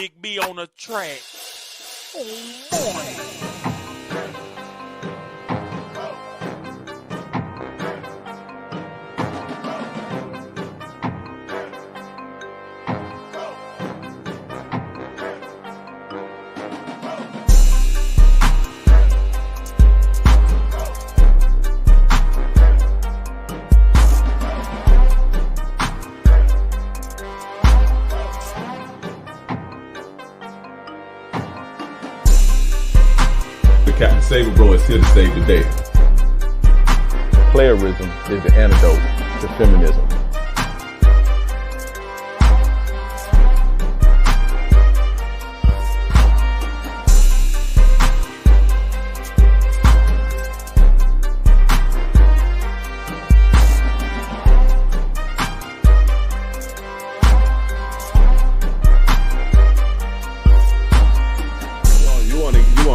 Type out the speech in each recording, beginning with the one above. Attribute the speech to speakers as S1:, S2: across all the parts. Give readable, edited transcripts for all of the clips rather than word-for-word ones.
S1: Big B on the track. Oh, boy.
S2: Captain Saber Bro is here to save the day. Playerism is the antidote to feminism.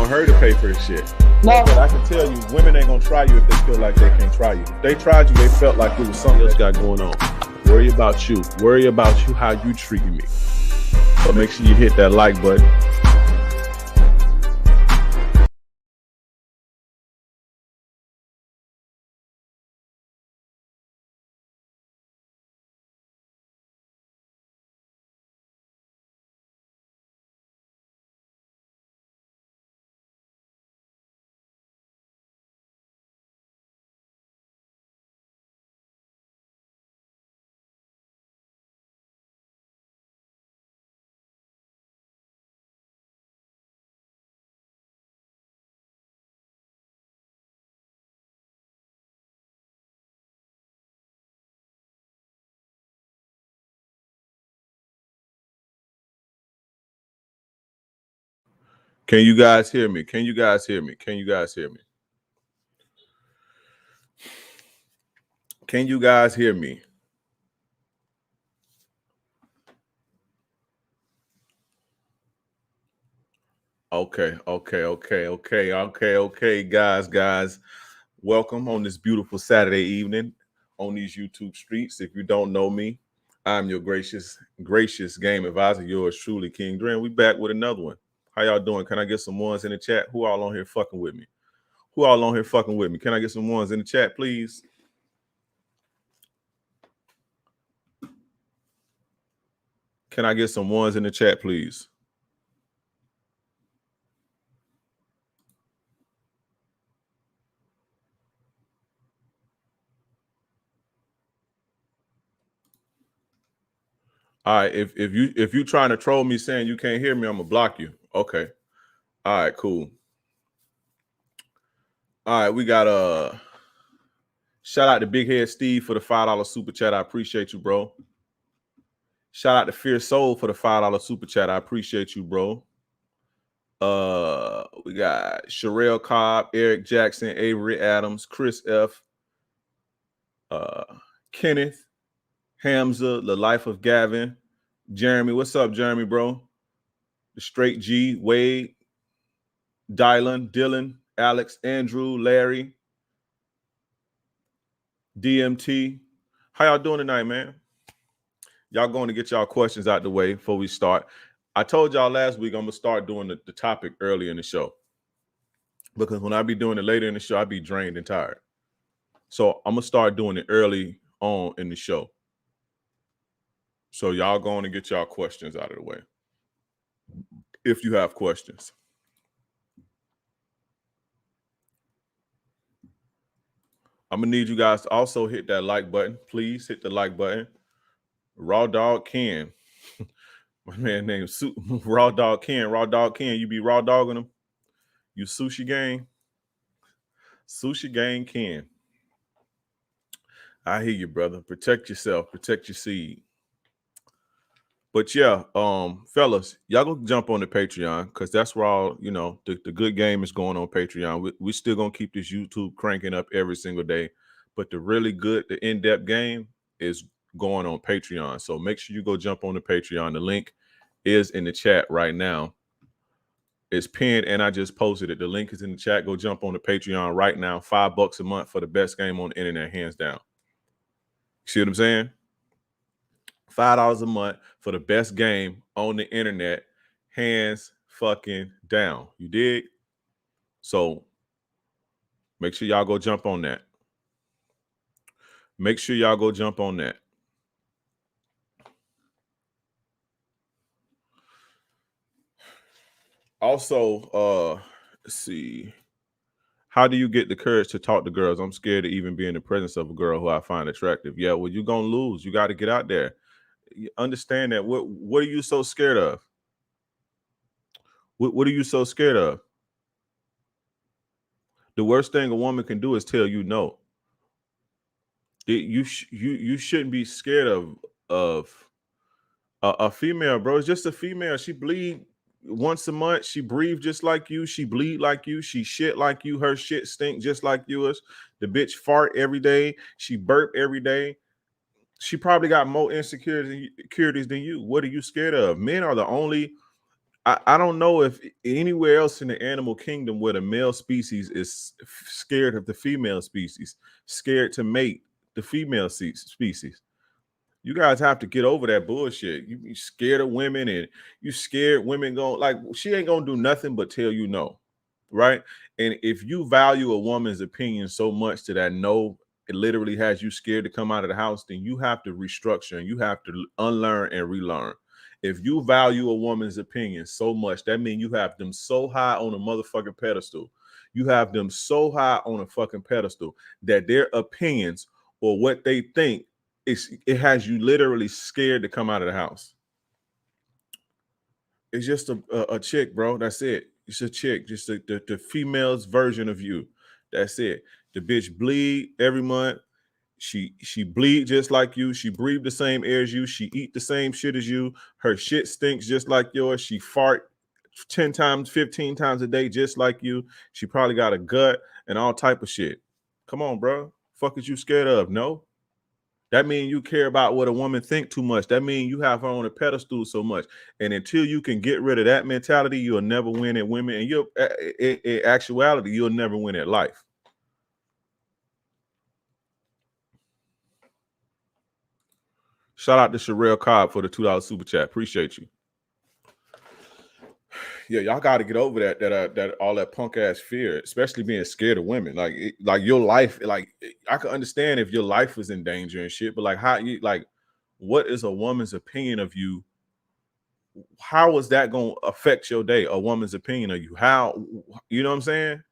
S2: Her to pay for this shit. No, but I can tell you, women ain't gonna try you if they feel like they can't try you. If they tried you, they felt like it was something else got going on. Worry about you. Worry about you, how you treating me. But make sure you hit that like button. Can you guys hear me? Can you guys hear me? Can you guys hear me? Can you guys hear me? Okay, guys. Welcome on this beautiful Saturday evening on these YouTube streets. If you don't know me, I'm your gracious game advisor, yours truly, King Dren. We back with another one. How y'all doing? Can I get some ones in the chat? Who all on here fucking with me? Who all on here fucking with me? Can I get some ones in the chat, please? Can I get some ones in the chat, please? All right, if you trying to troll me saying you can't hear me, I'm gonna block you. Okay. All right, cool. All right, we got shout out to Big Head Steve for the $5 super chat. I appreciate you, bro. Shout out to Fierce Soul for the $5 super chat. I appreciate you, bro. We got Sherelle Cobb, Eric Jackson, Avery Adams, Chris F, Kenneth, Hamza, The Life of Gavin, Jeremy. What's up, Jeremy, bro? The Straight G, Wade, Dylan, Alex, Andrew, Larry, DMT. How y'all doing tonight, man? Y'all going to get y'all questions out the way before we start. I told y'all last week I'm going to start doing the topic early in the show. Because when I be doing it later in the show, I be drained and tired. So I'm going to start doing it early on in the show. So y'all going to get y'all questions out of the way. If you have questions. I'm going to need you guys to also hit that like button. Please hit the like button. Raw Dog Ken. My man named Raw Dog Ken. Raw Dog Ken. You be raw dogging him? You sushi gang? Sushi gang Ken. I hear you, brother. Protect yourself. Protect your seed. But yeah, fellas, y'all go jump on the Patreon because that's where all, you know, the good game is going on Patreon. We still going to keep this YouTube cranking up every single day. But the really good, the in-depth game is going on Patreon. So make sure you go jump on the Patreon. The link is in the chat right now. It's pinned and I just posted it. The link is in the chat. Go jump on the Patreon right now. $5 a month for the best game on the internet, hands down. See what I'm saying? $5 a month for the best game on the internet, hands fucking down. You dig? So make sure y'all go jump on that. Make sure y'all go jump on that. Also, let's see. How do you get the courage to talk to girls? I'm scared to even be in the presence of a girl who I find attractive. Yeah, well, you're gonna lose. You got to get out there. You understand that. What are you so scared of? What are you so scared of? The worst thing a woman can do is tell you no. You shouldn't be scared of a female, bro. It's just a female. She bleed once a month. She breathe just like you. She bleed like you. She shit like you. Her shit stink just like yours. The bitch fart every day. She burp every day. She probably got more insecurities than you. What are you scared of? Men are the only. I don't know if anywhere else in the animal kingdom where the male species is scared of the female species, scared to mate the female species. You guys have to get over that bullshit. You be scared of women and you scared women going like she ain't gonna do nothing but tell you no, right? And if you value a woman's opinion so much to that no, it literally has you scared to come out of the house, then you have to restructure and you have to unlearn and relearn. If you value a woman's opinion so much, that means you have them so high on a motherfucking pedestal. You have them so high on a fucking pedestal that their opinions or what they think it has you literally scared to come out of the house. It's just a chick, bro. That's it. It's a chick, just the female's version of you. That's it. The bitch bleed every month. She bleed just like you. She breathe the same air as you. She eat the same shit as you. Her shit stinks just like yours. She fart 10 times, 15 times a day just like you. She probably got a gut and all type of shit. Come on, bro. Fuck is you scared of? No. That means you care about what a woman think too much. That means you have her on a pedestal so much. And until you can get rid of that mentality, you'll never win at women. And you'll, in actuality, you'll never win at life. Shout out to Sherelle Cobb for the $2 super chat. Appreciate you. Yeah, y'all got to get over that all that punk ass fear, especially being scared of women. Like your life, like I can understand if your life was in danger and shit, but like how you like, what is a woman's opinion of you? How is that going to affect your day? A woman's opinion of you? How, you know what I'm saying?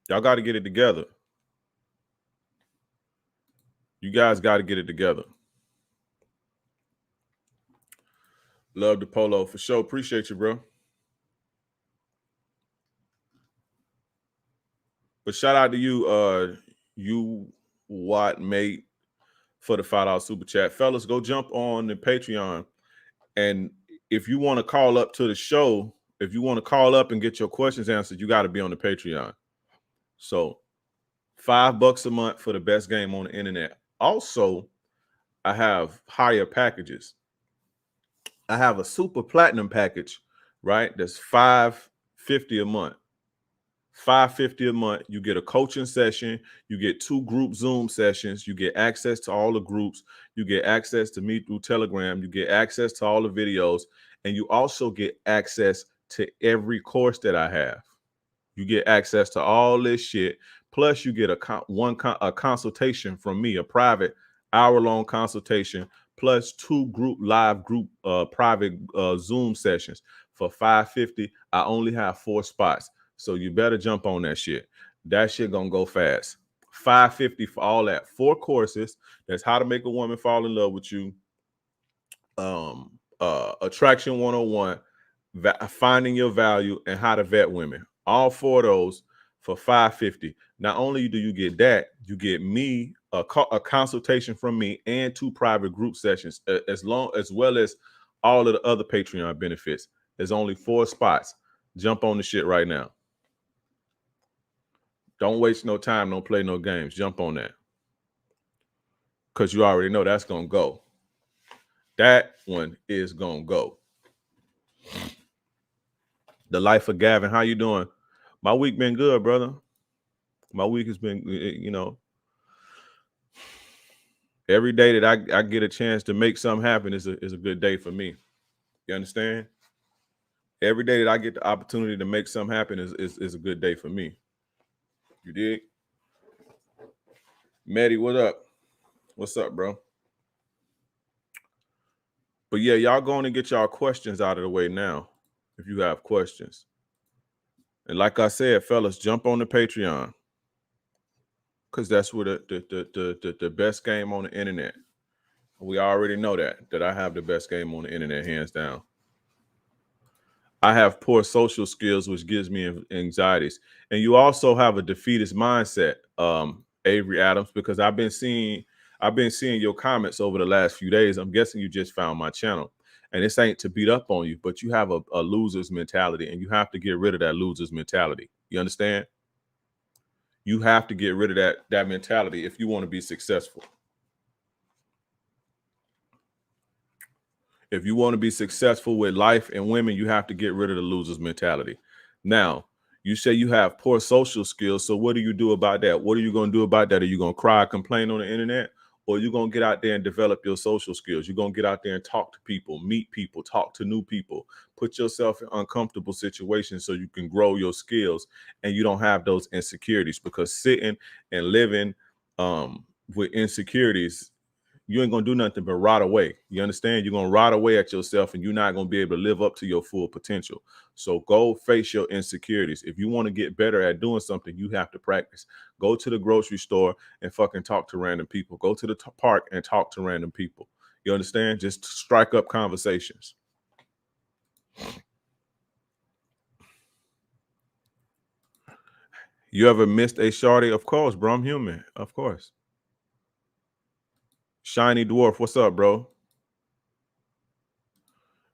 S2: Y'all got to get it together. You guys got to get it together. Love the polo for sure. Appreciate you, bro. But shout out to you, you what mate for the $5 super chat. Fellas, go jump on the Patreon. And if you want to call up to the show, if you want to call up and get your questions answered, you got to be on the Patreon. So $5 a month for the best game on the internet. Also, I have higher packages. I have a super platinum package, right? That's $550 a month. $550 a month. You get a coaching session. You get 2 group Zoom sessions. You get access to all the groups. You get access to me through Telegram. You get access to all the videos. And you also get access to every course that I have. You get access to all this shit. Plus, you get a consultation from me, a private hour-long consultation, plus 2 live group private Zoom sessions for $550. I only have 4 spots. So you better jump on that shit. That shit gonna go fast. $550 for all that. 4 courses. That's how to make a woman fall in love with you. Attraction 101, finding your value, and how to vet women. All 4 of those for $550. Not only do you get that, you get me a consultation from me and 2 private group sessions, as well as all of the other Patreon benefits. There's only 4 spots. Jump on the shit right now. Don't waste no time. Don't play no games. Jump on that. Because you already know that's going to go. That one is going to go. The Life of Gavin. How you doing? My week been good, brother. My week has been, you know, every day that I get a chance to make something happen is a good day for me. You understand? Every day that I get the opportunity to make something happen is a good day for me. You dig? Maddie, what up? What's up, bro? But yeah, y'all going to get y'all questions out of the way now if you have questions. And like I said, fellas, jump on the Patreon because that's where the best game on the internet. We already know that I have the best game on the internet, hands down. I have poor social skills, which gives me anxieties. And you also have a defeatist mindset, Avery Adams, because I've been seeing your comments over the last few days. I'm guessing you just found my channel. And this ain't to beat up on you, but you have a loser's mentality, and you have to get rid of that loser's mentality. You understand? You have to get rid of that mentality if you want to be successful. If you want to be successful with life and women, you have to get rid of the loser's mentality. Now, you say you have poor social skills. So what do you do about that? What are you going to do about that? Are you going to cry, complain on the internet? Or are you going to get out there and develop your social skills? You're going to get out there and talk to people, meet people, talk to new people, put yourself in uncomfortable situations so you can grow your skills and you don't have those insecurities, because sitting and living with insecurities, you ain't gonna do nothing but rot away. You understand? You're gonna rot away at yourself, and you're not gonna be able to live up to your full potential. So go face your insecurities. If you want to get better at doing something, you have to practice. Go to the grocery store and fucking talk to random people. Go to the park and talk to random people. You understand? Just strike up conversations. You ever missed a shawty? Of course, bro. I'm human. Of course. Shiny Dwarf, what's up, bro?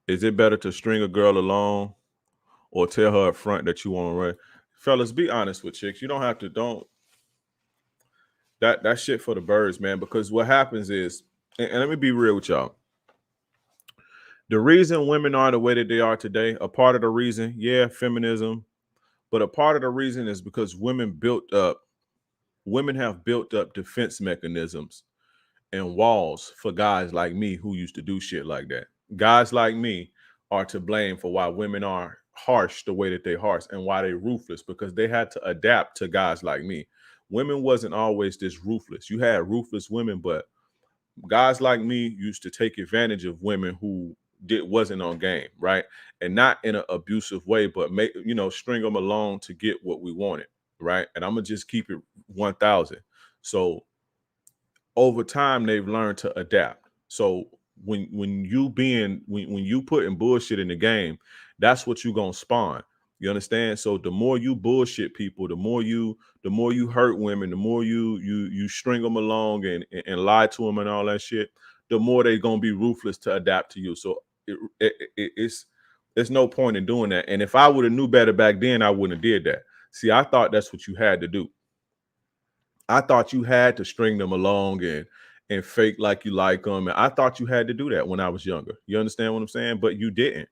S2: Is it better to string a girl along or tell her up front that you want to run? Fellas, be honest with chicks. You don't have to, don't. That shit for the birds, man, because what happens is, and let me be real with y'all. The reason women are the way that they are today, a part of the reason, yeah, feminism, but a part of the reason is because women have built up defense mechanisms and walls for guys like me who used to do shit like that. Guys like me are to blame for why women are harsh the way that they harsh and why they ruthless, because they had to adapt to guys like me. Women wasn't always this ruthless. You had ruthless women, but guys like me used to take advantage of women who wasn't on game, right? And not in an abusive way, but make, string them along to get what we wanted, right? And I'm gonna just keep it 1,000. So over time, they've learned to adapt. So when you putting bullshit in the game, that's what you're gonna spawn. You understand? So the more you bullshit people, the more you hurt women, the more you string them along and lie to them and all that shit, the more they're gonna be ruthless to adapt to you. So it's no point in doing that. And if I would have knew better back then, I wouldn't have did that. See, I thought that's what you had to do. I thought you had to string them along and fake like you like them. And I thought you had to do that when I was younger. You understand what I'm saying? But you didn't.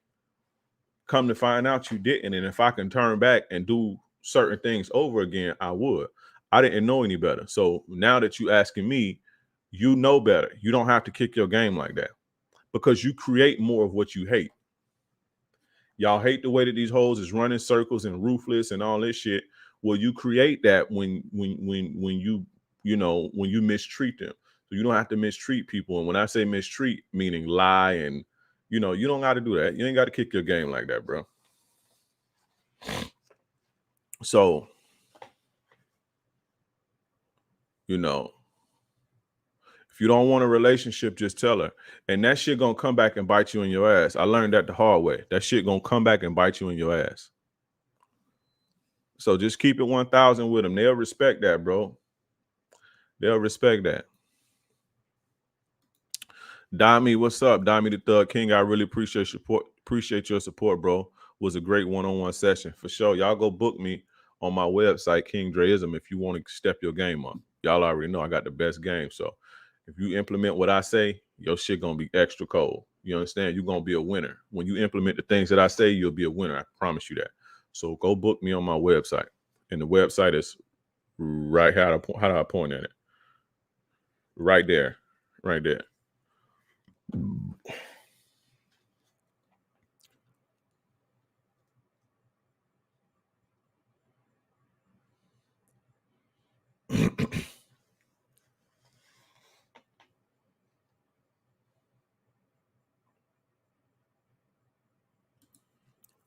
S2: Come to find out, you didn't. And if I can turn back and do certain things over again, I would. I didn't know any better. So now that you asking me, you know better. You don't have to kick your game like that, because you create more of what you hate. Y'all hate the way that these hoes is running circles and ruthless and all this shit. Well, you create that when you mistreat them. So you don't have to mistreat people. And when I say mistreat, meaning lie, and you don't got to do that. You ain't got to kick your game like that, bro. So, if you don't want a relationship, just tell her. And that shit gonna come back and bite you in your ass. I learned that the hard way. That shit gonna come back and bite you in your ass. So just keep it 1,000 with them. They'll respect that, bro. They'll respect that. Dami, what's up? Dami the Thug King. I really appreciate your support, bro. Was a great one-on-one session. For sure. Y'all go book me on my website, King Dreism, if you want to step your game up. Y'all already know I got the best game. So if you implement what I say, your shit gonna be extra cold. You understand? You're gonna be a winner. When you implement the things that I say, you'll be a winner. I promise you that. So go book me on my website. And the website is right. How do I point at it? Right there. Right there.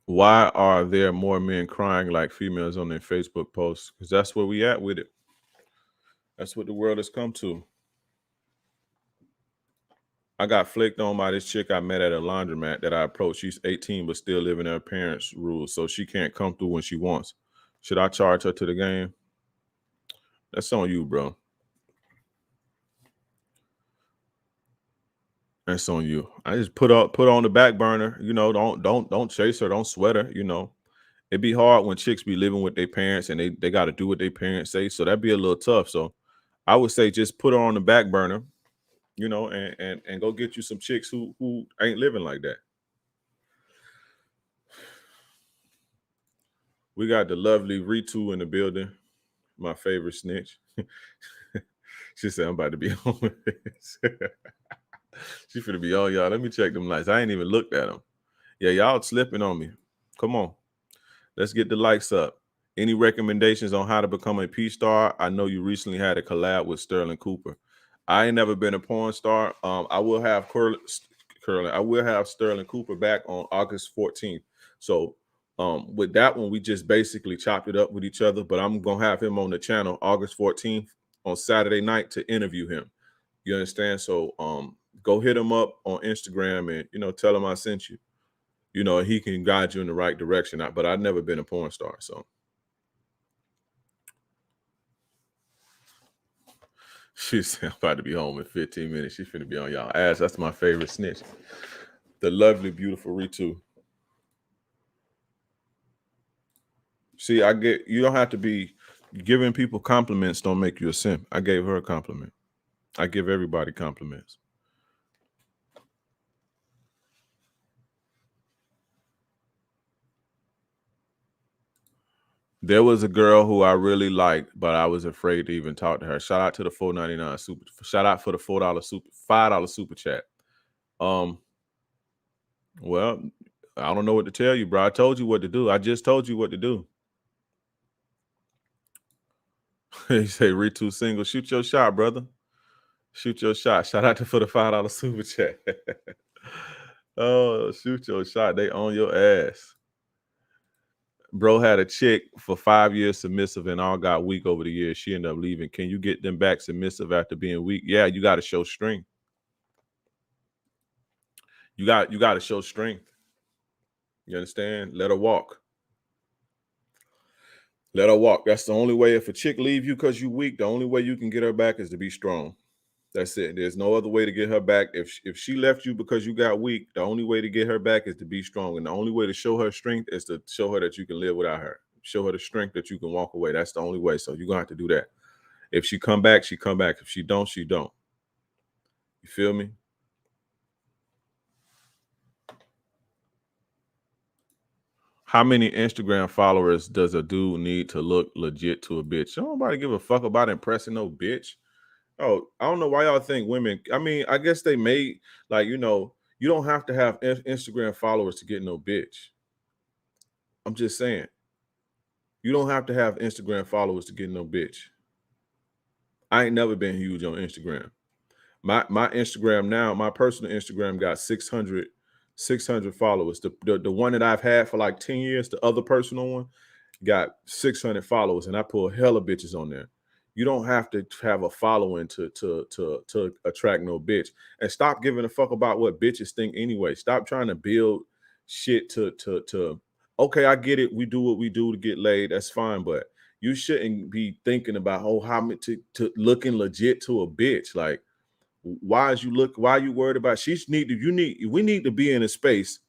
S2: Why are there more men crying like females on their Facebook posts? Because that's where we at with it. That's what the world has come to. I got flaked on by this chick I met at a laundromat that I approached. She's 18 but still living her parents' rules, so she can't come through when she wants. Should I charge her to the game? That's on you, bro. That's on you. I just put on the back burner. You know, don't chase her. Don't sweat her. You know, it'd be hard when chicks be living with their parents and they got to do what their parents say. So that'd be a little tough. So I would say just put her on the back burner. You know, and go get you some chicks who ain't living like that. We got the lovely Ritu in the building. My favorite snitch. She said I'm about to be home. She finna be on y'all. Let me check them lights. I ain't even looked at them. Yeah, y'all slipping on me. Come on. Let's get the likes up. Any recommendations on how to become a P star? I know you recently had a collab with Sterling Cooper. I ain't never been a porn star. I will have I will have Sterling Cooper back on August 14th. So with that one, we just basically chopped it up with each other. But I'm gonna have him on the channel August 14th on Saturday night to interview him. You understand? So go hit him up on Instagram and tell him I sent you. He can guide you in the right direction. But I've never been a porn star, so. She said, I'm about to be home in 15 minutes. She's finna be on y'all ass. That's my favorite snitch. The lovely, beautiful Ritu. See, you don't have to be giving people compliments don't make you a simp. I gave her a compliment. I give everybody compliments. There was a girl who I really liked, but I was afraid to even talk to her. Shout out to the $4.99 super. Shout out for the $5 super chat. Well, I don't know what to tell you, bro. I told you what to do. I just told you what to do. You say Ritu single. Shoot your shot, brother. Shoot your shot. Shout out for the $5 super chat. Oh, shoot your shot. They on your ass. Bro had a chick for 5 years submissive and all got weak over the years. She ended up leaving. Can you get them back submissive after being weak? Yeah, you got to show strength. You got to show strength. You understand? Let her walk. Let her walk. That's the only way. If a chick leave you because you weak, the only way you can get her back is to be strong. That's it. There's no other way to get her back. If she left you because you got weak, the only way to get her back is to be strong. And the only way to show her strength is to show her that you can live without her. Show her the strength that you can walk away. That's the only way. So you're going to have to do that. If she come back, she come back. If she don't, she don't. You feel me? How many Instagram followers does a dude need to look legit to a bitch? Don't nobody give a fuck about impressing no bitch. Oh, I don't know why y'all think women. I mean, I guess they may you don't have to have Instagram followers to get no bitch. I'm just saying. You don't have to have Instagram followers to get no bitch. I ain't never been huge on Instagram. My Instagram now, my personal Instagram got 600 followers. The one that I've had for like 10 years, the other personal one, got 600 followers, and I pull hella bitches on there. You don't have to have a following to attract no bitch. And stop giving a fuck about what bitches think anyway. Stop trying to build shit to okay, I get it. We do what we do to get laid. That's fine, but you shouldn't be thinking about how to looking legit to a bitch. Like, why are you worried about we need to be in a space.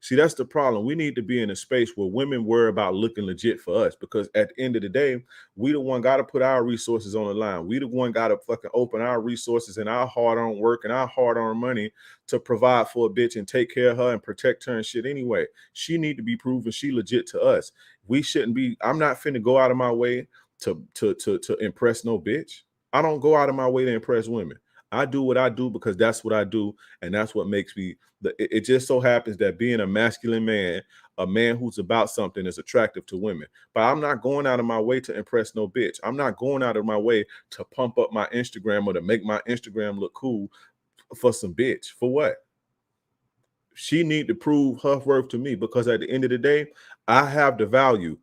S2: See, that's the problem. We need to be in a space where women worry about looking legit for us, because at the end of the day, we the one got to put our resources on the line. We the one got to fucking open our resources and our hard-earned work and our hard-earned money to provide for a bitch and take care of her and protect her and shit anyway. She need to be proven she legit to us. We shouldn't be. I'm not finna go out of my way to impress no bitch. I don't go out of my way to impress women. I do what I do because that's what I do, and that's what makes me. It just so happens that being a masculine man, a man who's about something, is attractive to women. But I'm not going out of my way to impress no bitch. I'm not going out of my way to pump up my Instagram or to make my Instagram look cool for some bitch. For what? She need to prove her worth to me, because at the end of the day, I have the value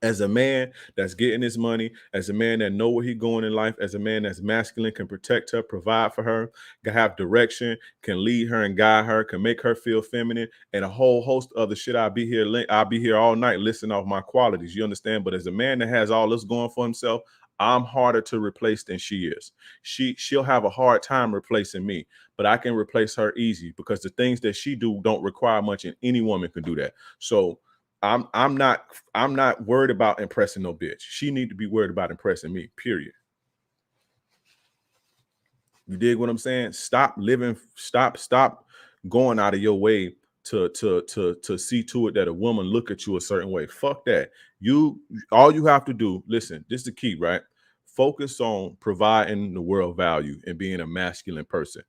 S2: as a man that's getting his money, as a man that know where he going in life, as a man that's masculine, can protect her, provide for her, can have direction, can lead her and guide her, can make her feel feminine, and a whole host of other shit. I'll be here all night listing off my qualities. You understand? But as a man that has all this going for himself, I'm harder to replace than she is. She'll have a hard time replacing me, but I can replace her easy, because the things that she do don't require much, and any woman can do that. So I'm not worried about impressing no bitch. She need to be worried about impressing me. Period. You dig what I'm saying? Stop going out of your way to see to it that a woman look at you a certain way. Fuck that. All you have to do, listen, this is the key, right? Focus on providing the world value and being a masculine person.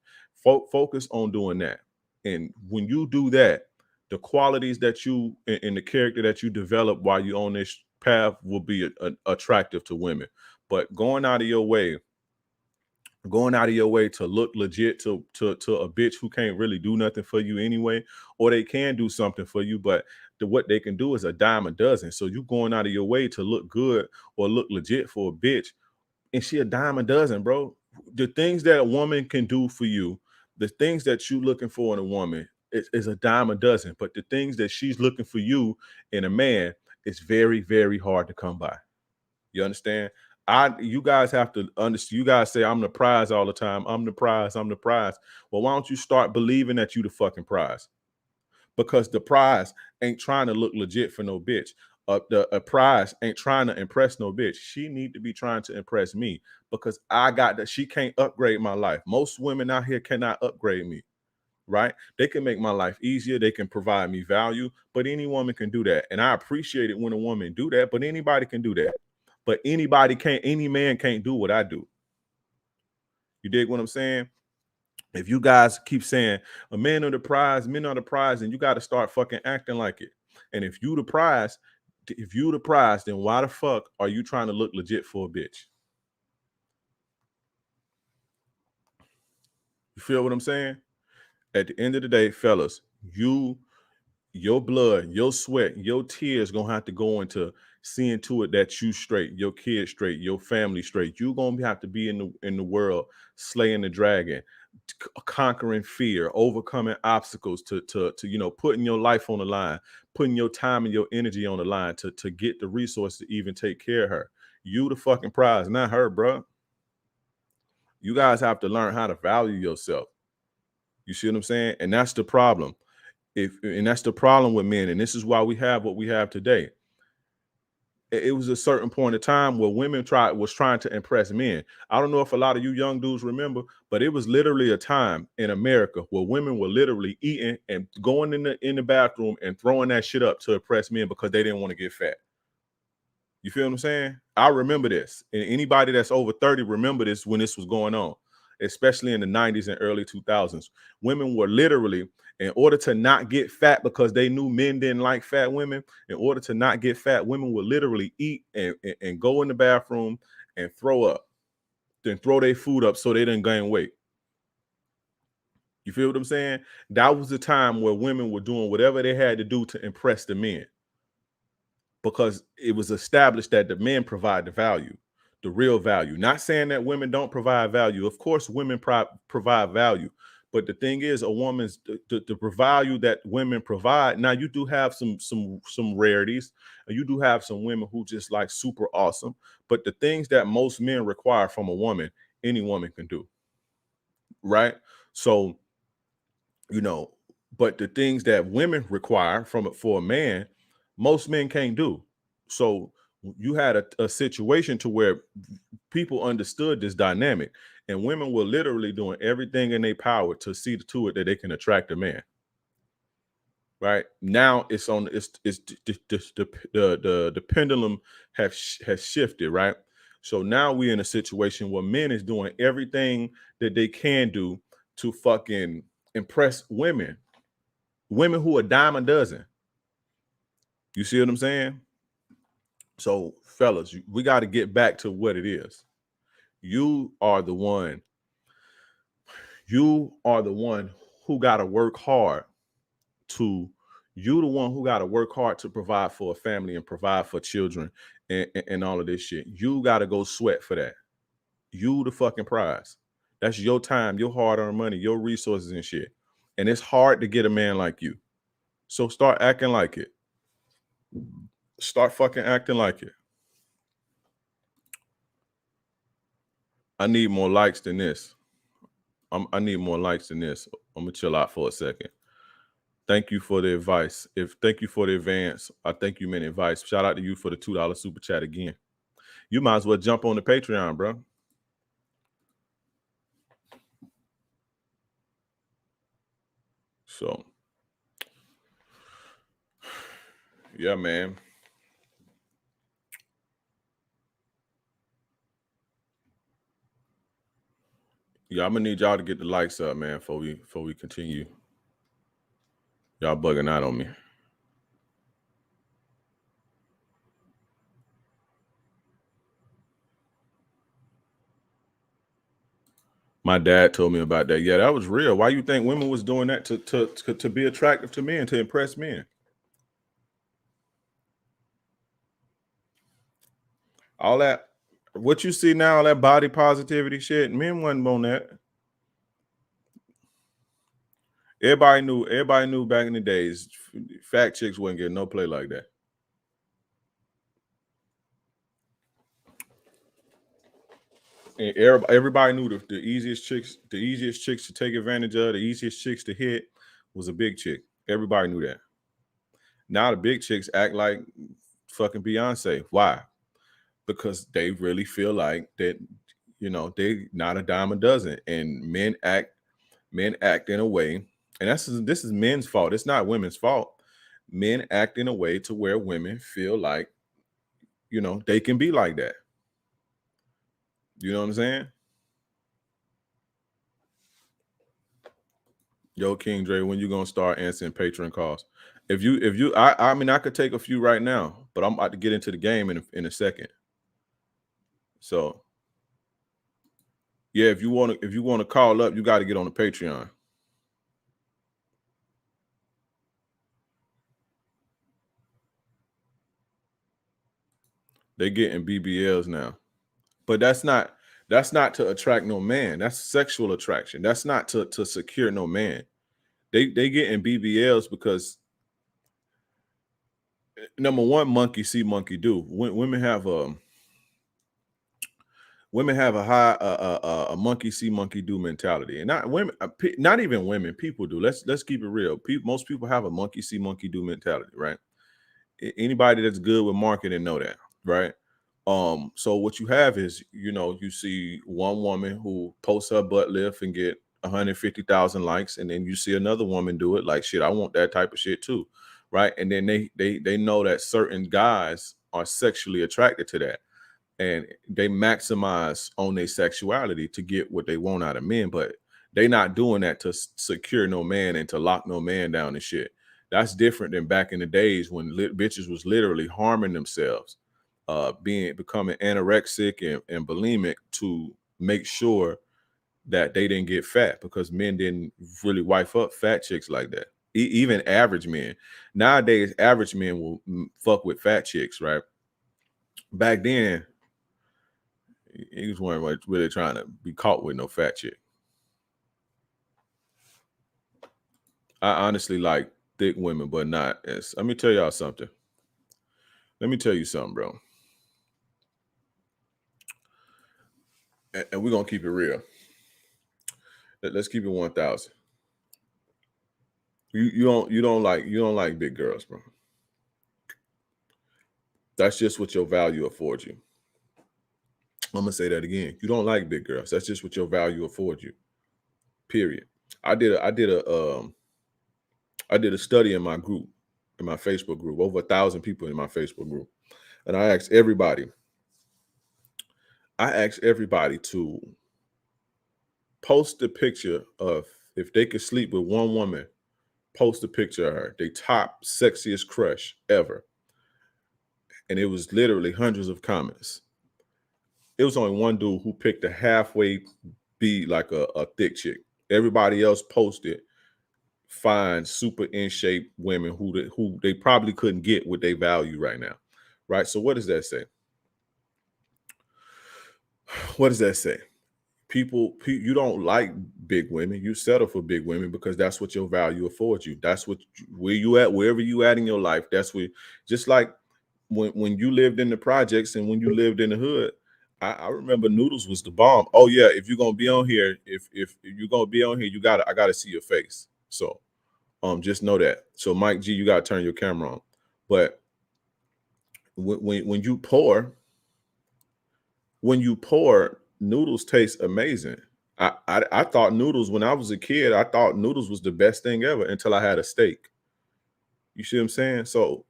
S2: Focus on doing that. And when you do that, the qualities that you and the character that you develop while you're on this path will be attractive to women. But going out of your way to look legit to a bitch who can't really do nothing for you anyway, or they can do something for you, but what they can do is a dime a dozen. So you going out of your way to look good or look legit for a bitch, and she a dime a dozen, bro. The things that a woman can do for you, the things that you looking for in a woman is a dime a dozen. But the things that she's looking for you in a man, it's very, very hard to come by. You understand? You guys have to understand. You guys say I'm the prize all the time. I'm the prize. I'm the prize. Well, why don't you start believing that you the fucking prize? Because the prize ain't trying to look legit for no bitch. A prize ain't trying to impress no bitch. She need to be trying to impress me, because I got that. She can't upgrade my life. Most women out here cannot upgrade me, right? They can make my life easier. They can provide me value, but any woman can do that. And I appreciate it when a woman do that, but anybody can do that. But any man can't do what I do. You dig what I'm saying? If you guys keep saying a man are the prize, men are the prize, and you got to start fucking acting like it. And if you the prize, then why the fuck are you trying to look legit for a bitch? You feel what I'm saying? At the end of the day, fellas, your blood, your sweat, your tears gonna have to go into seeing to it that you straight, your kids straight, your family straight. You gonna have to be in the world slaying the dragon, conquering fear, overcoming obstacles, to putting your life on the line, putting your time and your energy on the line to get the resource to even take care of her. You the fucking prize, not her, bro. You guys have to learn how to value yourself. You see what I'm saying? And that's the problem. And that's the problem with men, and this is why we have what we have today. It was a certain point of time where women was trying to impress men. I don't know if a lot of you young dudes remember, but it was literally a time in America where women were literally eating and going in the bathroom and throwing that shit up to impress men because they didn't want to get fat. You feel what I'm saying? I remember this, and anybody that's over 30 remember this when this was going on, especially in the 90s and early 2000s. Women were literally, in order to not get fat, because they knew men didn't like fat women, in order to not get fat, women would literally eat and go in the bathroom and throw up, then throw their food up so they didn't gain weight. You feel what I'm saying? That was the time where women were doing whatever they had to do to impress the men, because it was established that the men provide the value, the real value. Not saying that women don't provide value. Of course, women provide value. But the thing is, a woman's the value that women provide. Now, you do have some rarities, and you do have some women who just like super awesome. But the things that most men require from a woman, any woman can do, right? So, but the things that women require for a man, most men can't do. So you had a situation to where people understood this dynamic, and women were literally doing everything in their power to see to it that they can attract a man. Right now, it's the pendulum has shifted. Right, so now we're in a situation where men is doing everything that they can do to fucking impress women who are dime a dozen. You see what I'm saying? So, fellas, we got to get back to what it is. You are the one. You are the one who got to work hard to you, the one who got to work hard to provide for a family and provide for children and all of this shit. You got to go sweat for that. You the fucking prize. That's your time, your hard-earned money, your resources and shit. And it's hard to get a man like you. So start acting like it. Start fucking acting like it. I need more likes than this. I need more likes than this. I'm gonna chill out for a second. Thank you for the advice. Thank you for the advance. I think you meant advice. Shout out to you for the $2 super chat again. You might as well jump on the Patreon, bro. So, yeah, man. Yeah, I'm gonna need y'all to get the likes up, man, before we continue. Y'all bugging out on me. My dad told me about that. Yeah, that was real. Why you think women was doing that to be attractive to men, to impress men? All that, what you see now, all that body positivity shit, men wasn't on that. Everybody knew back in the days, fat chicks wouldn't get no play like that. And everybody knew the easiest chicks to take advantage of, the easiest chicks to hit was a big chick. Everybody knew that. Now the big chicks act like fucking Beyonce. Why? Because they really feel like that, you know, they not a dime a dozen, and men act in a way, and this is men's fault. It's not women's fault. Men act in a way to where women feel like, you know, they can be like that. You know what I'm saying? Yo, King Dre, when you gonna start answering Patreon calls? I mean, I could take a few right now, but I'm about to get into the game in a second. So, yeah, if you want to call up, you got to get on the Patreon. They getting BBLs now, but that's not to attract no man. That's sexual attraction. That's not to secure no man. They getting BBLs because, number one, monkey see, monkey do. Women have a high a monkey see, monkey do mentality, and not women, not even women. People do. Let's keep it real. Most people have a monkey see, monkey do mentality, right? Anybody that's good with marketing know that, right? So what you have is, you know, you see one woman who posts her butt lift and get 150,000 likes, and then you see another woman do it like, shit, I want that type of shit too, right? And then they know that certain guys are sexually attracted to that, and they maximize on their sexuality to get what they want out of men, but they not doing that to secure no man and to lock no man down and shit. That's different than back in the days when bitches was literally harming themselves, becoming anorexic and bulimic to make sure that they didn't get fat, because men didn't really wife up fat chicks like that. Even average men. Nowadays, average men will fuck with fat chicks, right? Back then, he was weren't really trying to be caught with no fat chick. I honestly like thick women, but not as. Let me tell y'all something. Let me tell you something, bro. And we're gonna keep it real. Let's keep it 1,000. You don't like big girls, bro. That's just what your value affords you. I'm gonna say that again. You don't like big girls. That's just what your value affords you. Period. I did a study in my group, in my Facebook group, over 1,000 people in my Facebook group, and I asked everybody to post a picture of, if they could sleep with one woman, post a picture of her, they top sexiest crush ever. And it was literally hundreds of comments. It was only one dude who picked a halfway be like a thick chick. Everybody else posted find super in shape women who they probably couldn't get what they value right now, right? So what does that say? What does that say? You don't like big women. You settle for big women because that's what your value affords you. That's where you at, wherever you at in your life. That's where, just like when you lived in the projects and when you lived in the hood. I remember Noodles was the bomb. Oh yeah, if you're gonna be on here, if you're gonna be on here, I gotta see your face. So just know that. So Mike G, you gotta turn your camera on. But when you pour, Noodles taste amazing. I thought Noodles when I was a kid. I thought Noodles was the best thing ever until I had a steak. You see what I'm saying? So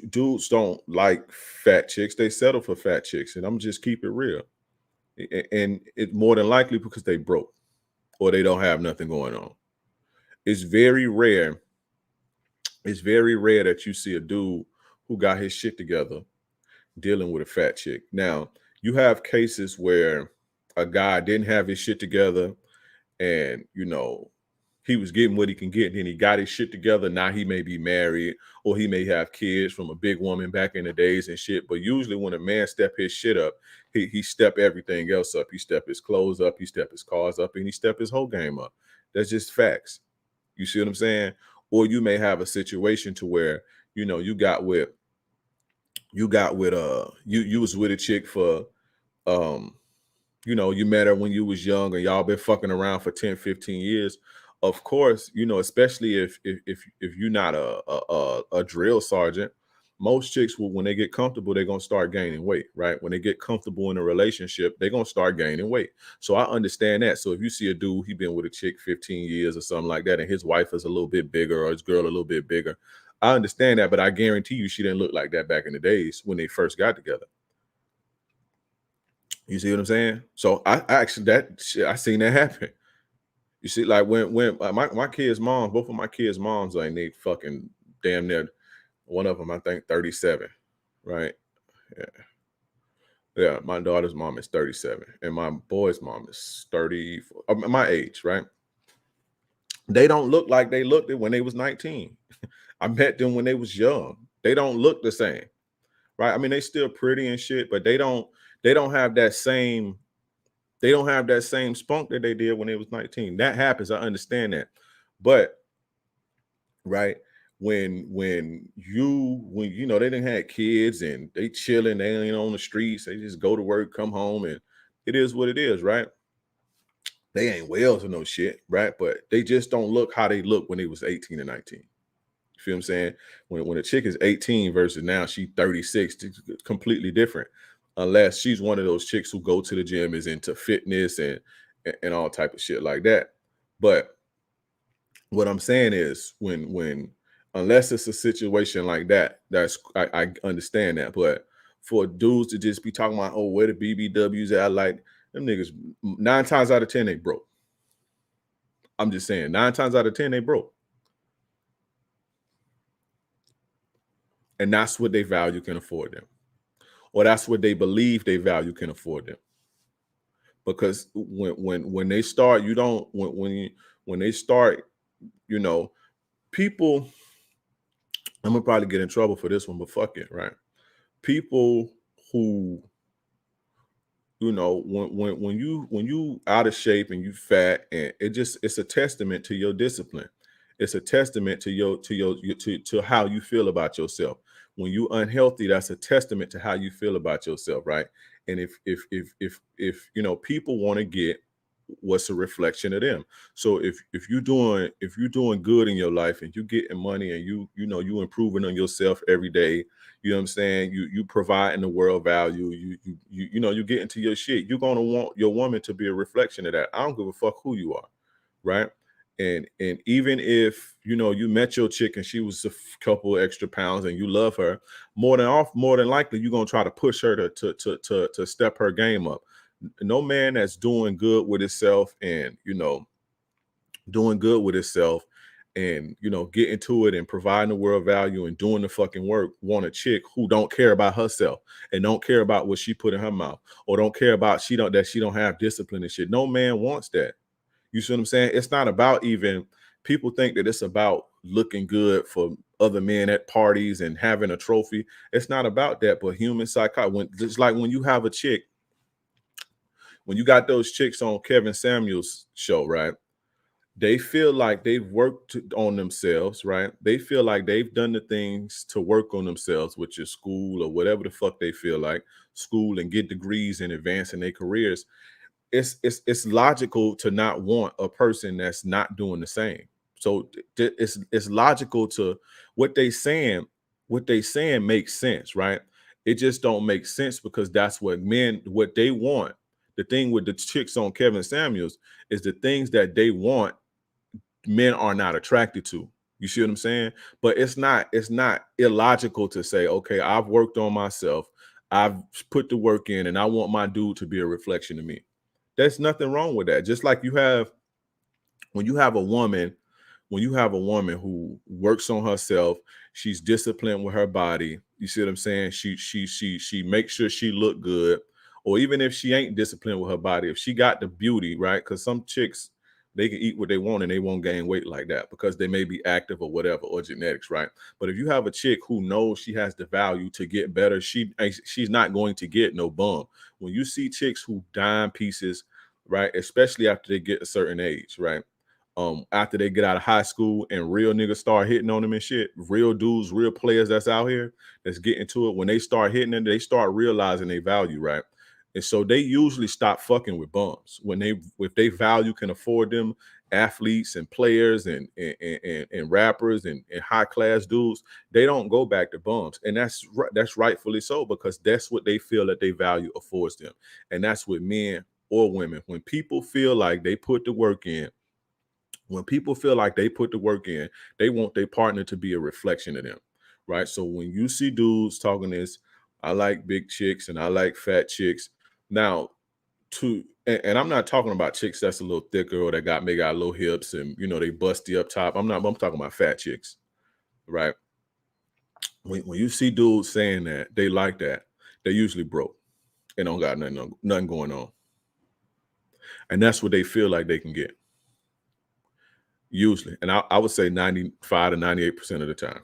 S2: dudes don't like fat chicks. They settle for fat chicks, and I'm just keep it real. And it more than likely because they broke or they don't have nothing going on. It's very rare. It's very rare that you see a dude who got his shit together dealing with a fat chick. Now, you have cases where a guy didn't have his shit together and, he was getting what he can get. Then he got his shit together. Now he may be married or he may have kids from a big woman back in the days and shit. But usually when a man step his shit up, he step everything else up. He step his clothes up, he step his cars up, and he step his whole game up. That's just facts. You see what I'm saying? Or you may have a situation to where, you was with a chick for you met her when you was young and y'all been fucking around for 10, 15 years. Of course, especially if you're not a drill sergeant, most chicks will, when they get comfortable, they're gonna start gaining weight, right? When they get comfortable in a relationship, they're gonna start gaining weight. So I understand that. So if you see a dude, he been with a chick 15 years or something like that, and his wife is a little bit bigger or his girl a little bit bigger, I understand that, but I guarantee you she didn't look like that back in the days when they first got together. You see what I'm saying? So I seen that happen. You see, like when my kids' moms, both of my kids' moms, like they fucking damn near, one of them I think 37, right? Yeah, my daughter's mom is 37, and my boy's mom is 30, my age, right? They don't look like they looked it when they was 19. I met them when they was young. They don't look the same, right? I mean, they still pretty and shit, but they don't have that same spunk that they did when they was 19. That happens. I understand that. But right, when they didn't have kids and they chilling, they ain't on the streets, they just go to work, come home, and it is what it is, right? They ain't whales or no shit, right? But they just don't look how they look when they was 18 and 19. You feel what I'm saying? When a chick is 18 versus now she 36, it's completely different. Unless she's one of those chicks who go to the gym, is into fitness and all type of shit like that. But what I'm saying is when unless it's a situation like that, I understand that. But for dudes to just be talking about, oh, where the BBWs at, like them niggas 9 times out of 10 they broke. I'm just saying 9 times out of 10 they broke. And that's what they value can afford them. Or that's what they believe they value can afford them. Because when they start, when they start, people, I'm gonna probably get in trouble for this one, but fuck it, right? People who, when you out of shape and you fat, and it's a testament to your discipline. It's a testament to how you feel about yourself. When you unhealthy, that's a testament to how you feel about yourself, right? And if people want to get what's a reflection of them. So if you're doing good in your life and you getting money and you improving on yourself every day, you know what I'm saying? You providing the world value, you get into your shit. You're gonna want your woman to be a reflection of that. I don't give a fuck who you are, right? And even if you met your chick and she was a couple extra pounds and you love her, more than likely you're gonna try to push her to step her game up. No man that's doing good with himself and getting to it and providing the world value and doing the fucking work want a chick who don't care about herself and don't care about what she put in her mouth, or don't care about she don't have discipline and shit. No man wants that. You see what I'm saying? It's not about even People think that it's about looking good for other men at parties and having a trophy. It's not about that, but human psychology. Just like when you have a chick, when you got those chicks on Kevin Samuels' show, right? They feel like they've worked on themselves, right? They feel like they've done the things to work on themselves, which is school or whatever the fuck they feel like, school and get degrees and advance in their careers. It's logical to not want a person that's not doing the same. So it's logical to what they saying. What they saying makes sense, right? It just don't make sense because that's what they want. The thing with the chicks on Kevin Samuels is the things that they want men are not attracted to. You see what I'm saying? But it's not illogical to say, okay, I've worked on myself, I've put the work in, and I want my dude to be a reflection of me. There's nothing wrong with that. Just like when you have a woman, when you have a woman who works on herself, she's disciplined with her body. You see what I'm saying? She makes sure she look good. Or even if she ain't disciplined with her body, if she got the beauty, right? Because some chicks, they can eat what they want and they won't gain weight like that because they may be active or whatever, or genetics, right? But if you have a chick who knows she has the value to get better, she's not going to get no bum. When you see chicks who dime pieces, right, especially after they get a certain age, right, after they get out of high school and real niggas start hitting on them and shit, real dudes, real players that's out here that's getting to it, when they start hitting them, they start realizing their value, right? And so they usually stop fucking with bums when if they value can afford them athletes and players and rappers and high class dudes, they don't go back to bums, and that's rightfully so because that's what they feel that they value affords them, and that's with men or women. When people feel like they put the work in, when people feel like they put the work in, they want their partner to be a reflection of them, right? So when you see dudes talking this, I like big chicks and I like fat chicks. Now, and I'm not talking about chicks that's a little thicker or that got low hips and they busty up top. I'm talking about fat chicks, right? When you see dudes saying that they like that, they usually broke and don't got nothing going on, and that's what they feel like they can get. Usually, and I would say 95 to 98% of the time,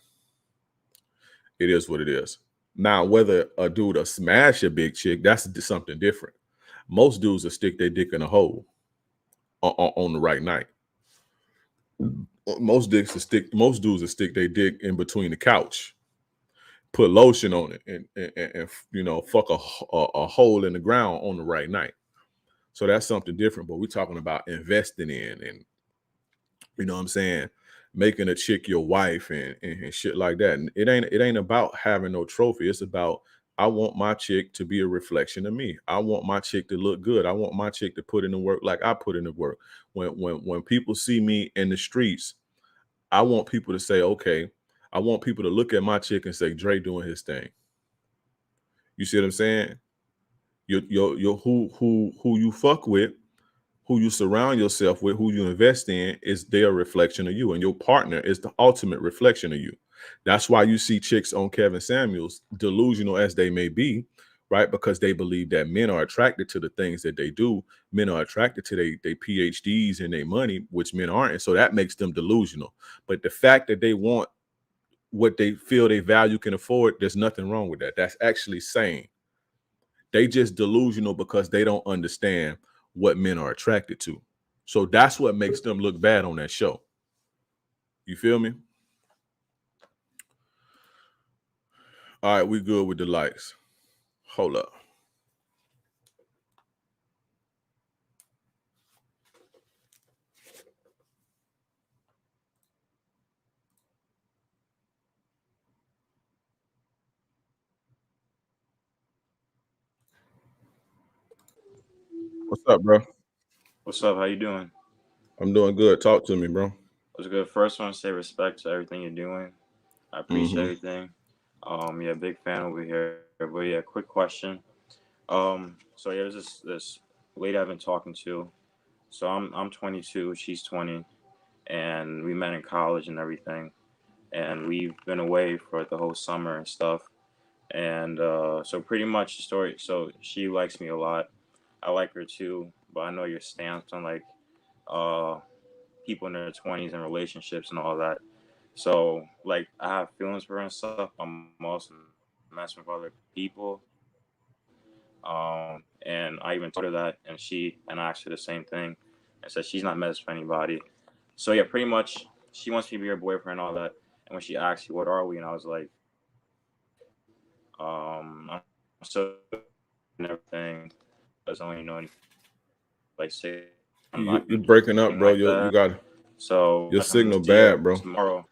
S2: it is what it is. Now, whether a dude will smash a big chick, that's something different. Most dudes will stick their dick in a hole on the right night. Most dudes will stick their dick in between the couch, put lotion on it, and fuck a hole in the ground on the right night. So that's something different. But we're talking about investing in and what I'm saying, making a chick your wife and shit like that. And it ain't about having no trophy. It's about I want my chick to be a reflection of me. I want my chick to look good. I want my chick to put in the work like I put in the work. When people see me in the streets, I want people to say, okay, I want people to look at my chick and say, Dre doing his thing. You see what I'm saying? Your who you fuck with, who you surround yourself with, who you invest in, is their reflection of you, and your partner is the ultimate reflection of you. That's why you see chicks on Kevin Samuels, delusional as they may be, right? Because they believe that men are attracted to the things that they do. Men are attracted to their PhDs and their money, which men aren't, and so that makes them delusional. But the fact that they want what they feel they value can afford, there's nothing wrong with that. That's actually sane. They just delusional because they don't understand what men are attracted to. So that's what makes them look bad on that show. You feel me? All right, we good with the likes. Hold up. What's up, bro?
S1: What's up? How you doing?
S2: I'm doing good. Talk to me, bro.
S1: What's good? First, I want to say respect to everything you're doing. I appreciate
S2: Mm-hmm.
S1: everything. Yeah, big fan over here. But yeah, quick question. So yeah, there's this lady I've been talking to. So I'm 22, she's 20, and we met in college and everything. And we've been away for the whole summer and stuff. And so pretty much the story. So she likes me a lot. I like her too, but I know your stance on like uh people in their 20s and relationships and all that. So like I have feelings for her and stuff. I'm also messing with other people. And I even told her that, and I asked her the same thing, and said she's not messing with anybody. So yeah, pretty much she wants me to be her boyfriend and all that. And when she asked me what are we, and I was like, I'm still and everything. Doesn't only know any like say I'm not
S2: You're breaking up,
S1: anything
S2: bro.
S1: like
S2: You
S1: that.
S2: got
S1: So
S2: your
S1: I'm gonna
S2: signal
S1: see her
S2: bad, bro.
S1: tomorrow.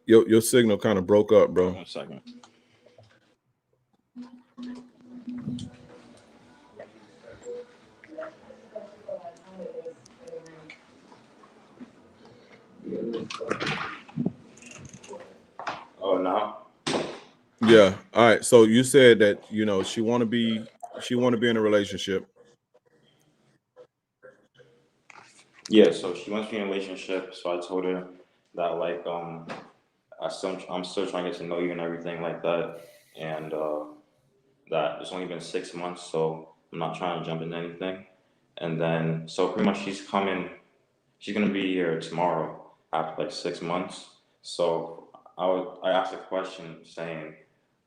S2: Your signal kind of broke up, bro.
S1: 1 second. Oh no.
S2: Yeah. All right. So you said that she want to be in a relationship.
S1: Yeah, so she wants to be in a relationship. So I told her that like I'm still trying to get to know you and everything like that, and that it's only been 6 months, so I'm not trying to jump into anything. And then so pretty much she's coming. She's gonna be here tomorrow after like 6 months. So I asked a question saying,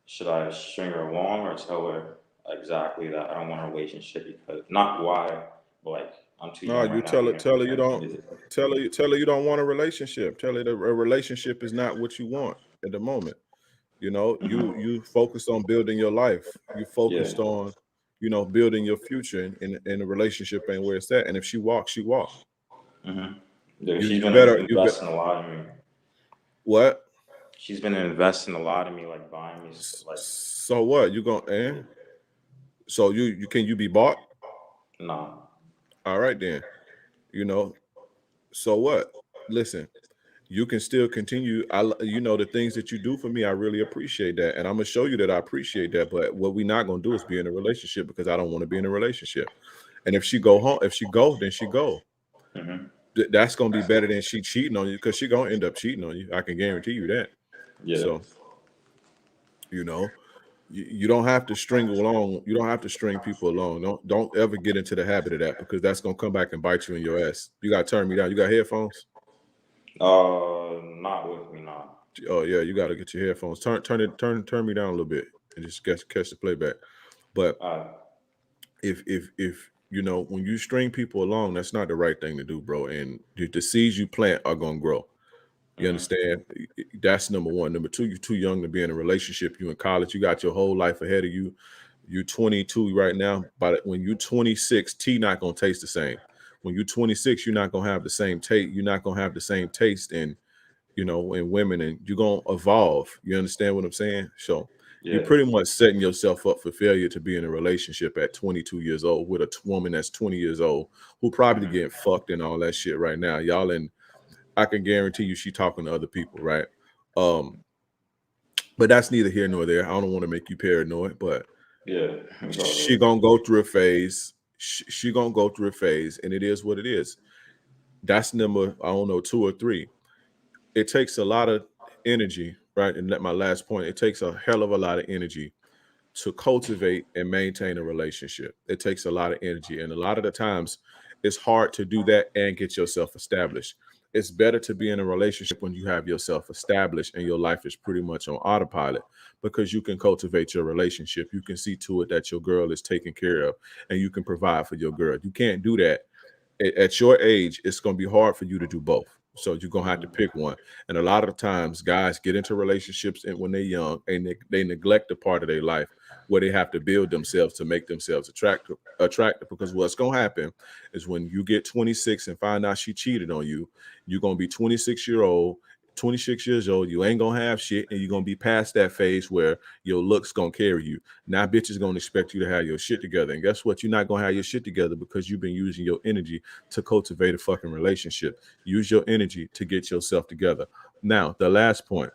S1: should I string her along or tell her exactly that I don't want a relationship because not why, but like I'm too
S2: No,
S1: young
S2: you
S1: right now to be in
S2: tell her you don't
S1: anything.
S2: tell her you don't want a relationship. Tell her that a relationship is not what you want at the moment. You focused on building your life. You
S1: Yeah.
S2: focused on, building your future, and the relationship ain't where it's at. And if she walks, she walk.
S1: Mm-hmm. Yeah,
S2: You
S1: she's
S2: you
S1: been
S2: better
S1: investing a lot in me.
S2: what?
S1: She's been investing a lot in me, like buying me like
S2: So what? You gonna so you can you be bought?
S1: no.
S2: All right then. You know, so what? Listen, you can still continue. The things that you do for me, I really appreciate that. And I'm gonna show you that I appreciate that. But what we're not gonna do is be in a relationship because I don't want to be in a relationship. And if she go home, if she go, then she go.
S1: Mm-hmm.
S2: That's gonna be better than she cheating on you because she gonna end up cheating on you. I can guarantee you that.
S1: Yeah.
S2: So, you know, you don't have to string along. You don't have to string people along. Don't ever get into the habit of that because that's gonna come back and bite you in your ass. You gotta turn me down. You got headphones?
S1: Not with me now.
S2: Oh yeah, you gotta get your headphones. Turn me down a little bit and just catch the playback. But
S1: Uh,
S2: if when you string people along, that's not the right thing to do, bro. And the seeds you plant are gonna grow. You
S1: mm-hmm.
S2: understand? That's number one. Number two, you're too young to be in a relationship. You in college. You got your whole life ahead of you. You're 22 right now, but when you're 26, tea not gonna taste the same. When you're 26, you're not gonna have the same taste. You're not gonna have the same taste in in women, and you're gonna evolve. You understand what I'm saying? So you're
S1: Yeah.
S2: pretty much setting yourself up for failure to be in a relationship at 22 years old with a woman that's 20 years old who probably
S1: Mm-hmm.
S2: getting fucked and all that shit right now. Y'all and I can guarantee you she talking to other people, right? Um, but that's neither here nor there. I don't want to make you paranoid, but
S1: Yeah.
S2: she gonna go through a phase. She gonna go through a phase, and it is what it is. That's number, I don't know, 2 or 3. It takes a lot of energy, right? And my last point, it takes a hell of a lot of energy to cultivate and maintain a relationship. It takes a lot of energy. And a lot of the times it's hard to do that and get yourself established. It's better to be in a relationship when you have yourself established and your life is pretty much on autopilot because you can cultivate your relationship. You can see to it that your girl is taken care of and you can provide for your girl. You can't do that at your age. It's going to be hard for you to do both. So you're gonna have to pick one. And a lot of the times, guys get into relationships and when they're young, and they neglect the part of their life where they have to build themselves to make themselves attractive. Because what's gonna happen is when you get 26 and find out she cheated on you, you're gonna be 26 years old. You ain't gonna have shit, and you're gonna be past that phase where your looks gonna carry you. Now, bitches gonna expect you to have your shit together, and guess what? You're not gonna have your shit together because you've been using your energy to cultivate a fucking relationship. Use your energy to get yourself together. Now, the last point,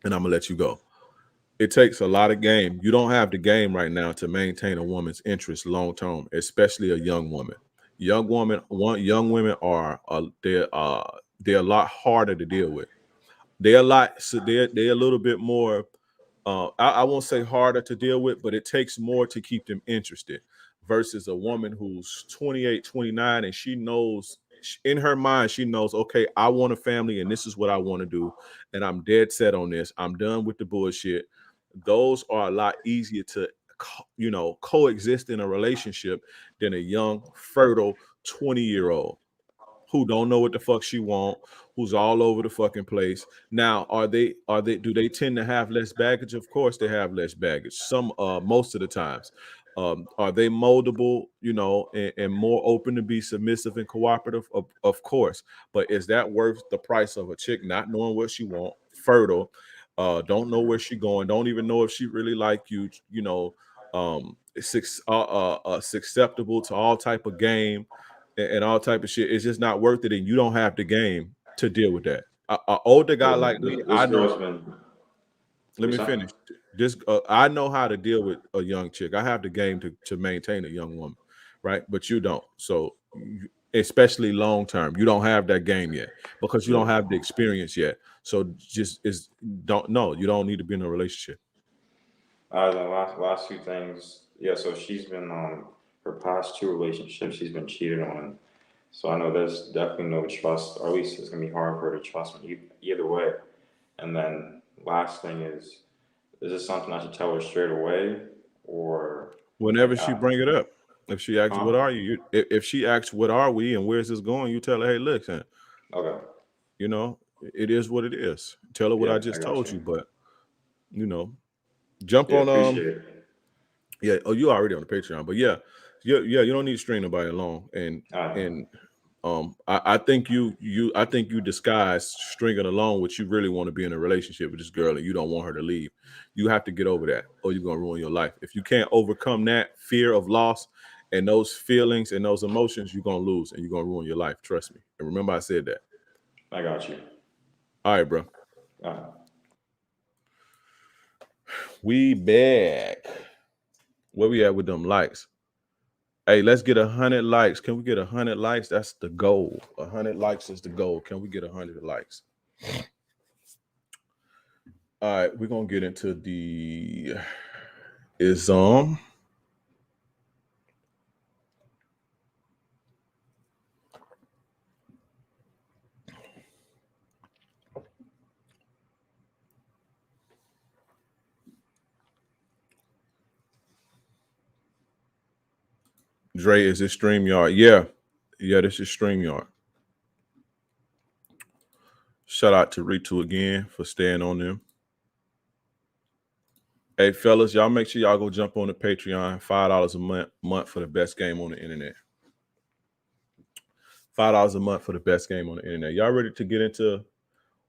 S2: and I'm gonna let you go. It takes a lot of game. You don't have the game right now to maintain a woman's interest long term, especially a young woman. Young women are they're a lot harder to deal with. They're a little bit more I won't say harder to deal with, but it takes more to keep them interested versus a woman who's 28, 29, and in her mind, she knows, okay, I want a family and this is what I want to do. And I'm dead set on this. I'm done with the bullshit. Those are a lot easier to, coexist in a relationship than a young, fertile 20-year-old who don't know what the fuck she want, who's all over the fucking place. Now, do they tend to have less baggage? Of course they have less baggage. Some most of the times. Are they moldable, and more open to be submissive and cooperative? Of course. But is that worth the price of a chick not knowing what she want, fertile, don't know where she going, don't even know if she really like you, susceptible to all type of game and all type of shit? It's just not worth it, and you don't have the game to deal with that. An older guy like me,
S1: This girl's been.
S2: let me finish. This I know how to deal with a young chick. I have the game to maintain a young woman, right? But you don't. So especially long term, you don't have that game yet because you don't have the experience yet. So don't know. You don't need to be in a relationship.
S1: The last two things. Yeah, so she's been her past two relationships, she's been cheated on. So I know there's definitely no trust, or at least it's gonna be hard for her to trust me either way. And then last thing is this something I should tell her straight away, or
S2: Whenever she bring it up? If she asks, what are you? If she asks, what are we and where's this going? You tell her, hey, listen,
S1: okay,
S2: it is what it is. Tell her what I just told you, but jump
S1: yeah,
S2: on
S1: appreciate it.
S2: yeah. Oh, you already on the Patreon, but yeah, you don't need to string nobody along. And I think I think you disguise stringing along what you really want to be in a relationship with this girl and you don't want her to leave. You have to get over that or you're gonna ruin your life. If you can't overcome that fear of loss and those feelings and those emotions, you're gonna lose and you're gonna ruin your life. Trust me. And remember, I said that.
S1: I got you.
S2: All right, bro. We back. Where we at with them likes? Hey, let's get 100 likes. Can we get 100 likes? That's the goal. 100 likes is the goal. Can we get 100 likes? All right, we're gonna get into the ism. Dre, is this StreamYard? Yeah, this is StreamYard. Shout out to Ritu again for staying on them. Hey, fellas, y'all make sure y'all go jump on the Patreon. $5 a month for the best game on the internet. $5 a month for the best game on the internet. Y'all ready to get into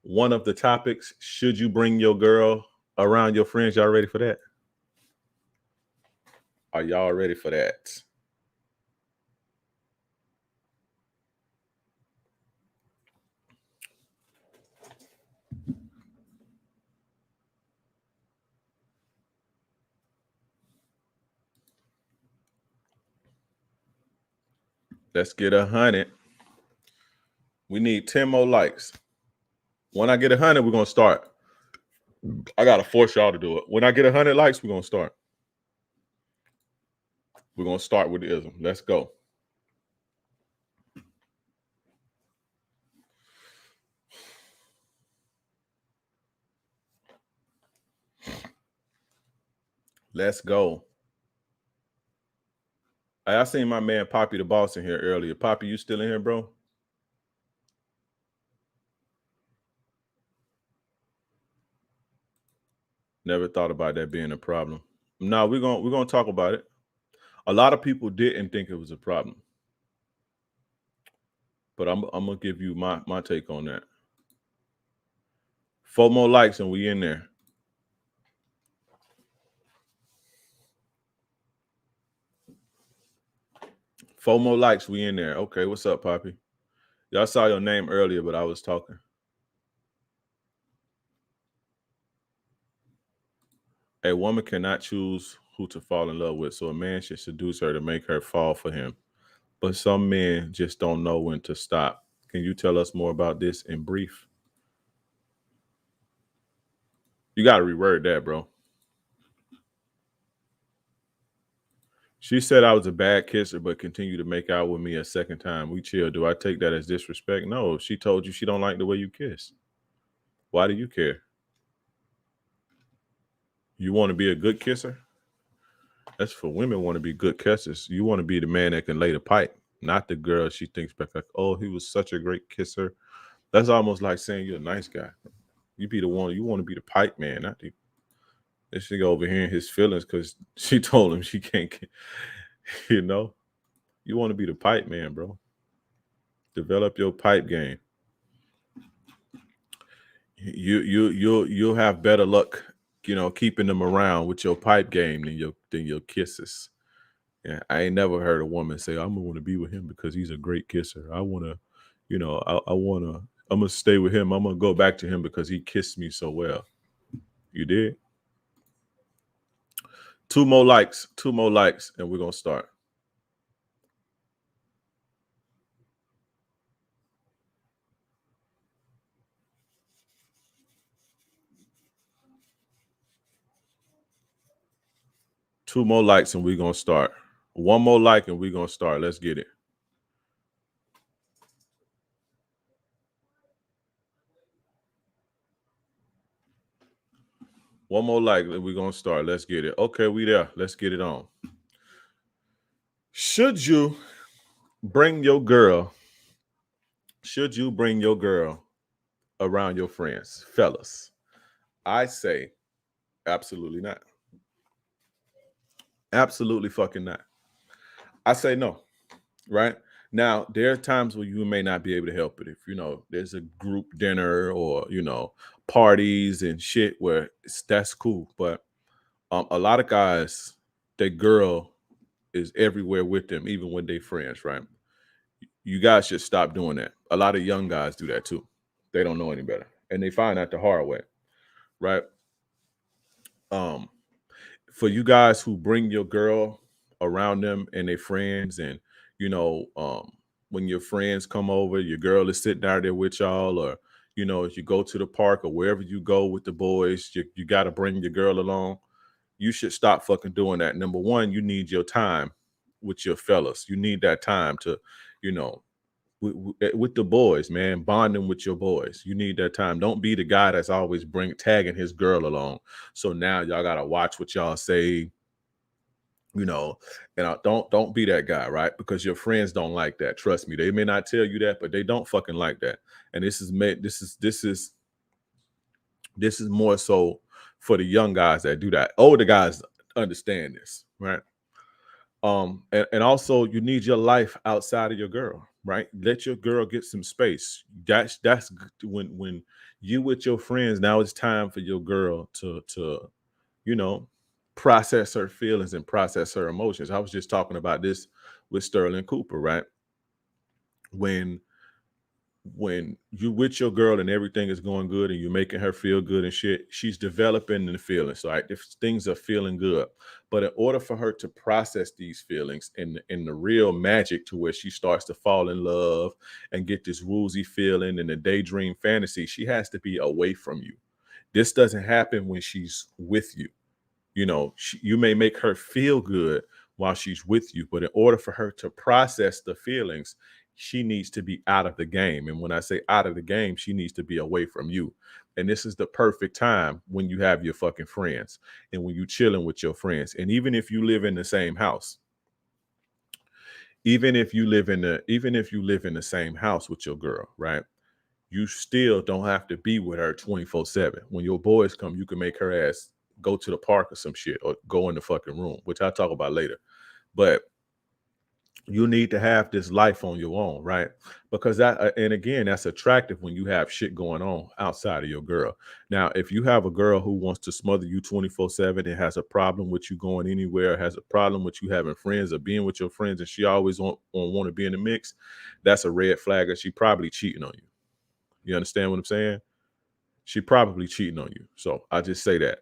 S2: one of the topics? Should you bring your girl around your friends? Y'all ready for that? Are y'all ready for that? Let's get 100. We need 10 more likes. When I get 100, we're gonna start. I gotta force y'all to do it. When I get 100 likes, we're gonna start. We're gonna start with the ism. Let's go. Let's go. I seen my man Poppy the Boss in here earlier. Poppy, you still in here, bro? Never thought about that being a problem. No, we're gonna talk about it. A lot of people didn't think it was a problem, but I'm gonna give you my take on that. 4 more likes and we in there. Four more likes, we in there. Okay, what's up, Poppy? Y'all saw your name earlier, but I was talking. A woman cannot choose who to fall in love with, so a man should seduce her to make her fall for him. But some men just don't know when to stop. Can you tell us more about this in brief? You got to reword that, bro. She said I was a bad kisser, but continued to make out with me a second time. We chill. Do I take that as disrespect? No. She told you she don't like the way you kiss. Why do you care? You want to be a good kisser? That's for women want to be good kissers. You want to be the man that can lay the pipe, not the girl she thinks back like, oh, he was such a great kisser. That's almost like saying you're a nice guy. You be the one, you want to be the pipe man, not the this nigga over here in his feelings because she told him she can't, you know. You want to be the pipe man, bro. Develop your pipe game. You'll have better luck, keeping them around with your pipe game than your kisses. Yeah, I ain't never heard a woman say, "I'm gonna want to be with him because he's a great kisser. I wanna, I'm gonna stay with him. I'm gonna go back to him because he kissed me so well." You did? Two more likes, and we're gonna start. Two more likes and we're gonna start. One more like and we're gonna start. Let's get it. One more like and we're gonna start. Let's get it. Okay, we there. Let's get it on. Should you bring your girl around your friends? Fellas, I say absolutely not. Absolutely fucking not. I say no. Right? Now, there are times where you may not be able to help it. If there's a group dinner or parties and shit where that's cool. But a lot of guys, their girl is everywhere with them, even when they friends, right? You guys should stop doing that. A lot of young guys do that too. They don't know any better, and they find out the hard way, right? For you guys who bring your girl around them and their friends, and when your friends come over, your girl is sitting out there with y'all, or if you go to the park or wherever you go with the boys, you got to bring your girl along. You should stop fucking doing that. Number one, you need your time with your fellas. You need that time to, with the boys, man, bonding with your boys. You need that time. Don't be the guy that's always tagging his girl along. So now y'all gotta watch what y'all say, and don't be that guy, right? Because your friends don't like that. Trust me, they may not tell you that, but they don't fucking like that. And this is more so for the young guys that do that. Older guys understand this, right? And also you need your life outside of your girl, right? Let your girl get some space. That's when you with your friends. Now it's time for your girl to process her feelings and process her emotions. I was just talking about this with Sterling Cooper, right? When you with your girl and everything is going good and you're making her feel good and shit, she's developing the feelings. So if things are feeling good, but in order for her to process these feelings in the real magic to where she starts to fall in love and get this woozy feeling and the daydream fantasy, she has to be away from you. This doesn't happen when she's with you. You may make her feel good while she's with you, but in order for her to process the feelings, she needs to be out of the game. And when I say out of the game, she needs to be away from you. And this is the perfect time when you have your fucking friends and when you chilling with your friends. And even if you live in the same house, even if you live in the same house with your girl, right? You still don't have to be with her 24/7. When your boys come, you can make her ass go to the park or some shit or go in the fucking room, which I'll talk about later. But you need to have this life on your own, right? Because and again, that's attractive when you have shit going on outside of your girl. Now, if you have a girl who wants to smother you 24/7 and has a problem with you going anywhere, has a problem with you having friends or being with your friends, and she always want to be in the mix, that's a red flag, and she probably cheating on you. You understand what I'm saying? She probably cheating on you. So I just say that.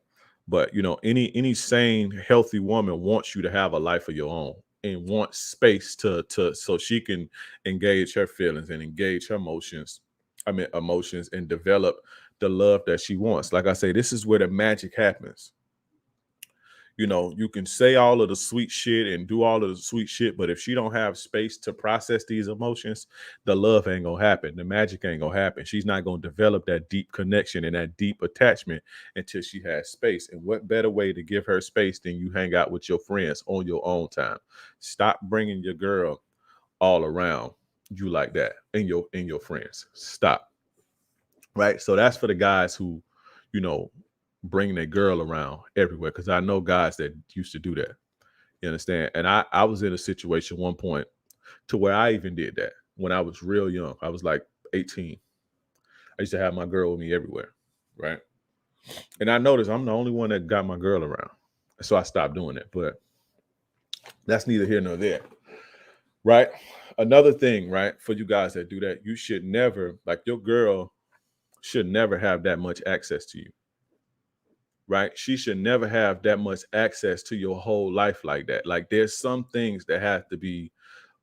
S2: But any sane, healthy woman wants you to have a life of your own and wants space to so she can engage her feelings and engage her emotions and develop the love that she wants. Like I say, this is where the magic happens. You know, you can say all of the sweet shit and do all of the sweet shit, but if she don't have space to process these emotions, the love ain't gonna happen. The magic ain't gonna happen. She's not gonna develop that deep connection and that deep attachment until she has space. And what better way to give her space than you hang out with your friends on your own time? Stop bringing your girl all around you like that and your friends. Stop. Right. So that's for the guys who, you know, bring their girl around everywhere. Because I know guys that used to do that. You understand? And I was in a situation one point to where I even did that when I was real young. I was like 18. I used to have my girl with me everywhere. Right. And I noticed I'm the only one that got my girl around. So I stopped doing it. But that's neither here nor there. Right. Another thing, right, for you guys that do that, you should never, like, your girl should never have that much access to you. Right? She should never have that much access to your whole life like that. Like, there's some things that have to be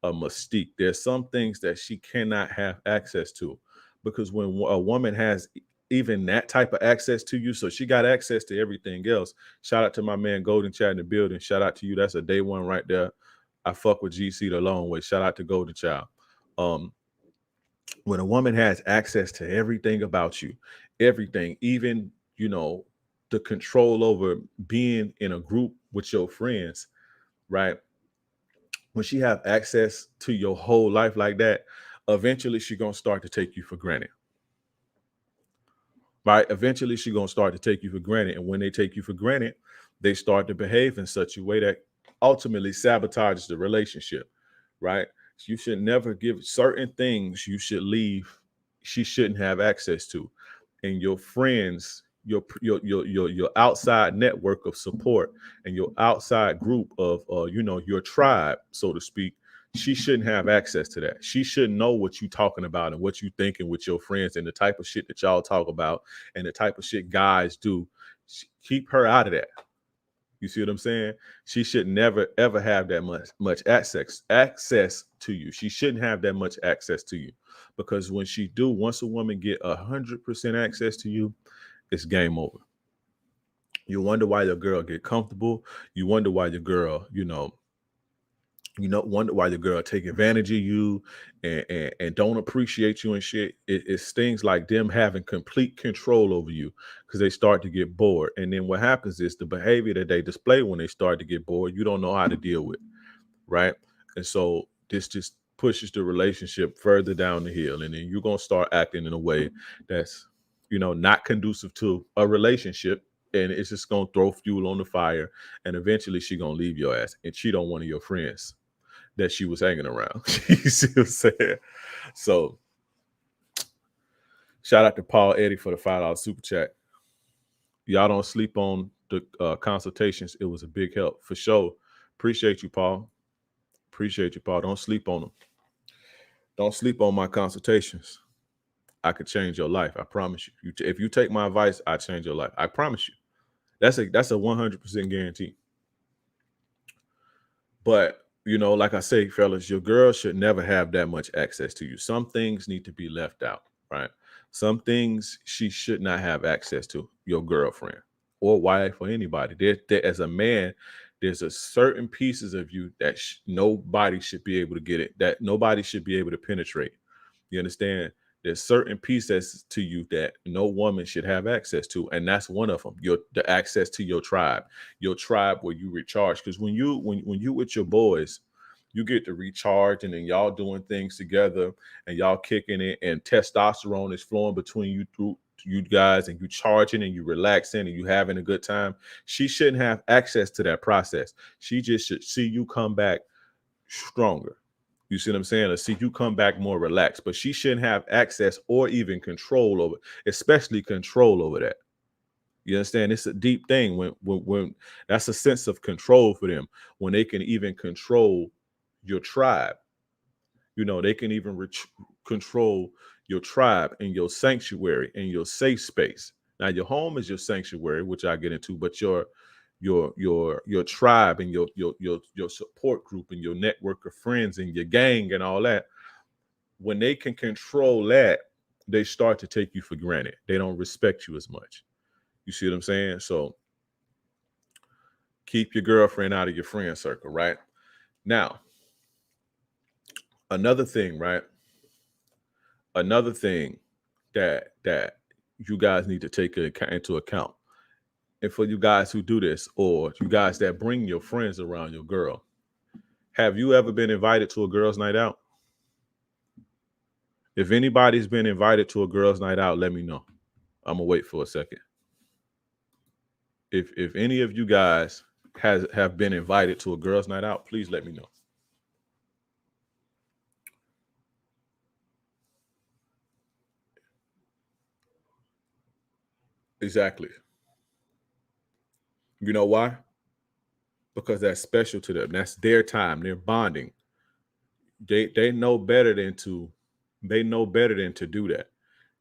S2: a mystique. There's some things that she cannot have access to, because when a woman has even that type of access to you, so she got access to everything else. Shout out to my man Golden Child in the building. Shout out to you. That's a day one right there. I fuck with GC the long way. Shout out to Golden Child. When a woman has access to everything about you, everything, even, you know, the control over being in a group with your friends, right? When she have access to your whole life like that, eventually she's gonna start to take you for granted. Right? Eventually she's gonna start to take you for granted. And when they take you for granted, they start to behave in such a way that ultimately sabotages the relationship, right? You should never give certain things you should leave, she shouldn't have access to. And your friends, your outside network of support and your outside group of you know, your tribe, so to speak, she shouldn't have access to that. She shouldn't know what you talking about and what you thinking with your friends and the type of shit that y'all talk about and the type of shit guys do. Keep her out of that. You see what I'm saying? She should never ever have that much access to you. She shouldn't have that much access to you, because when she do, once a woman get 100% access to you, it's game over. You wonder why your girl get comfortable. You wonder why your girl, wonder why the girl take advantage of you and don't appreciate you and shit. It's things like them having complete control over you because they start to get bored. And then what happens is the behavior that they display when they start to get bored, you don't know how to deal with, right? And so this just pushes the relationship further down the hill. And then you're going to start acting in a way that's, not conducive to a relationship. And it's just going to throw fuel on the fire. And eventually she's going to leave your ass and cheat on one of your friends that she was hanging around. You see what I'm saying? So shout out to Paul Eddie for the $5 super chat. Y'all don't sleep on the consultations. It was a big help for sure. Appreciate you, Paul. Appreciate you, Paul. Don't sleep on them. Don't sleep on my consultations. I could change your life. I promise you. If you take my advice, I change your life. I promise you. That's a 100% guarantee. But like I say, fellas, your girl should never have that much access to you. Some things need to be left out, right? Some things she should not have access to, your girlfriend or wife or anybody. There, as a man, there's a certain pieces of you that nobody should be able to get it, that nobody should be able to penetrate. You understand? There's certain pieces to you that no woman should have access to, and that's one of them. The access to your tribe where you recharge. Because when you with your boys, you get to recharge, and then y'all doing things together, and y'all kicking it, and testosterone is flowing between you guys, and you charging, and you relaxing, and you having a good time. She shouldn't have access to that process. She just should see you come back stronger. You see what I'm saying? Or see you come back more relaxed, but she shouldn't have access or even control over, especially control over that. You understand? It's a deep thing when that's a sense of control for them, when they can even control your tribe. They can even control your tribe and your sanctuary and your safe space. Now, your home is your sanctuary, which I get into, but your tribe and your support group and your network of friends and your gang and all that, when they can control that, they start to take you for granted. They don't respect you as much. You see what I'm saying? So Keep your girlfriend out of your friend circle, right? Now, another thing, right? Another thing that you guys need to take into account, and for you guys who do this, or you guys that bring your friends around your girl, have you ever been invited to a girls' night out? If anybody's been invited to a girls' night out, let me know. I'm gonna wait for a second. If any of you guys have been invited to a girls' night out, please let me know. Exactly. You know why? Because that's special to them. That's their time. They're bonding. They know better than to do that.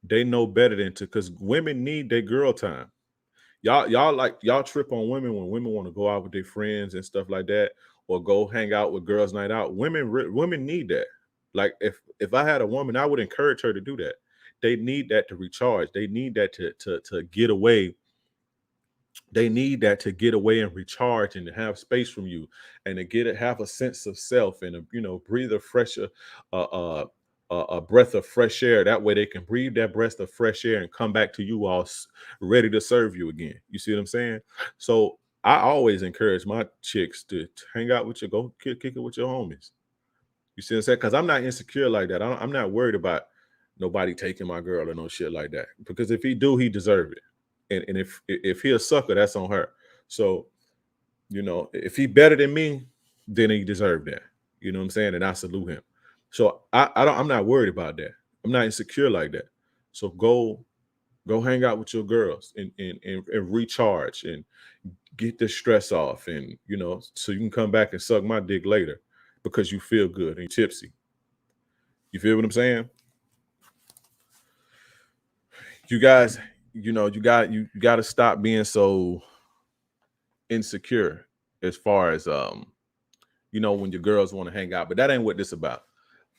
S2: They know better than to, because women need their girl time. Y'all trip on women when women want to go out with their friends and stuff like that, or go hang out with girls' night out. Women need that. Like if I had a woman, I would encourage her to do that. They need that to recharge. They need that to get away. They need that to get away and recharge and to have space from you, and to have a sense of self, and breathe a breath of fresh air. That way they can breathe that breath of fresh air and come back to you all ready to serve you again. You see what I'm saying? So I always encourage my chicks to hang out with you, go kick it with your homies. You see what I'm saying? Because I'm not insecure like that. I'm not worried about nobody taking my girl or no shit like that. Because if he do, he deserve it. And if he a sucker, that's on her. So, if he better than me, then he deserved that. You know what I'm saying? And I salute him. So I'm not worried about that. I'm not insecure like that. So go hang out with your girls and recharge and get the stress off, and so you can come back and suck my dick later because you feel good and tipsy. You feel what I'm saying? You guys, you got to stop being so insecure as far as when your girls want to hang out. But that ain't what this about.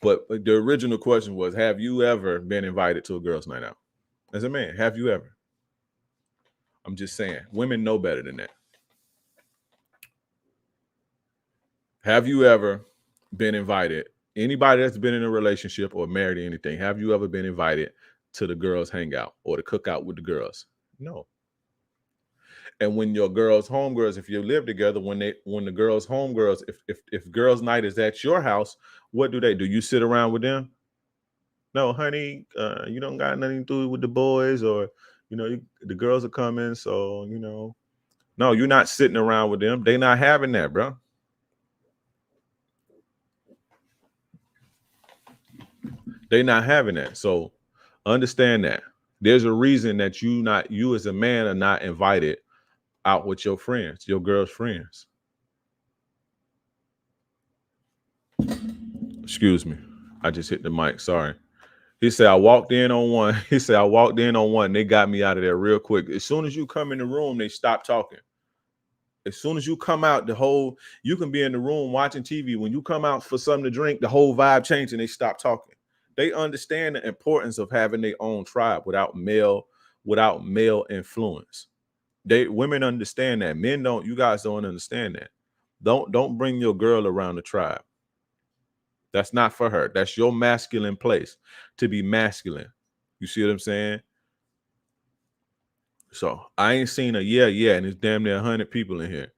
S2: But the original question was, have you ever been invited to a girls' night out? As a man, have you ever? I'm just saying, women know better than that. Have you ever been invited? Anybody that's been in a relationship or married or anything, have you ever been invited to the girls' hangout or to cook out with the girls? No. And when your girls' homegirls, if you live together, when the girls' homegirls, if girls' night is at your house, what do? You sit around with them? No, honey, you don't got nothing to do with the boys, or the girls are coming, so no, you're not sitting around with them. They not having that, bro. They not having that. So understand that there's a reason that you as a man are not invited out with your friends, your girl's friends. Excuse me, I just hit the mic. Sorry. He said I walked in on one. He said I walked in on one. They got me out of there real quick. As soon as you come in the room, they stop talking. As soon as you come out, you can be in the room watching TV. When you come out for something to drink, the whole vibe changes and they stop talking. They understand the importance of having their own tribe without male influence. Women understand that. Men don't. You guys don't understand that. Don't bring your girl around the tribe. That's not for her. That's your masculine place to be masculine. You see what I'm saying? So I ain't seen and it's damn near 100 people in here.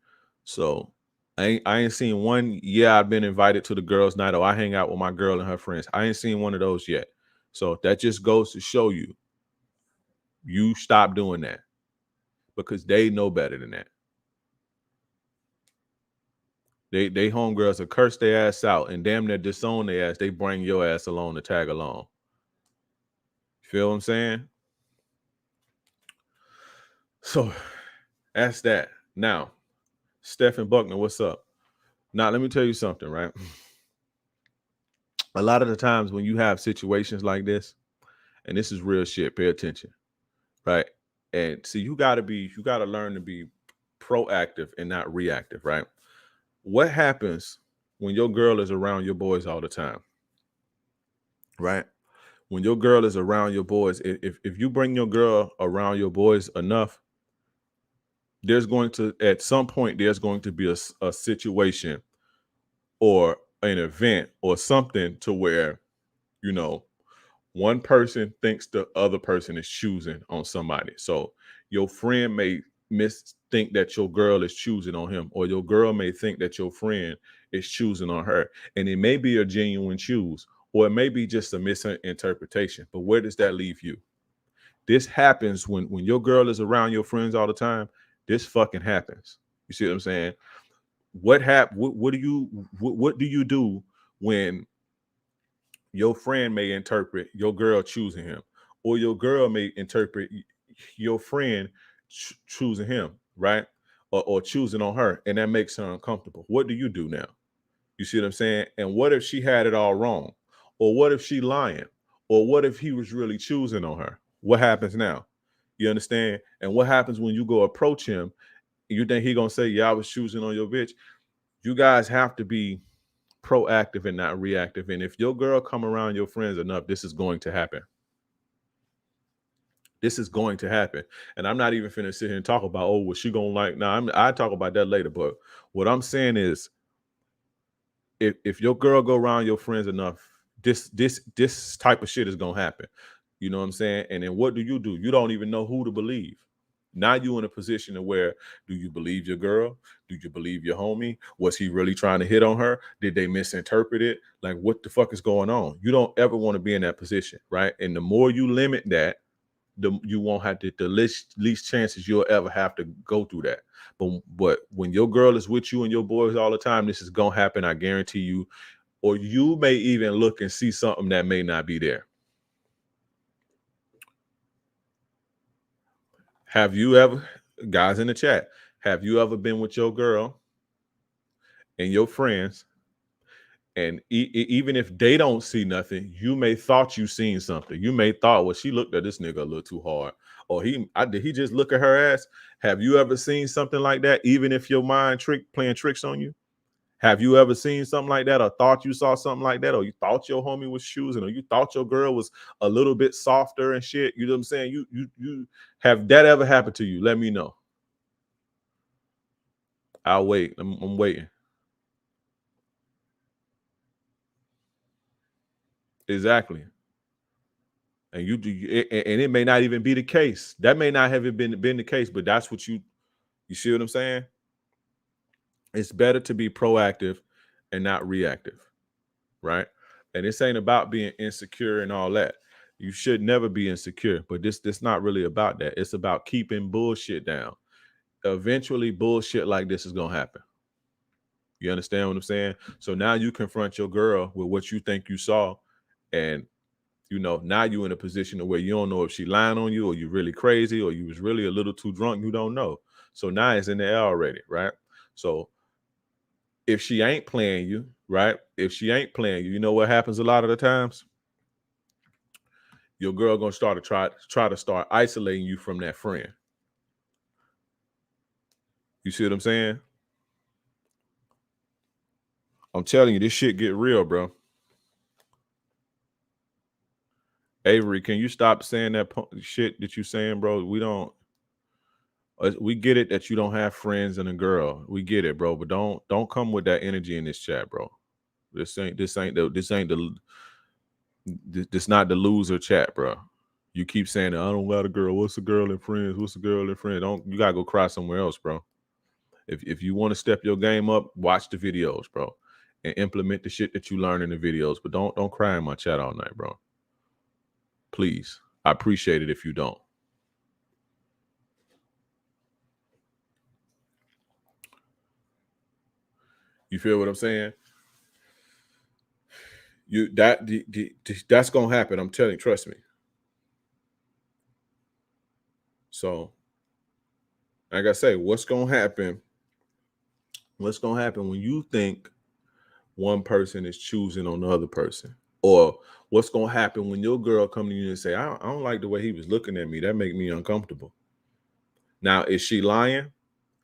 S2: So I ain't seen one. Yeah, I've been invited to the girls' night, or I hang out with my girl and her friends. I ain't seen one of those yet. So that just goes to show you stop doing that, because they know better than that. They homegirls will curse their ass out and damn near disown their ass. They bring your ass along to tag along. Feel what I'm saying? So that's that. Now, Stephen Buckner, what's up? Now, let me tell you something, right? A lot of the times when you have situations like this, and this is real shit, pay attention, right? And see, you got to learn to be proactive and not reactive, right? What happens when your girl is around your boys all the time, right? When your girl is around your boys, if you bring your girl around your boys enough, there's going to, at some point, there's going to be a situation or an event or something to where, you know, one person thinks the other person is choosing on somebody. So your friend may think that your girl is choosing on him, or your girl may think that your friend is choosing on her. And it may be a genuine choose, or it may be just a misinterpretation. But where does that leave you? This happens when your girl is around your friends all the time. This fucking happens. You see what I'm saying? What do you do when your friend may interpret your girl choosing him, or your girl may interpret your friend choosing him, right? Or choosing on her, and that makes her uncomfortable. What do you do now? You see what I'm saying? And what if she had it all wrong? Or what if she lying? Or what if he was really choosing on her? What happens now? You understand? And what happens when you go approach him? You think he gonna say, "Yeah, I was choosing on your bitch"? You guys have to be proactive and not reactive. And if your girl come around your friends enough, this is going to happen. This is going to happen. And I'm not even finna sit here and talk about, oh, was she gonna like? Now, I talk about that later. But what I'm saying is, if your girl go around your friends enough, this type of shit is gonna happen. You know what I'm saying? And then what do? You don't even know who to believe. Now you in a position of where, do you believe your girl? Do you believe your homie? Was he really trying to hit on her? Did they misinterpret it? Like, what the fuck is going on? You don't ever want to be in that position, right? And the more you limit that, you won't have the least chances you'll ever have to go through that. But when your girl is with you and your boys all the time, this is gonna happen. I guarantee you. Or you may even look and see something that may not be there. Have you ever, guys in the chat, have you ever been with your girl and your friends, and even if they don't see nothing, you may thought you seen something. You may thought, well, she looked at this nigga a little too hard, or did he just look at her ass? Have you ever seen something like that? Even if your mind playing tricks on you, have you ever seen something like that, or thought you saw something like that, or you thought your homie was choosing, or you thought your girl was a little bit softer and shit? You know what I'm saying? You have that ever happened to you? Let me know. I'll wait. I'm waiting. Exactly. And and it may not even be the case. That may not have been the case, but that's what you see what I'm saying? It's better to be proactive and not reactive, right? And this ain't about being insecure and all that. You should never be insecure, but this not really about that. It's about keeping bullshit down. Eventually, bullshit like this is gonna happen. You understand what I'm saying? So now you confront your girl with what you think you saw, and now you're in a position where you don't know if she lying on you, or you really crazy, or you was really a little too drunk. You don't know. So now it's in the air already, right? So if she ain't playing you, right? If she ain't playing you, you know what happens a lot of the times? Your girl gonna start to try to start isolating you from that friend. You see what I'm saying? I'm telling you, this shit get real, bro. Avery, can you stop saying that shit that you saying, bro? We get it that you don't have friends and a girl. We get it, bro. But don't come with that energy in this chat, bro. This not the loser chat, bro. You keep saying, I don't got a girl. What's a girl and friends? What's a girl and friends? You gotta go cry somewhere else, bro. If you want to step your game up, watch the videos, bro, and implement the shit that you learn in the videos. But don't cry in my chat all night, bro. Please. I appreciate it if you don't. You feel what I'm saying? That's gonna happen. I'm telling you, trust me. So, like I say, what's gonna happen? What's gonna happen when you think one person is choosing on the other person? Or what's gonna happen when your girl come to you and say, I don't like the way he was looking at me. That make me uncomfortable. Now, is she lying?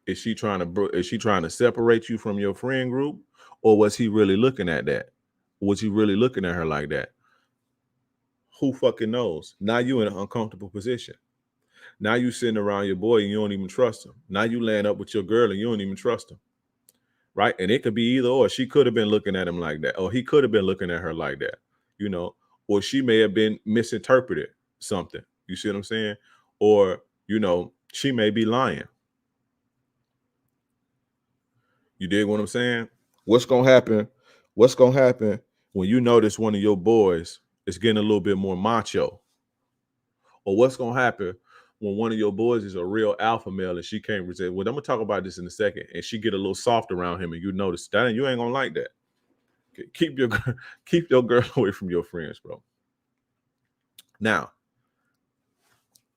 S2: Is she trying to separate you from your friend group? Or was he really looking at that? Was he really looking at her like that? Who fucking knows? Now you're in an uncomfortable position. Now you sitting around your boy and you don't even trust him. Now you laying up with your girl and you don't even trust him. Right? And it could be either or. She could have been looking at him like that, or he could have been looking at her like that, or she may have been misinterpreted something. You see what I'm saying? Or, she may be lying. You dig what I'm saying? What's going to happen? What's going to happen when you notice one of your boys is getting a little bit more macho? Or what's going to happen when one of your boys is a real alpha male and she can't resist? Well, I'm going to talk about this in a second. And she get a little soft around him and you notice that you ain't going to like that. Keep your girl away from your friends, bro. Now,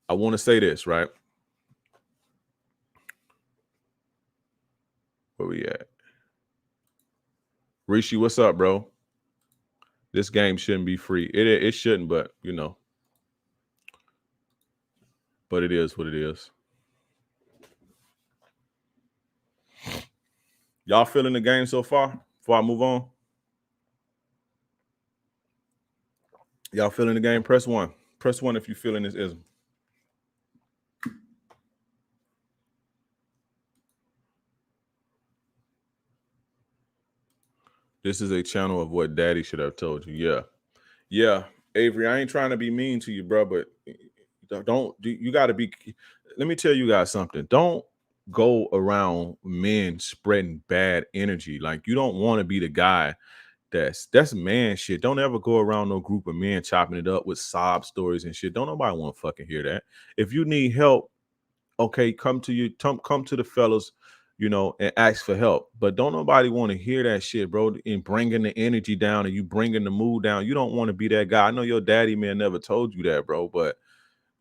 S2: I want to say this, right? Where we at? Rishi, what's up, bro? This game shouldn't be free. It shouldn't, but but it is what it is. Y'all feeling the game so far? Before I move on, y'all feeling the game? Press 1. Press 1 if you feeling this ism. This is a channel of what Daddy should have told you. Yeah, Avery. I ain't trying to be mean to you, bro, but you got to be. Let me tell you guys something. Don't go around men spreading bad energy. Like, you don't want to be the guy that's man shit. Don't ever go around no group of men chopping it up with sob stories and shit. Don't nobody want to fucking hear that. If you need help, okay, come to the fellas, and ask for help. But don't nobody want to hear that shit, bro. And bringing the energy down and you bringing the mood down. You don't want to be that guy. I know your daddy man never told you that, bro, but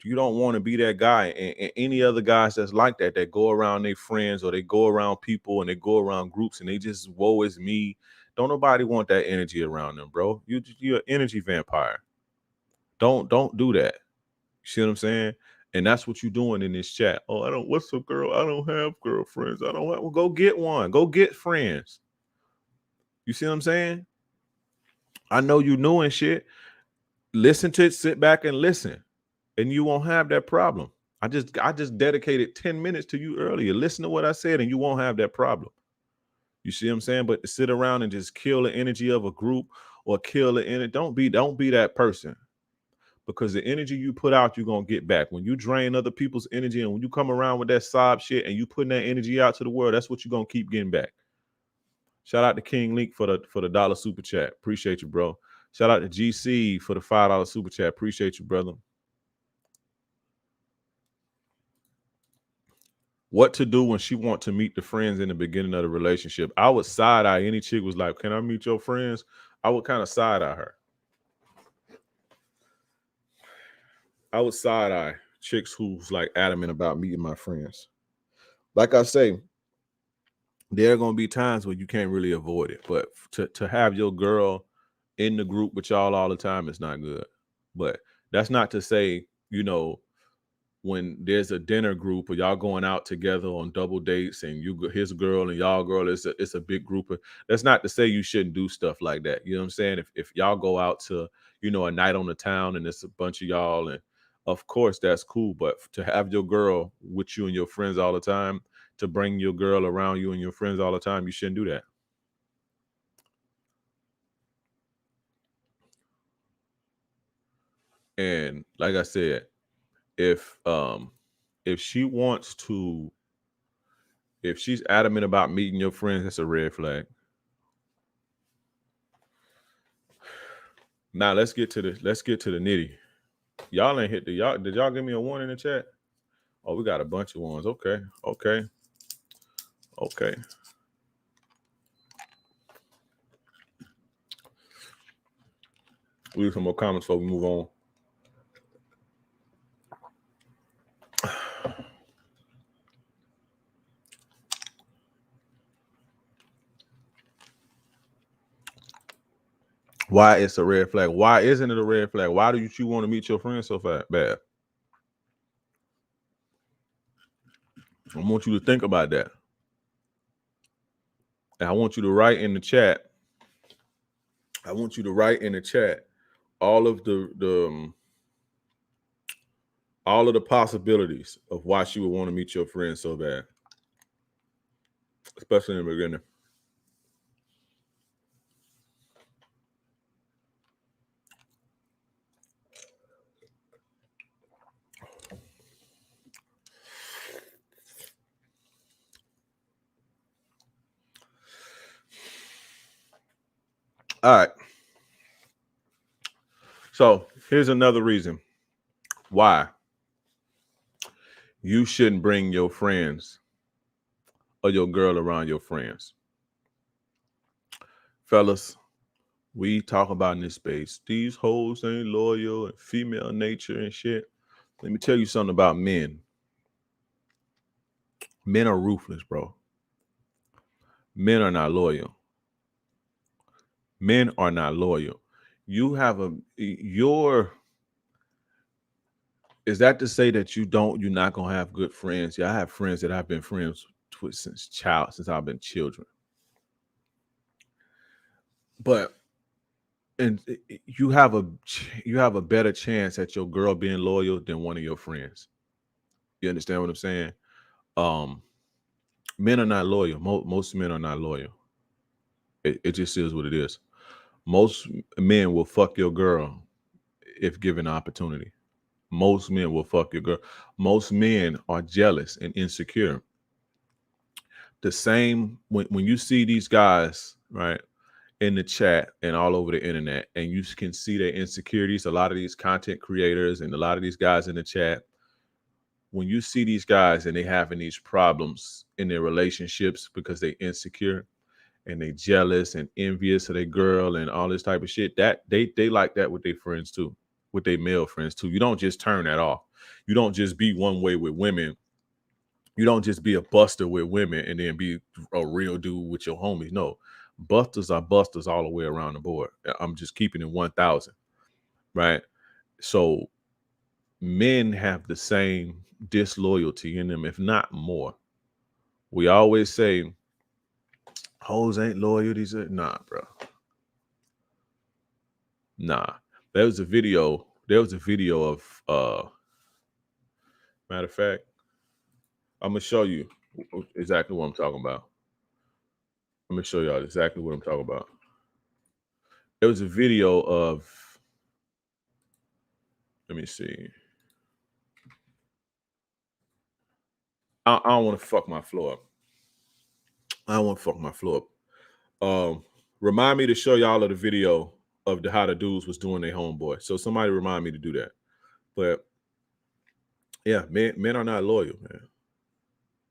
S2: you don't want to be that guy. And any other guys that's like that go around their friends or they go around people and they go around groups and they just, woe is me. Don't nobody want that energy around them, bro. You're an energy vampire. Don't do that. You see what I'm saying? And that's what you're doing in this chat. Oh, what's a girl? I don't have girlfriends. Well, go get one. Go get friends. You see what I'm saying? I know you new and shit. Listen to it, sit back and listen. And you won't have that problem. I just dedicated 10 minutes to you earlier. Listen to what I said and you won't have that problem. You see what I'm saying? But to sit around and just kill the energy of a group or kill the energy, don't be that person. Because the energy you put out, you're going to get back. When you drain other people's energy and when you come around with that sob shit and you putting that energy out to the world, that's what you're going to keep getting back. Shout out to King Link for the $1 super chat. Appreciate you, bro. Shout out to GC for the $5 super chat. Appreciate you, brother. What to do when she want to meet the friends in the beginning of the relationship? I would side eye any chick was like, can I meet your friends? I would kind of side eye her. I would side eye chicks who's like adamant about meeting my friends. Like I say, there are going to be times where you can't really avoid it. But to have your girl in the group with y'all all the time is not good. But that's not to say, when there's a dinner group or y'all going out together on double dates and his girl and y'all girl, it's a big group. That's not to say you shouldn't do stuff like that. You know what I'm saying? If y'all go out to, a night on the town and it's a bunch of y'all, and of course that's cool. But to have your girl with you and your friends all the time, to bring your girl around you and your friends all the time, you shouldn't do that. And like I said, if she wants to, if she's adamant about meeting your friends, that's a red flag. Now let's get to the nitty. Y'all ain't hit did y'all give me a 1 in the chat? Oh, we got a bunch of ones. Okay. We have some more comments before we move on. Why it's a red flag? Why isn't it a red flag? Why do you want to meet your friends so bad? I want you to think about that. And I want you to write in the chat. All of the all of the possibilities of why she would want to meet your friend so bad, especially in the beginning. All right. So here's another reason why you shouldn't bring your friends or your girl around your friends. Fellas, we talk about in this space, these hoes ain't loyal and female nature and shit. Let me tell you something about men. Men are ruthless, bro. Men are not loyal. Men are not loyal. You have is that to say that you're not gonna have good friends? Yeah, I have friends that I've been friends with since I've been children. But you have a better chance at your girl being loyal than one of your friends. You understand what I'm saying? Men are not loyal. Most men are not loyal. It just is what it is. Most men will fuck your girl if given the opportunity. Most men will fuck your girl. Most men are jealous and insecure. The same when you see these guys, right, in the chat and all over the internet, and you can see their insecurities. A lot of these content creators and a lot of these guys in the chat, when you see these guys and they having these problems in their relationships because they insecure and they jealous and envious of their girl and all this type of shit, that they like that with their friends too, with their male friends too. You don't just turn that off. You don't just be one way with women. You don't just be a buster with women and then be a real dude with your homies. No, busters are busters all the way around the board. I'm just keeping it 1,000, right? So men have the same disloyalty in them, if not more. We always say, hoes ain't loyal. These are nah, bro. Nah. There was a video of matter of fact, I'm gonna show you exactly what I'm talking about. I'm gonna show y'all exactly what I'm talking about. There was a video of, let me see. I don't want to fuck my floor up. I don't want to fuck my floor up. Remind me to show y'all of the video of how the dudes was doing their homeboy. So somebody remind me to do that. But yeah, men are not loyal, man.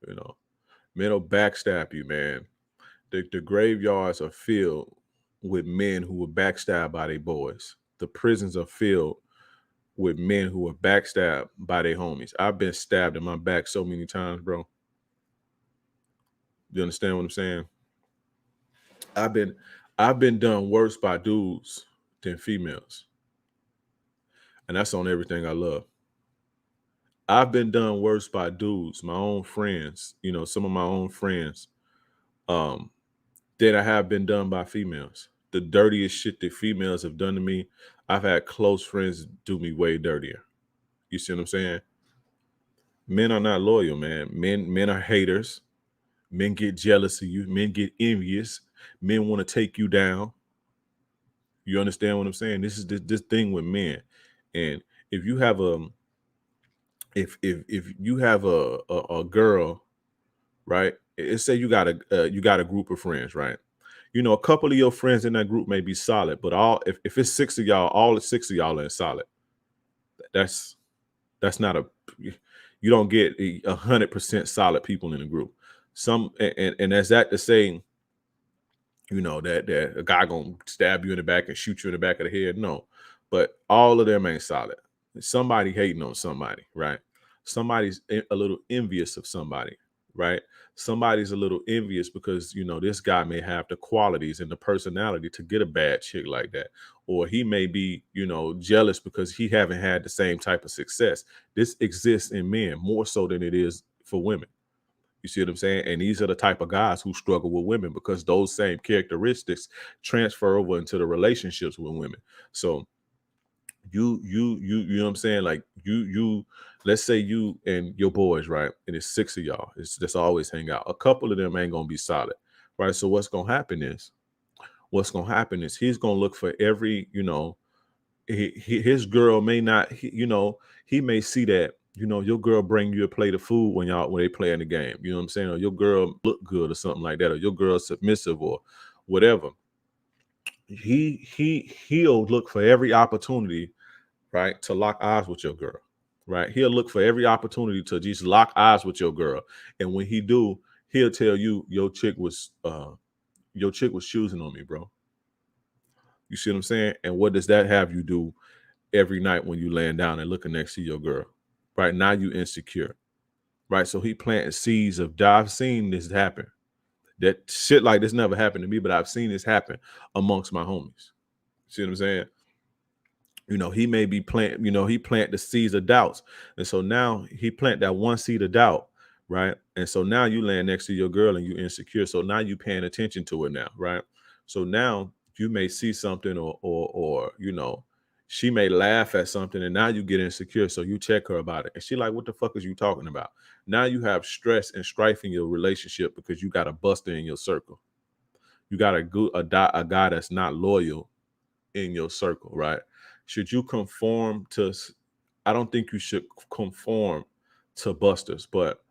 S2: You know, men will backstab you, man. The graveyards are filled with men who were backstabbed by their boys. The prisons are filled with men who were backstabbed by their homies. I've been stabbed in my back so many times, bro. You understand what I'm saying? I've been done worse by dudes than females. And that's on everything I love. I've been done worse by dudes, my own friends, some of my own friends, than I have been done by females. The dirtiest shit that females have done to me, I've had close friends do me way dirtier. You see what I'm saying? Men are not loyal, man. Men are haters. Men get jealous of you. Men get envious. Men want to take you down. You understand what I'm saying? This is this thing with men. And if you have if you have a girl, right? Let's say you got a group of friends, right? A couple of your friends in that group may be solid, but if it's 6 of y'all, all the 6 of y'all are solid. That's not you don't get 100% solid people in the group. And that's that to say, that a guy gonna stab you in the back and shoot you in the back of the head. No, but all of them ain't solid. Somebody hating on somebody, right? Somebody's a little envious of somebody, right? Somebody's a little envious because this guy may have the qualities and the personality to get a bad chick like that, or he may be jealous because he haven't had the same type of success. This exists in men more so than it is for women. You see what I'm saying? And these are the type of guys who struggle with women because those same characteristics transfer over into the relationships with women. So you know what I'm saying? Like you let's say you and your boys, right? And it's 6 of y'all. It's just always hang out. A couple of them ain't gonna be solid, right? So what's gonna happen is he's gonna look for every, his girl may not, he may see that, your girl bring you a plate of food when they play in the game. You know what I'm saying? Or your girl look good or something like that, or your girl submissive or whatever. He'll look for every opportunity, right, to lock eyes with your girl. Right. He'll look for every opportunity to just lock eyes with your girl. And when he do, he'll tell you your chick was choosing on me, bro. You see what I'm saying? And what does that have you do every night when you laying down and looking next to your girl? Right now you insecure. Right. So he planted seeds of I've seen this happen. That shit like this never happened to me, but I've seen this happen amongst my homies. See what I'm saying? He may be he plant the seeds of doubts. And so now he plant that one seed of doubt, right? And so now you laying next to your girl and you insecure. So now you paying attention to it now, right? So now you may see something or she may laugh at something and now you get insecure. So you check her about it. And she like, what the fuck is you talking about? Now you have stress and strife in your relationship because you got a buster in your circle. You got a guy that's not loyal in your circle, right? Should you conform to? I don't think you should conform to busters, but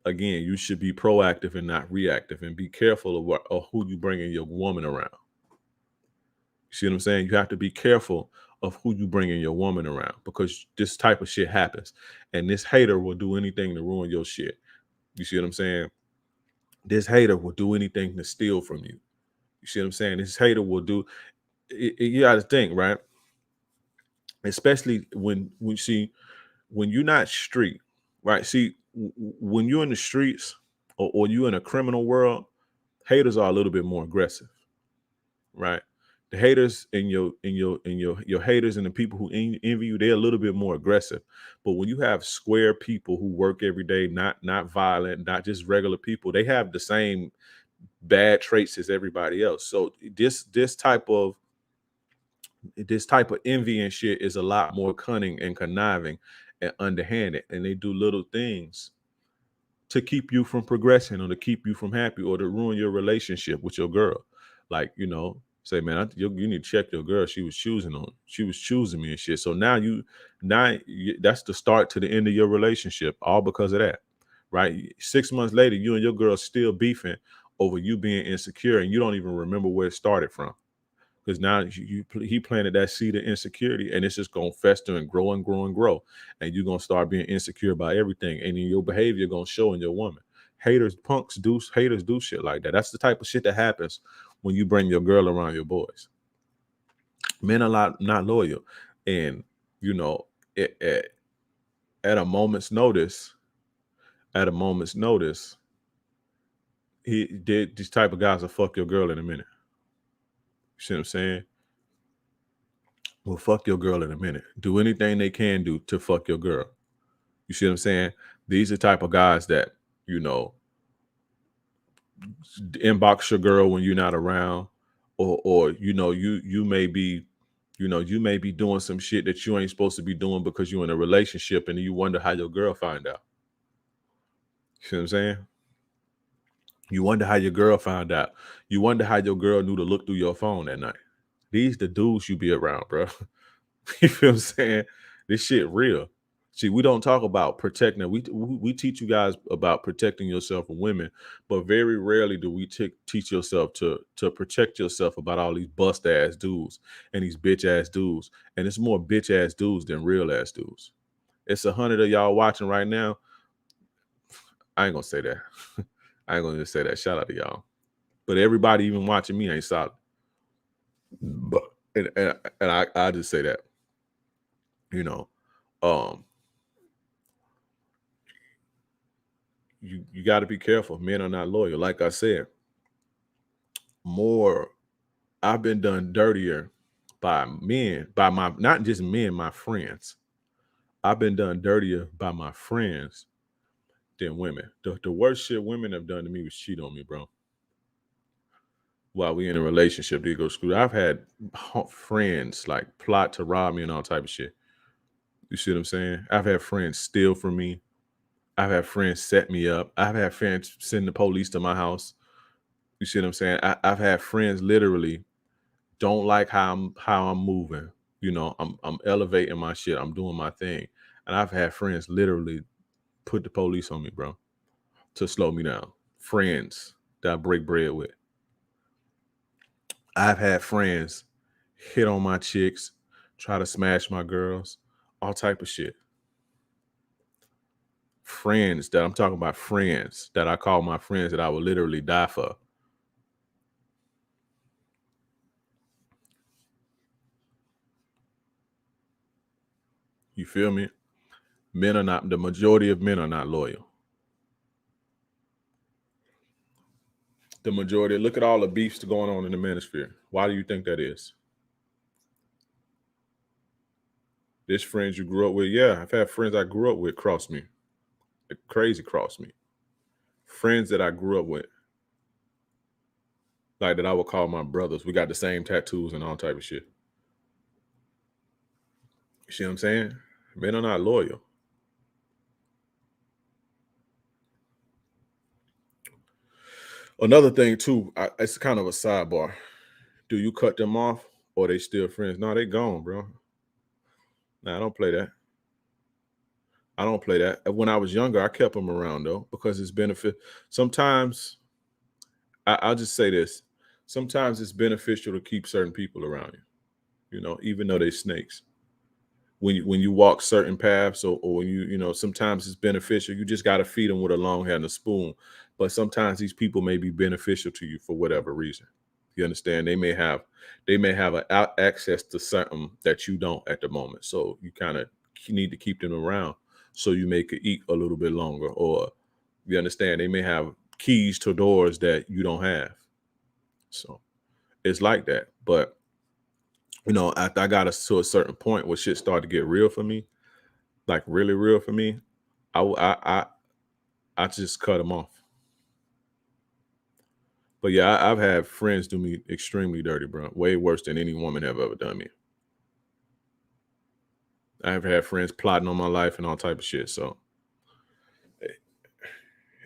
S2: again, you should be proactive and not reactive, and be careful of who you bringing your woman around. You see what I'm saying? You have to be careful of who you bringing your woman around because this type of shit happens, and this hater will do anything to ruin your shit. You see what I'm saying? This hater will do anything to steal from you. You see what I'm saying? This hater will do. You got to think, right? Especially when you're not street, right? See, when you're in the streets or you're in a criminal world, haters are a little bit more aggressive, right? The haters and your haters and the people who envy you, they're a little bit more aggressive. But when you have square people who work every day, not violent, not just regular people, they have the same bad traits as everybody else. So this type of envy and shit is a lot more cunning and conniving and underhanded, and they do little things to keep you from progressing or to keep you from happy or to ruin your relationship with your girl. Like, say, man, you need to check your girl. She was choosing me and shit. So now that's the start to the end of your relationship, all because of that, right? 6 months later, you and your girl still beefing over you being insecure, and you don't even remember where it started from. Because now he planted that seed of insecurity, and it's just gonna fester and grow and grow and grow, and you're gonna start being insecure about everything, and then your behavior gonna show in your woman. Haters do shit like that. That's the type of shit that happens when you bring your girl around your boys. Men are not loyal, and at a moment's notice, these type of guys will fuck your girl in a minute. You see what I'm saying? Well, fuck your girl in a minute. Do anything they can do to fuck your girl. You see what I'm saying? These are the type of guys that, inbox your girl when you're not around, or you may be doing some shit that you ain't supposed to be doing because you're in a relationship, and you wonder how your girl find out. You see what I'm saying? You wonder how your girl found out. You wonder how your girl knew to look through your phone that night. These the dudes you be around, bro. You feel what I'm saying? This shit real. See, we don't talk about protecting. We teach you guys about protecting yourself from women, but very rarely do we teach yourself to protect yourself about all these bust ass dudes and these bitch ass dudes. And it's more bitch ass dudes than real ass dudes. It's 100 of y'all watching right now. I ain't gonna say that. I ain't gonna just say that. Shout out to y'all. But everybody even watching me ain't solid. But and I just say that. You got to be careful. Men are not loyal. Like I said, I've been done dirtier by men, not just men, my friends. I've been done dirtier by my friends than women. The worst shit women have done to me was cheat on me, bro. while we in a relationship, they go screw. I've had friends like plot to rob me and all type of shit. You see what I'm saying? I've had friends steal from me. I've had friends set me up. I've had friends send the police to my house. You see what I'm saying? I've had friends literally don't like how I'm moving. You know, I'm elevating my shit. I'm doing my thing. And I've had friends literally put the police on me, bro, to slow me down. Friends that I break bread with. I've had friends hit on my chicks, try to smash my girls, all type of shit. Friends that I'm talking about, friends that I call my friends that I would literally die for. You feel me? Men are not, the majority of men are not loyal. The majority, look at all the beefs going on in the manosphere. Why do you think that is? There's friends you grew up with. Yeah, I've had friends I grew up with cross me. Crazy cross me. Friends that I grew up with. Like that I would call my brothers. We got the same tattoos and all type of shit. You see what I'm saying? Men are not loyal. Another thing too, it's kind of a sidebar. Do you cut them off or they still friends? No, they gone, bro. Nah, I don't play that. I don't play that. When I was younger, I kept them around though because it's benefit. Sometimes I'll just say this. Sometimes it's beneficial to keep certain people around you, you know, even though they're snakes. When you walk certain paths or when you know, sometimes it's beneficial. You just got to feed them with a long hand and a spoon. But sometimes these people may be beneficial to you for whatever reason. You understand? They may have access to something that you don't at the moment. So you kind of need to keep them around so you may could eat a little bit longer. Or you understand? They may have keys to doors that you don't have. So it's like that. But you know, after I got to a certain point where shit started to get real for me, like really real for me, I just cut them off. But yeah, I've had friends do me extremely dirty, bro. Way worse than any woman have ever done me. I've had friends plotting on my life and all type of shit. So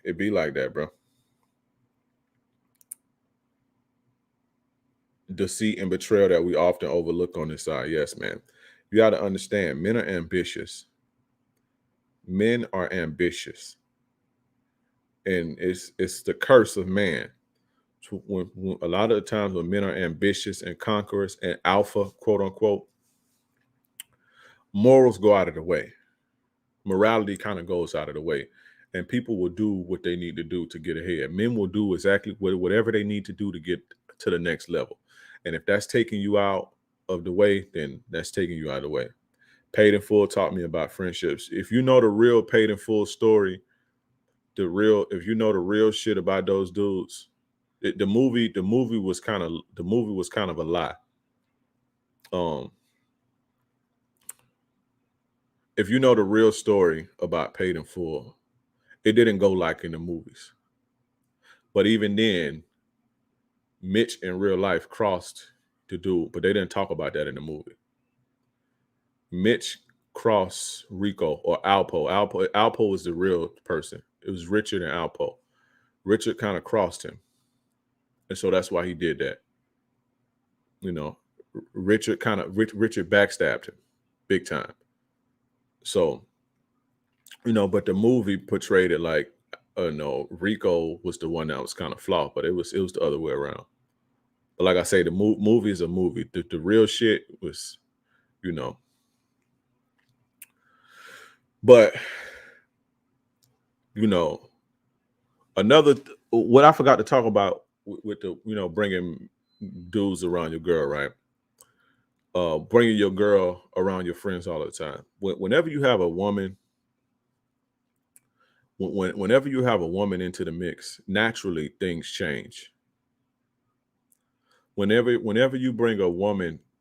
S2: it be like that, bro. Deceit and betrayal that we often overlook on this side. Yes, man. You got to understand, men are ambitious. Men are ambitious. And it's the curse of man. When a lot of the times when men are ambitious and conquerors and alpha, quote unquote, morals go out of the way. Morality kind of goes out of the way. And people will do what they need to do to get ahead. Men will do exactly whatever they need to do to get to the next level. And if that's taking you out of the way, then that's taking you out of the way. Paid in Full taught me about friendships. If you know the real Paid in Full story, if you know the real shit about those dudes, the movie was kind of a lie. If you know the real story about Paid in Full, it didn't go like in the movies. But even then, Mitch in real life crossed the dude, but they didn't talk about that in the movie. Mitch crossed Rico or Alpo. Alpo was the real person. It was Richard and Alpo. Richard kind of crossed him. And so that's why he did that. You know, Richard backstabbed him big time. So, you know, but the movie portrayed it like, no, Rico was the one that was kind of flawed, but it was the other way around. But like I say, the movie is a movie. The real shit was, you know. But, you know, what I forgot to talk about with the, you know, bringing dudes around your girl, right? Bringing your girl around your friends all the time. Whenever you have a woman, whenever you have a woman into the mix, naturally things change. Whenever you bring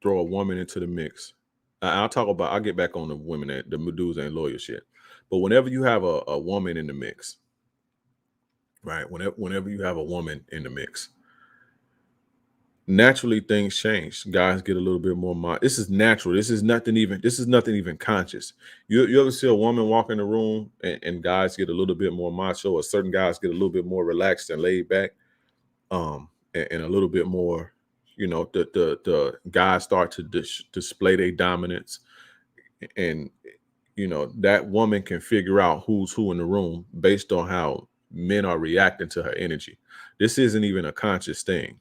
S2: throw a woman into the mix, I'll get back on the women that the dudes ain't loyal shit. But whenever you have a woman in the mix, right? Whenever you have a woman in the mix, naturally things change. Guys get a little bit more this is natural. This is nothing even conscious. You ever see a woman walk in the room and guys get a little bit more macho, or certain guys get a little bit more relaxed and laid back, and a little bit more, the guys start to display their dominance, and that woman can figure out who's who in the room based on how men are reacting to her energy. This isn't even a conscious thing.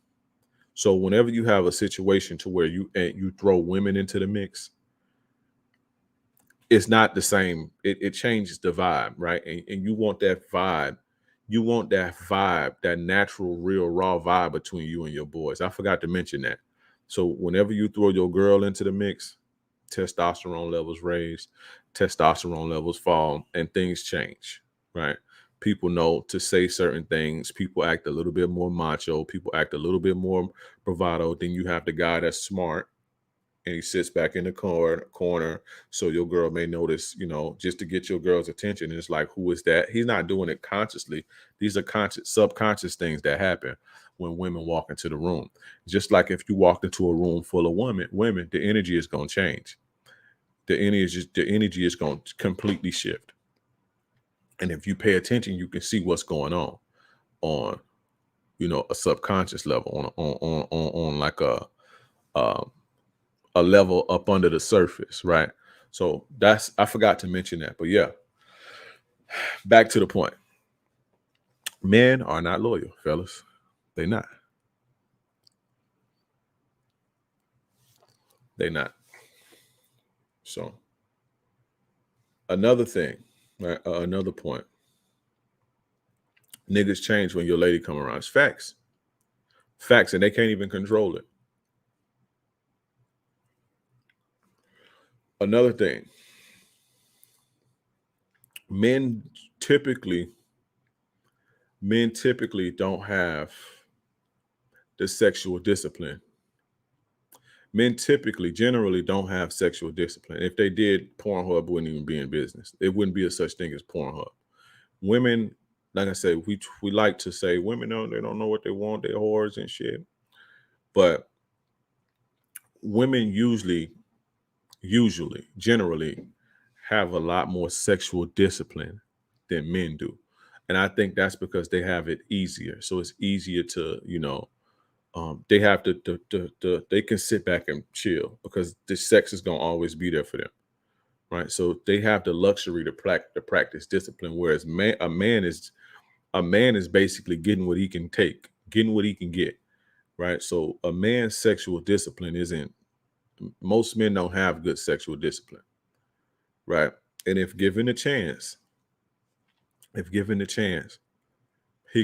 S2: So whenever you have a situation to where you throw women into the mix, it's not the same. It changes the vibe, right? And you want that vibe. You want that vibe, that natural, real, raw vibe between you and your boys. I forgot to mention that. So whenever you throw your girl into the mix, testosterone levels raise, testosterone levels fall, and things change, right? People know to say certain things. People act a little bit more macho. People act a little bit more bravado. Then you have the guy that's smart and he sits back in the corner. So your girl may notice, just to get your girl's attention. And it's like, who is that? He's not doing it consciously. These are subconscious things that happen when women walk into the room. Just like if you walked into a room full of women, the energy is going to change. The energy is going to completely shift. And if you pay attention, you can see what's going on a subconscious level, on like a level up under the surface, right? So I forgot to mention that, but yeah, back to the point. Men are not loyal, fellas. They're not. They're not. So another thing, right? Another point. Niggas change when your lady come around. It's facts. Facts, and they can't even control it. Another thing. Men typically don't have the sexual discipline. Men generally don't have sexual discipline. If they did, Pornhub wouldn't even be in business. It wouldn't be a such thing as Pornhub. Women, like I said, we like to say women they don't know what they want, they're whores and shit. But women generally have a lot more sexual discipline than men do. And I think that's because they have it easier. So it's easier to, they have they can sit back and chill because the sex is going to always be there for them. Right. So they have the luxury to practice discipline. Whereas a man is basically getting what he can take, getting what he can get. Right. So a man's sexual discipline most men don't have good sexual discipline. Right. And if given a chance, he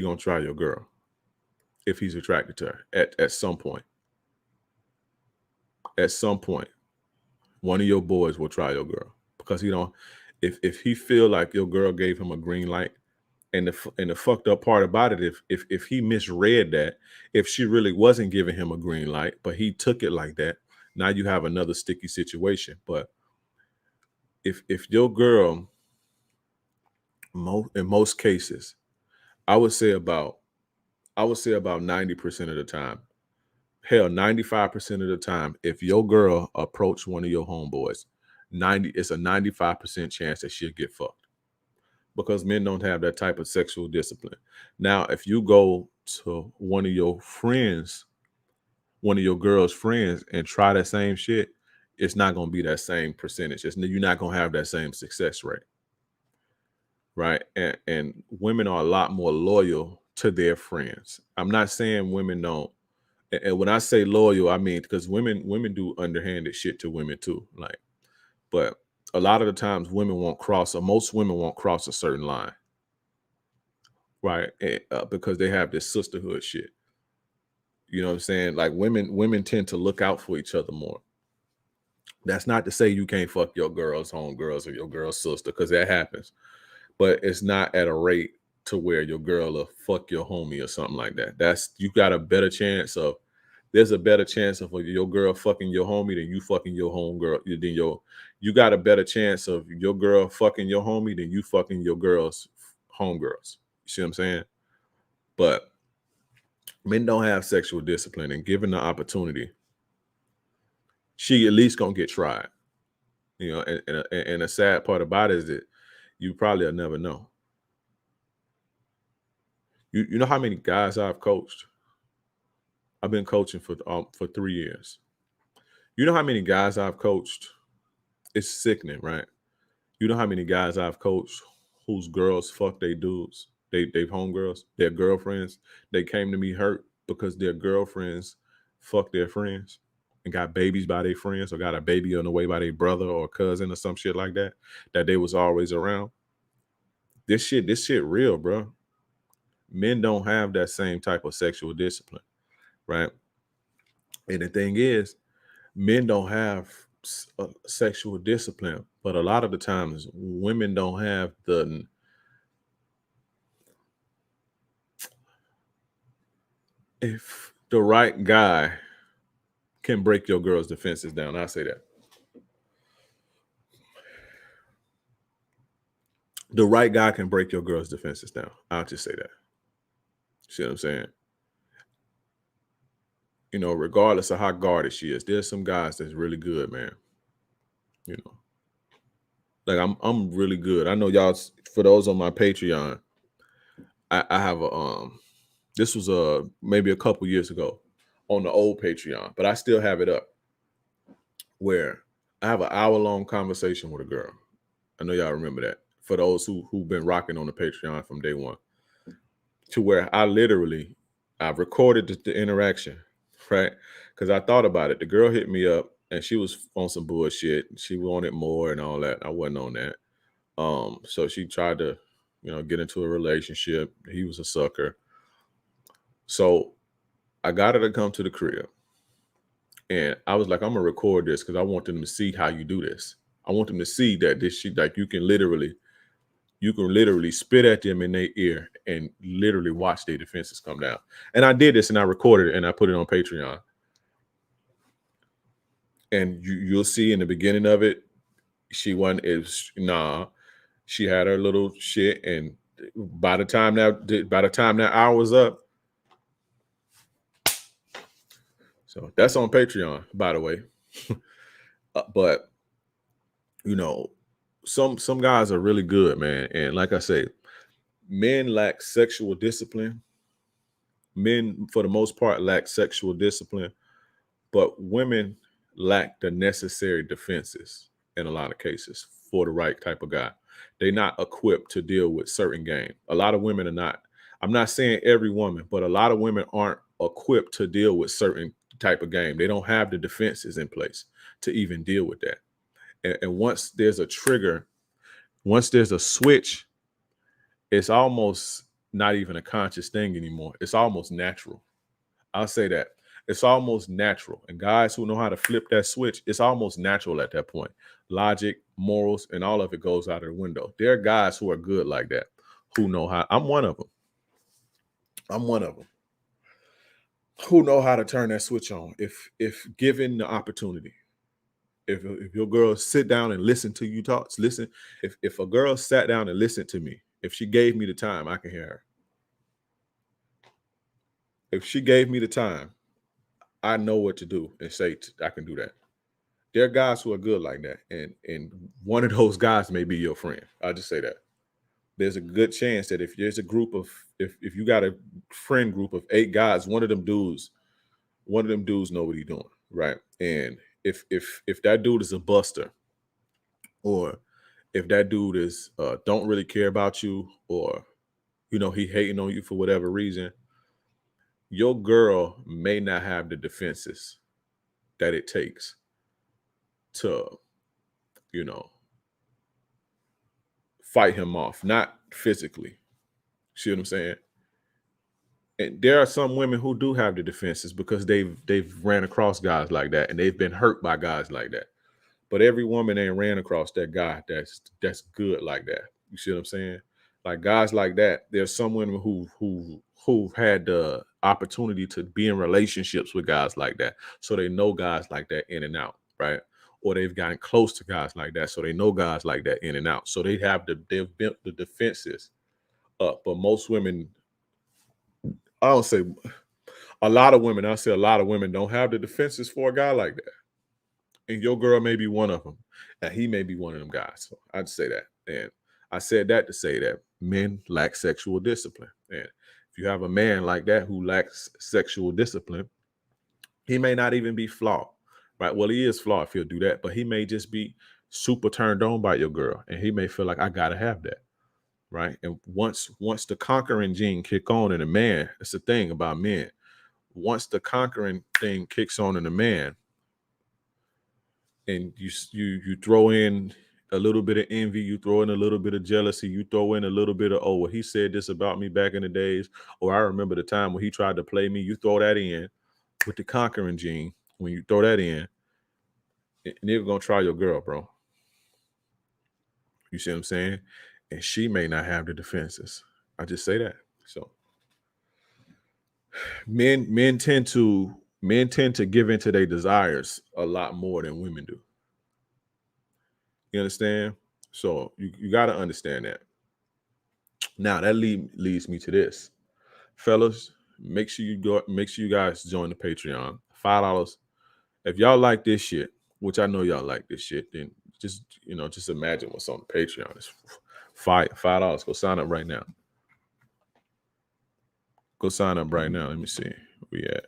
S2: gonna try your girl if he's attracted to her at some point. At some point, one of your boys will try your girl because if he feel like your girl gave him a green light, and the fucked up part about it, if he misread that, if she really wasn't giving him a green light, but he took it like that, now you have another sticky situation. But if your girl, in most cases, I would say about 90% of the time, hell, 95% of the time, if your girl approach one of your homeboys, it's a 95% chance that she'll get fucked. Because men don't have that type of sexual discipline. Now, if you go to one of your girl's friends and try that same shit, it's not going to be that same percentage. You're not going to have that same success rate. Right. And women are a lot more loyal to their friends. I'm not saying women don't. And when I say loyal, I mean, because women do underhanded shit to women too. But a lot of the times most women won't cross a certain line. Right. Because they have this sisterhood shit. You know what I'm saying? Like women tend to look out for each other more. That's not to say you can't fuck your girl's homegirls or your girl's sister, because that happens. But it's not at a rate to where your girl will fuck your homie or something like that. There's a better chance of your girl fucking your homie than you fucking your homegirl. You got a better chance of your girl fucking your homie than you fucking your girl's homegirls. You see what I'm saying? But Men don't have sexual discipline, and given the opportunity, she at least gonna get tried. You know, and a sad part about it is that you probably will never know. You know how many guys I've coached? I've been coaching for 3 years. You know how many guys I've coached? It's sickening, right? You know how many guys I've coached whose girls fuck they dudes, they've homegirls, their girlfriends. They came to me hurt because their girlfriends fuck their friends and got babies by their friends, or got a baby on the way by their brother or cousin or some shit like that. That they was always around. This shit real, bro. Men don't have that same type of sexual discipline, right? And the thing is, men don't have sexual discipline, but a lot of the times women don't have if the right guy can break your girl's defenses down. I say that. The right guy can break your girl's defenses down. I'll just say that. See what I'm saying? You know, regardless of how guarded she is, there's some guys that's really good, man. You know, like I'm really good. I know y'all. For those on my Patreon, I have a This was maybe a couple years ago on the old Patreon, but I still have it up, where I have an hour-long conversation with a girl. I know y'all remember that. For those who've been rocking on the Patreon from day one, to where I've recorded the interaction, right? Because I thought about it. The girl hit me up and she was on some bullshit. She wanted more and all that. I wasn't on that. So she tried to, get into a relationship. He was a sucker. So I got her to come to the crib. And I was like, I'm gonna record this because I want them to see how you do this. I want them to see that this shit, like you can literally spit at them in their ear and literally watch their defenses come down. And I did this and I recorded it and I put it on Patreon. And you'll see in the beginning of it, she had her little shit. And by the time that hour was up, so that's on Patreon, by the way. But some guys are really good, man. And like I say, men lack sexual discipline. Men, for the most part, lack sexual discipline, but women lack the necessary defenses in a lot of cases for the right type of guy. They're not equipped to deal with certain game. A lot of women are not. I'm not saying every woman, but a lot of women aren't equipped to deal with certain type of game. They don't have the defenses in place to even deal with that. And once there's a trigger, once there's a switch, it's almost not even a conscious thing anymore. It's almost natural. I'll say that. It's almost natural. And guys who know how to flip that switch, it's almost natural at that point. Logic, morals, and all of it goes out of the window. There are guys who are good like that, who know how. I'm one of them. Who know how to turn that switch on if given the opportunity. If your girl sit down and listen to you talk, listen. If a girl sat down and listened to me, if she gave me the time, I can hear her. If she gave me the time, I know what to do and say I can do that. There are guys who are good like that, and one of those guys may be your friend. I'll just say that. There's a good chance that if there's a group of if you got a friend group of 8 guys, one of them dudes know what he's doing, right? And if that dude is a buster, or if that dude is don't really care about you, or he hating on you for whatever reason, your girl may not have the defenses that it takes to fight him off, not physically. See what I'm saying? And there are some women who do have the defenses because they've ran across guys like that and they've been hurt by guys like that. But every woman ain't ran across that guy that's good like that. You see what I'm saying? Like guys like that, there's some women who've had the opportunity to be in relationships with guys like that, so they know guys like that in and out, right? Or they've gotten close to guys like that, so they know guys like that in and out. So they've built the defenses up. But most women, I don't say a lot of women, I say a lot of women don't have the defenses for a guy like that. And your girl may be one of them, and he may be one of them guys. So I'd say that. And I said that to say that men lack sexual discipline. And if you have a man like that who lacks sexual discipline, he may not even be flawed, right? Well, he is flawed if he'll do that, but he may just be super turned on by your girl, and he may feel like I gotta have that, right? And once the conquering gene kick on in a man, it's the thing about men. Once the conquering thing kicks on in a man, and you throw in a little bit of envy, you throw in a little bit of jealousy, you throw in a little bit of, oh, well, he said this about me back in the days, or I remember the time when he tried to play me. You throw that in with the conquering gene. When you throw that in, nigga gonna try your girl, bro. You see what I'm saying? And she may not have the defenses. I just say that. So men tend to give into their desires a lot more than women do. You understand? So you got to understand that. Now that leads me to this, fellas. Make sure you guys join the Patreon. $5. If y'all like this shit, which I know y'all like this shit, then just imagine what's on the Patreon. It's $5. Go sign up right now. Go sign up right now. Let me see where we at.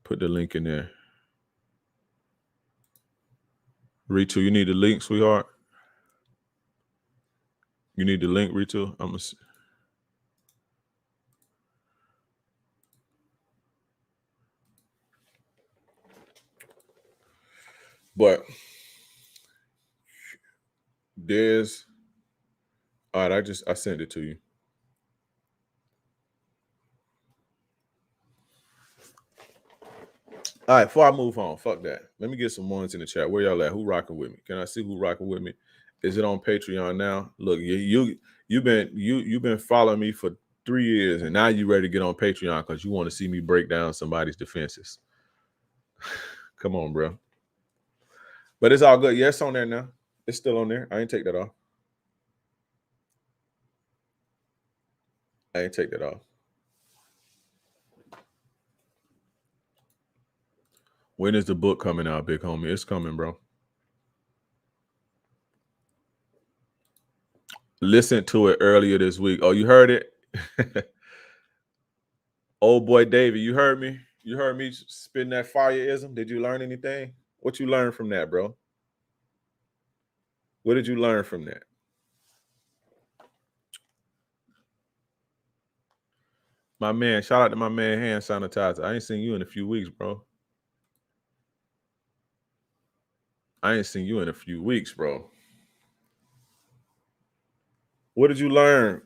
S2: Put the link in there. Ritu, you need the link, sweetheart? You need the link, Ritu? I'm gonna see. But there's all right, I sent it to you. All right, before I move on, fuck that. Let me get some ones in the chat. Where y'all at? Who rocking with me? Can I see who rocking with me? Is it on Patreon now? Look, you've been following me for 3 years, and now you ready to get on Patreon because you want to see me break down somebody's defenses. Come on, bro. But it's all good. Yeah, it's on there now. It's still on there. I ain't take that off. When is the book coming out, big homie? It's coming, bro. Listen to it earlier this week. Oh, you heard it? Old boy David, you heard me? You heard me spitting that fireism? Did you learn anything? What you learned from that, bro? What did you learn from that? My man, shout out to my man Hand Sanitizer. I ain't seen you in a few weeks, bro. What did you learn?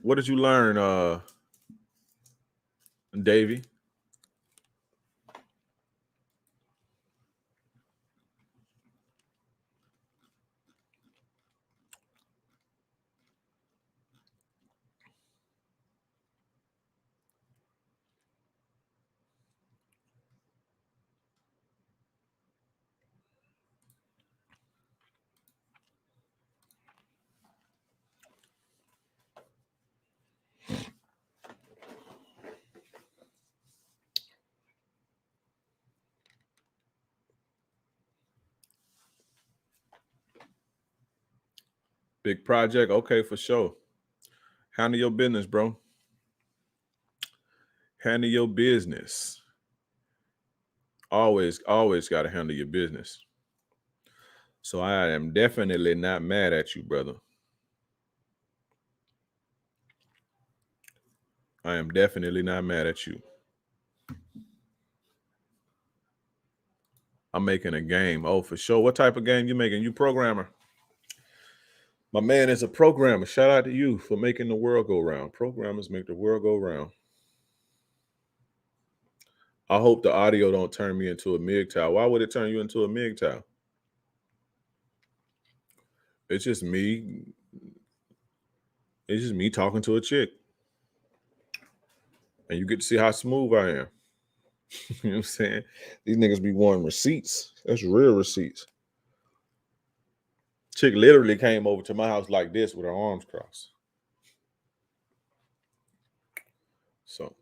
S2: Davey? Big project. Okay, for sure. Handle your business, bro. Handle your business. Always got to handle your business. So I am definitely not mad at you, brother. I am definitely not mad at you. I'm making a game. Oh, for sure. What type of game you making? You programmer? My man is a programmer. Shout out to you for making the world go round. Programmers make the world go round. I hope the audio don't turn me into a MGTOW. Why would it turn you into a MGTOW? It's just me. It's just me talking to a chick. And you get to see how smooth I am. You know what I'm saying? These niggas be wanting receipts. That's real receipts. Chick literally came over to my house like this with her arms crossed. So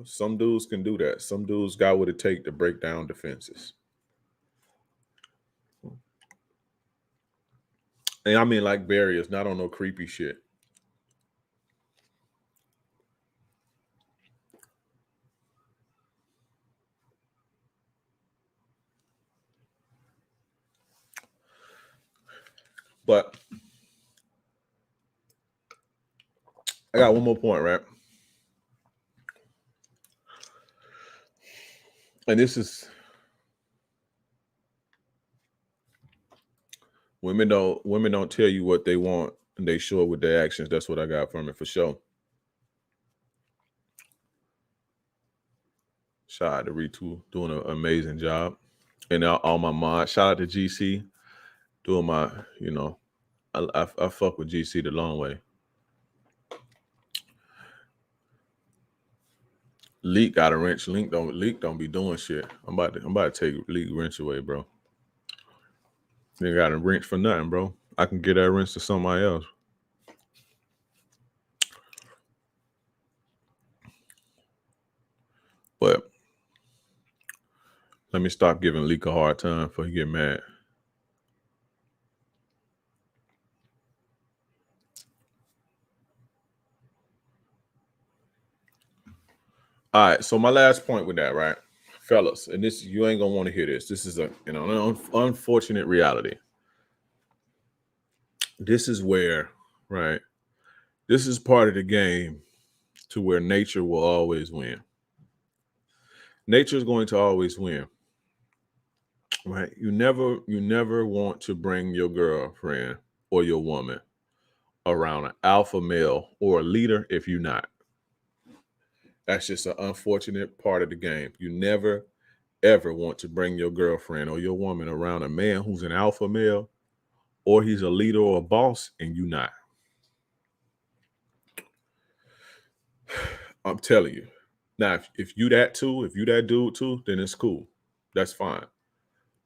S2: Some dudes can do that. Some dudes got what it take to break down defenses. And I mean like barriers, not on no creepy shit. But I got one more point, right? And this is women don't tell you what they want, and they show it with their actions. That's what I got from it for sure. Shout out to Retool doing an amazing job, and all my mods. Shout out to GC doing my, I fuck with GC the long way. Leak got a wrench. Leak don't be doing shit. I'm about to take Leak wrench away, bro. They got a wrench for nothing, bro. I can get that wrench to somebody else. But let me stop giving Leak a hard time before he get mad. All right, so my last point with that, right, fellas, and this you ain't gonna want to hear this. This is an unfortunate reality. This is where, right, this is part of the game to where nature will always win. Nature is going to always win, right? You never want to bring your girlfriend or your woman around an alpha male or a leader if you're not. That's just an unfortunate part of the game. You never, ever want to bring your girlfriend or your woman around a man who's an alpha male or he's a leader or a boss and you not. I'm telling you. Now, if you that too, if you that dude too, then it's cool. That's fine.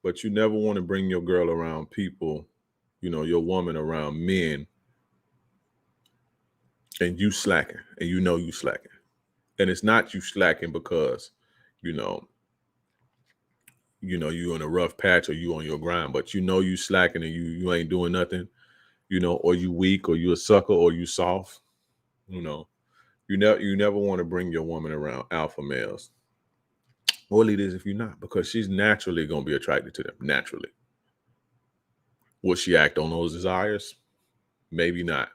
S2: But you never want to bring your girl around people, your woman around men and you slacking and you slacking. And it's not you slacking because, you in a rough patch or you on your grind, but you slacking and you ain't doing nothing, or you weak or you a sucker or you soft, you never want to bring your woman around alpha males. Or leaders if you're not, because she's naturally going to be attracted to them, naturally. Will she act on those desires? Maybe not.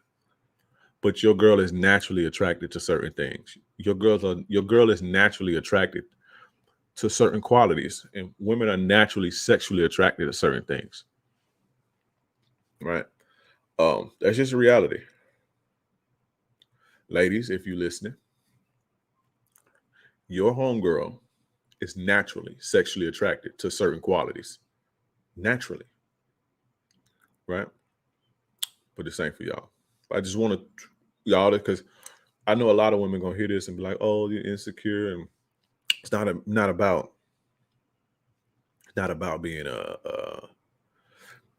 S2: But your girl is naturally attracted to certain things. Your girl is naturally attracted to certain qualities, and women are naturally sexually attracted to certain things. Right? That's just a reality. Ladies, if you're listening, your homegirl is naturally sexually attracted to certain qualities. Naturally. Right? But this ain't for y'all. I just want y'all to, because I know a lot of women gonna hear this and be like, "Oh, you're insecure," and it's not about being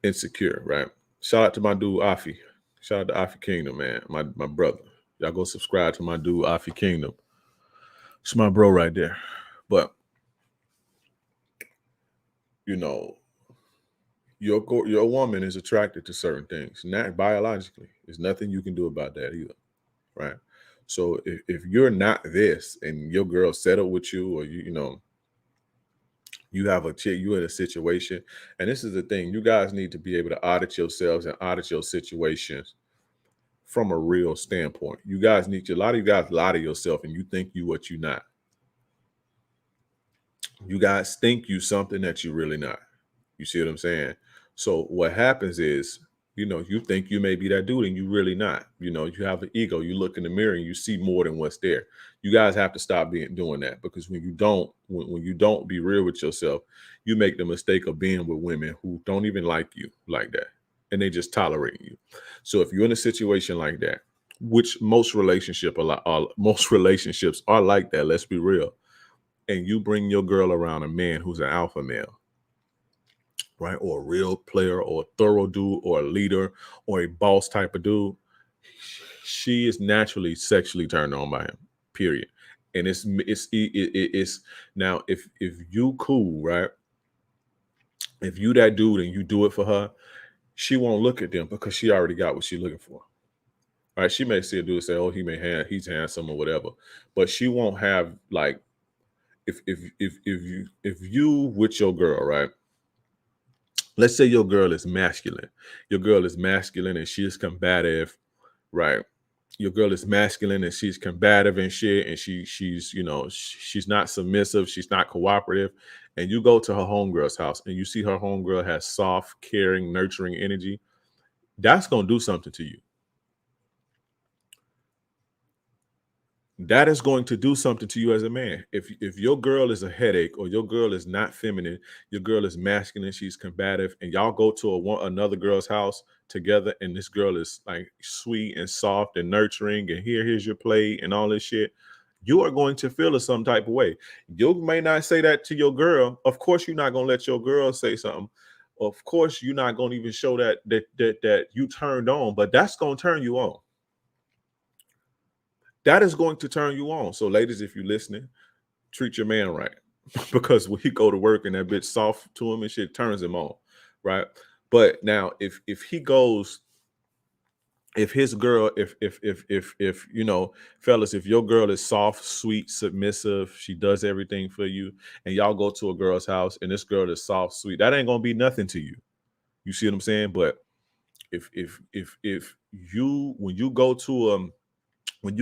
S2: insecure, right? Shout out to my dude Afi. Shout out to Afi Kingdom, man, my brother. Y'all go subscribe to my dude Afi Kingdom. It's my bro right there. But your woman is attracted to certain things, not biologically. There's nothing you can do about that either, right? So if you're not this and your girl settled with you, or you have a chick, you in a situation, and this is the thing, you guys need to be able to audit yourselves and audit your situations from a real standpoint. A lot of you guys lie to yourself and you think you what you're not. You guys think you something that you're really not. You see what I'm saying? So what happens is, you think you may be that dude and you really not. You have an ego. You look in the mirror and you see more than what's there. You guys have to stop doing that, because when you don't be real with yourself, you make the mistake of being with women who don't even like you like that, and they just tolerate you. So if you're in a situation like that, which most relationships are like that, let's be real, and you bring your girl around a man who's an alpha male, right, or a real player or a thorough dude or a leader or a boss type of dude, she is naturally sexually turned on by him, period. And it's now if you cool, right? If you that dude and you do it for her, she won't look at them because she already got what she's looking for. Right? She may see a dude say, "Oh, he's handsome or whatever," but she won't have like if you with your girl, right? Let's say your girl is masculine. Your girl is masculine and she is combative, right? Your girl is masculine and she's combative and shit, and she's she's not submissive, she's not cooperative, and you go to her homegirl's house and you see her homegirl has soft, caring, nurturing energy. That's gonna do something to you. That is going to do something to you as a man. If your girl is a headache or your girl is not feminine, your girl is masculine, she's combative, and y'all go to another girl's house together, and this girl is like sweet and soft and nurturing, and here's your plate and all this shit, you are going to feel it some type of way. You may not say that to your girl. Of course, you're not gonna let your girl say something. Of course, you're not gonna even show that you turned on, but that's gonna turn you on. That is going to turn you on. So, ladies, if you're listening, treat your man right. Because when he go to work and that bitch soft to him and shit, turns him on, right? But now if he goes, if his girl, if you know, fellas, if your girl is soft, sweet, submissive, she does everything for you, and y'all go to a girl's house and this girl is soft, sweet, that ain't gonna be nothing to you. You see what I'm saying? But if you when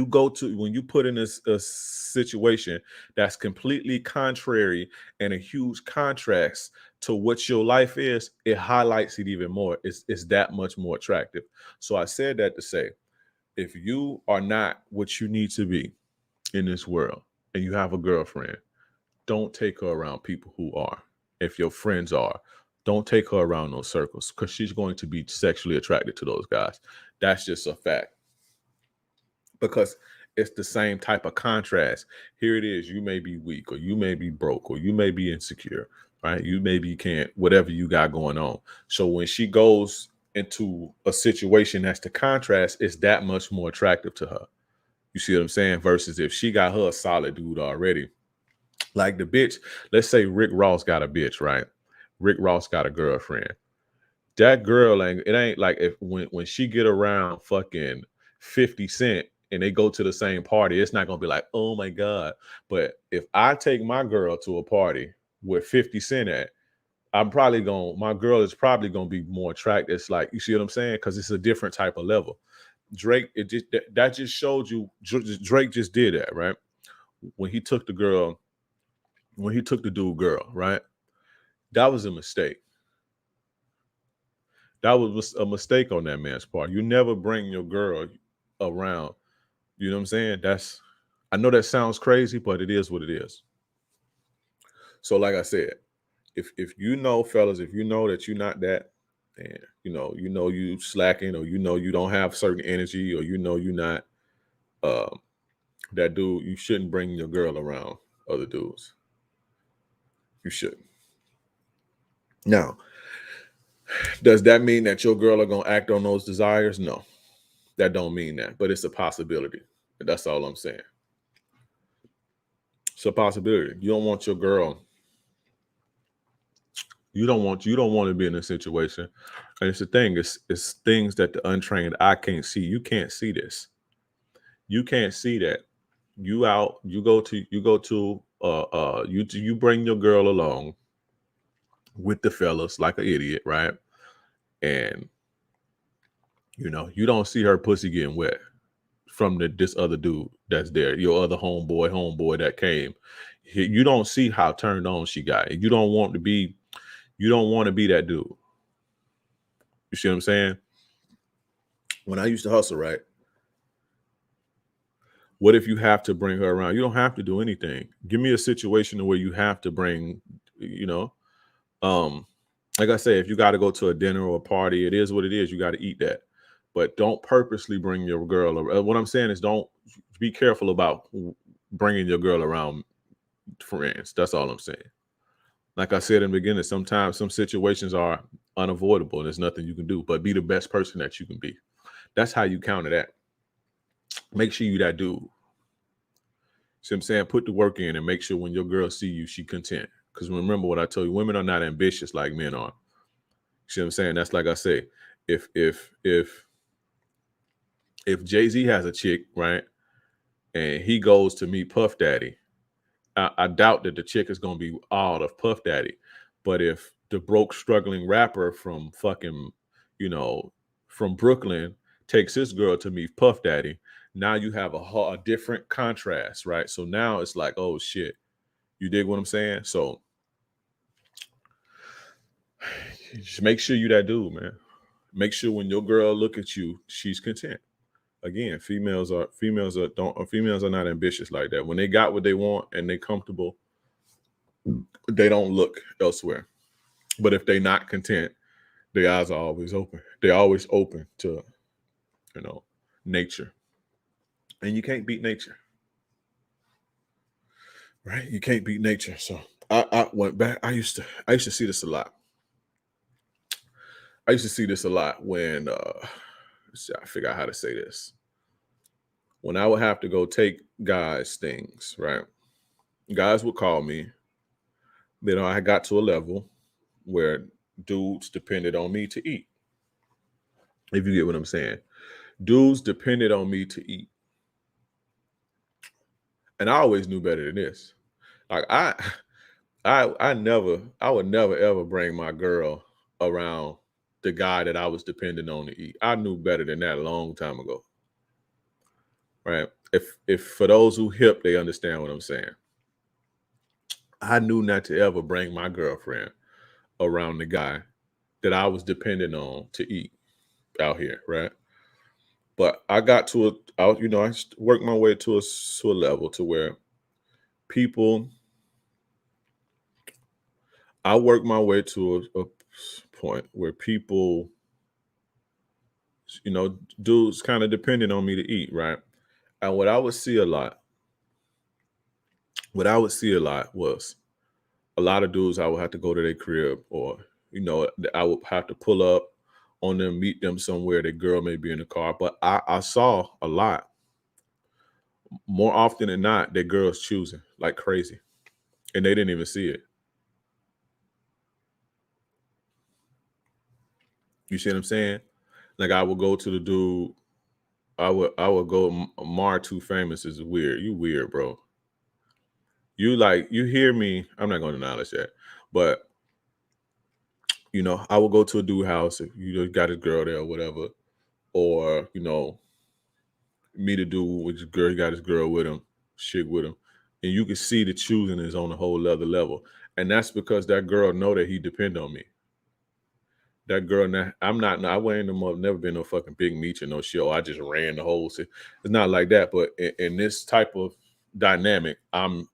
S2: you put in a situation that's completely contrary and a huge contrast to what your life is, it highlights it even more. It's that much more attractive. So I said that to say, if you are not what you need to be in this world and you have a girlfriend, don't take her around people who are. If your friends are, don't take her around those circles because she's going to be sexually attracted to those guys. That's just a fact. Because it's the same type of contrast. Here it is, you may be weak, or you may be broke, or you may be insecure, right? You maybe can't, whatever you got going on. So when she goes into a situation that's the contrast, it's that much more attractive to her. You see what I'm saying? Versus if she got her a solid dude already. Like the bitch, let's say Rick Ross got a bitch, right? Rick Ross got a girlfriend. That girl ain't like if when she get around fucking 50 Cent and they go to the same party, it's not gonna be like, oh my God. But if I take my girl to a party with 50 Cent at, my girl is probably gonna be more attractive. It's like, you see what I'm saying? Because it's a different type of level. Drake, that just showed you, Drake just did that, right? When he took the dude girl, right? That was a mistake. That was a mistake on that man's part. You never bring your girl around. You know what I'm saying? I know that sounds crazy, but it is what it is. So, like I said, if you know, fellas, if you know that you're not that, and you slacking, or you don't have certain energy, or you're not that dude, you shouldn't bring your girl around other dudes. You shouldn't. Now, does that mean that your girl are gonna act on those desires? No, that don't mean that, but it's a possibility. That's all I'm saying. It's a possibility. You don't want your girl. You don't want to be in a situation. And it's the thing. It's things that the untrained eye can't see. You can't see this. You can't see that. You bring your girl along with the fellas like an idiot, right? And you don't see her pussy getting wet from this other dude that's there, your other homeboy that came. You don't see how turned on she got. You don't want to be that dude. You see what I'm saying? When I used to hustle, right? What if you have to bring her around? You don't have to do anything. Give me a situation where you have to bring, like I say, if you got to go to a dinner or a party, it is what it is. You got to eat that. But don't purposely bring your girl around. What I'm saying is don't be careful about bringing your girl around friends. That's all I'm saying. Like I said in the beginning, sometimes some situations are unavoidable and there's nothing you can do, but be the best person that you can be. That's how you counter that. Make sure you that dude. See what I'm saying? Put the work in and make sure when your girl see you, she content. Because remember what I told you, women are not ambitious like men are. See what I'm saying? That's like I say, if Jay-Z has a chick, right, and he goes to meet Puff Daddy, I doubt that the chick is gonna be all of Puff Daddy. But if the broke, struggling rapper from fucking, from Brooklyn takes his girl to meet Puff Daddy, now you have a different contrast, right? So now it's like, oh shit, you dig what I'm saying? So just make sure you that dude, man. Make sure when your girl look at you, she's content. Again, females are not ambitious like that. When they got what they want and they comfortable, they don't look elsewhere. But if they not content, their eyes are always open. They're always open to, nature. And you can't beat nature. Right? You can't beat nature. So I went back. I used to see this a lot. I used to see this a lot when I figure out how to say this. When I would have to go take guys things, right? Guys would call me. I got to a level where dudes depended on me to eat. If you get what I'm saying. Dudes depended on me to eat. And I always knew better than this. Like I would never ever bring my girl around the guy that I was depending on to eat. I knew better than that a long time ago. Right? If for those who hip, they understand what I'm saying. I knew not to ever bring my girlfriend around the guy that I was depending on to eat out here, right? But I got to I worked my way to a level to where I worked my way to a point where people, dudes kind of depending on me to eat, right? And what I would see a lot was a lot of dudes I would have to go to their crib, or I would have to pull up on them, meet them somewhere. Their girl may be in the car, but I saw a lot. More often than not, their girls choosing like crazy, and they didn't even see it. You see what I'm saying? Like I would go to the dude. I would go. Mar Too Famous is weird. You weird, bro. You hear me? I'm not going to acknowledge that, but I would go to a dude house if got his girl there or whatever, or meet a dude with his girl. He got his girl with him, shit with him, and you can see the choosing is on a whole other level, and that's because that girl know that he depend on me. That girl, now I went never been no fucking big meat or no show. I just ran the whole city. It's not like that, but in this type of dynamic, I'm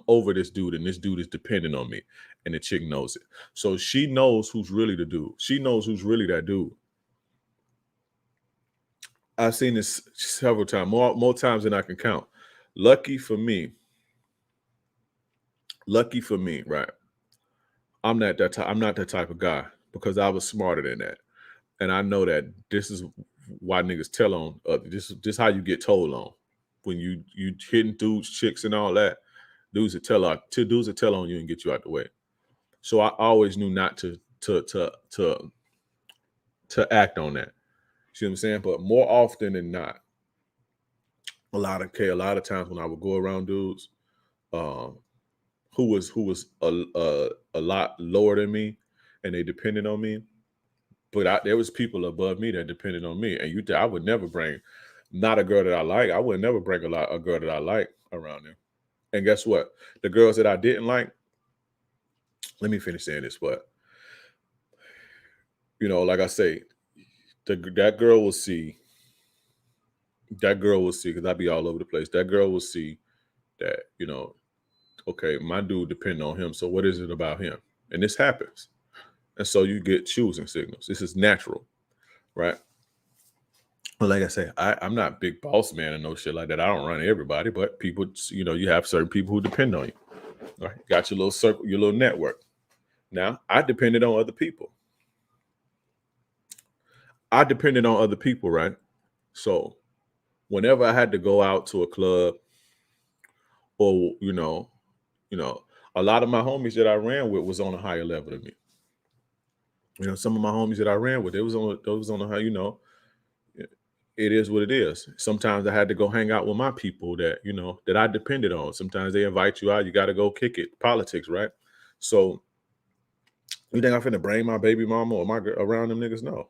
S2: over this dude, and this dude is depending on me, and the chick knows it. So she knows who's really the dude. She knows who's really that dude. I've seen this several times, more times than I can count. Lucky for me, right? I'm not that type of guy, because I was smarter than that, and I know that this is why niggas tell on others. This how you get told on when you hitting dudes, chicks, and all that. Dudes that tell on you and get you out the way. So I always knew not to act on that. See what I'm saying? But more often than not, a lot of times when I would go around dudes, who was a lot lower than me, and they depended on me. But there was people above me that depended on me, and I would never bring not a girl that I like. I would never bring a girl that I like around them. And guess what? The girls that I didn't like. Let me finish saying this, but like I say, that girl will see. That girl will see, because I be all over the place. That girl will see that okay, my dude depend on him. So what is it about him? And this happens. And so you get choosing signals. This is natural, right? But like I say, I'm not big boss man and no shit like that. I don't run everybody, but people, you have certain people who depend on you. Right? Got your little circle, your little network. Now, I depended on other people. Right? So whenever I had to go out to a club, or a lot of my homies that I ran with was on a higher level than me. Some of my homies that I ran with, those on a high, it is what it is. Sometimes I had to go hang out with my people that, that I depended on. Sometimes they invite you out, you got to go kick it. Politics, right? So you think I'm finna bring my baby mama or my girl around them niggas? No.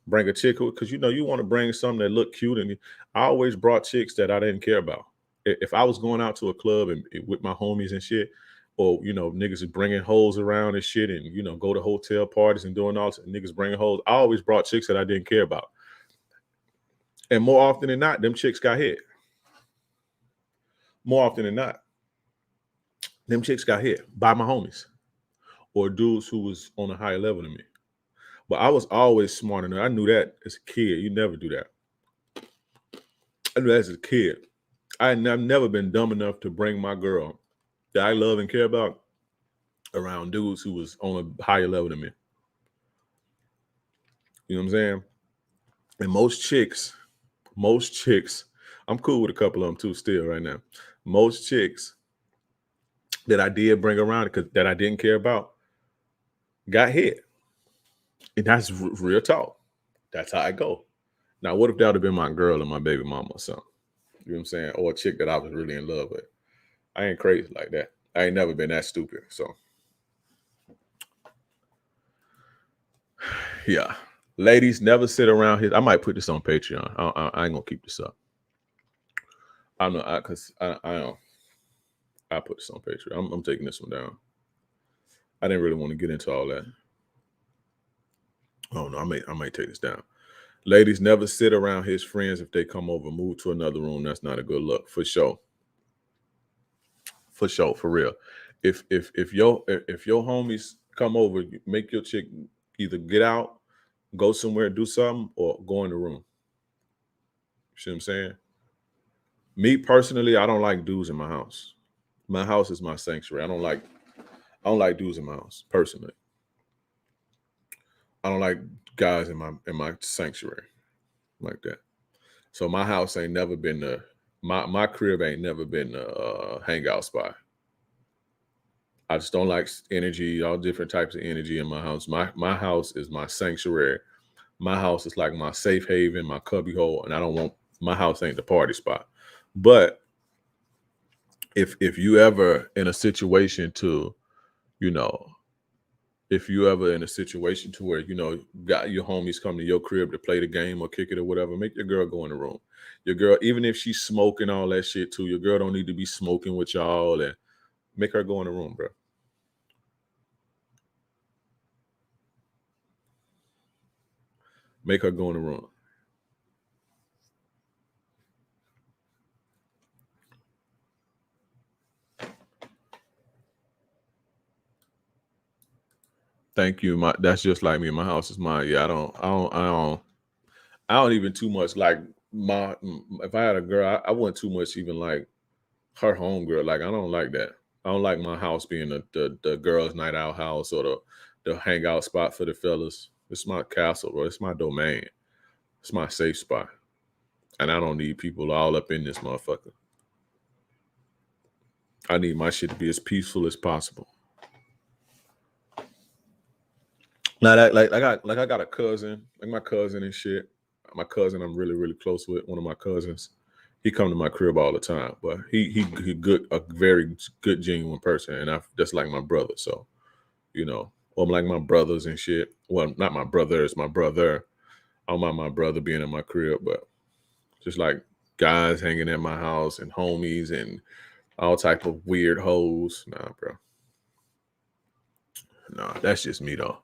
S2: Bring a chick, because you want to bring something that look cute. And I always brought chicks that I didn't care about. If I was going out to a club and with my homies and shit, or niggas is bringing hoes around and shit, and go to hotel parties and doing all this, and niggas bringing hoes, I always brought chicks that I didn't care about. And more often than not, them chicks got hit. More often than not, them chicks got hit by my homies or dudes who was on a higher level than me. But I was always smart enough. I knew that as a kid. You never do that. I knew that as a kid. I've never been dumb enough to bring my girl that I love and care about around dudes who was on a higher level than me. You know what I'm saying? And most chicks, I'm cool with a couple of them too still right now. Most chicks that I did bring around that I didn't care about got hit. And that's real talk. That's how I go. Now, what if that would have been my girl or my baby mama or something? You know what I'm saying? Or a chick that I was really in love with. I ain't crazy like that. I ain't never been that stupid. So, yeah. Ladies, never sit around here. I might put this on Patreon. I ain't gonna keep this up. I don't know, because I don't. I put this on Patreon. I'm taking this one down. I didn't really want to get into all that. Oh no, I might take this down. Ladies, never sit around his friends if they come over. Move to another room. That's not a good look, for sure. For sure, for real. If your homies come over, make your chick either get out, go somewhere, do something, or go in the room. You see what I'm saying? Me personally, I don't like dudes in my house. My house is my sanctuary. I don't like dudes in my house personally. I don't like guys in my sanctuary like that. So my house ain't never been my crib ain't never been a hangout spot. I just don't like energy, all different types of energy in my house. My house is my sanctuary. My house is like my safe haven, my cubby hole, and I don't want my house ain't the party spot. But if you ever in a situation to, if you ever in a situation to where, got your homies come to your crib to play the game or kick it or whatever, make your girl go in the room. Your girl, even if she's smoking all that shit too, your girl don't need to be smoking with y'all, and make her go in the room, bro. Make her go in the room. Thank you. That's just like me. My house is mine. Yeah, I don't even too much like if I had a girl, I wouldn't too much even like her home girl. Like, I don't like that. I don't like my house being the girls' night out house or the hangout spot for the fellas. It's my castle, bro. It's my domain. It's my safe spot. And I don't need people all up in this motherfucker. I need my shit to be as peaceful as possible. Now that I got a cousin, like my cousin and shit. My cousin I'm really, really close with, one of my cousins. He come to my crib all the time, but he good, a very good, genuine person, and that's like my brother. So, I'm like my brothers and shit. Well, not my brothers, my brother. I don't mind my brother being in my crib, but just like guys hanging at my house and homies and all type of weird hoes. Nah, bro. Nah, that's just me though.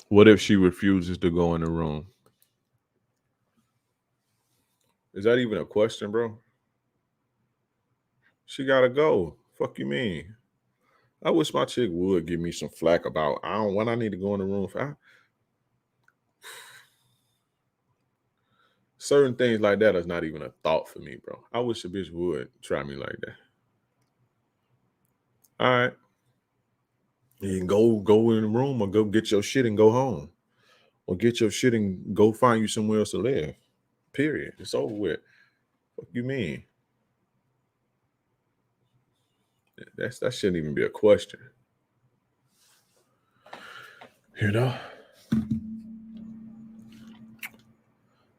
S2: What if she refuses to go in the room? Is that even a question, bro? She gotta go. Fuck you mean? I wish my chick would give me some flack about when I need to go in the room. certain things like that is not even a thought for me, bro. I wish a bitch would try me like that. All right. You can go in the room or go get your shit and go home. Or get your shit and go find you somewhere else to live. Period. It's over with. What you mean? That shouldn't even be a question. You know?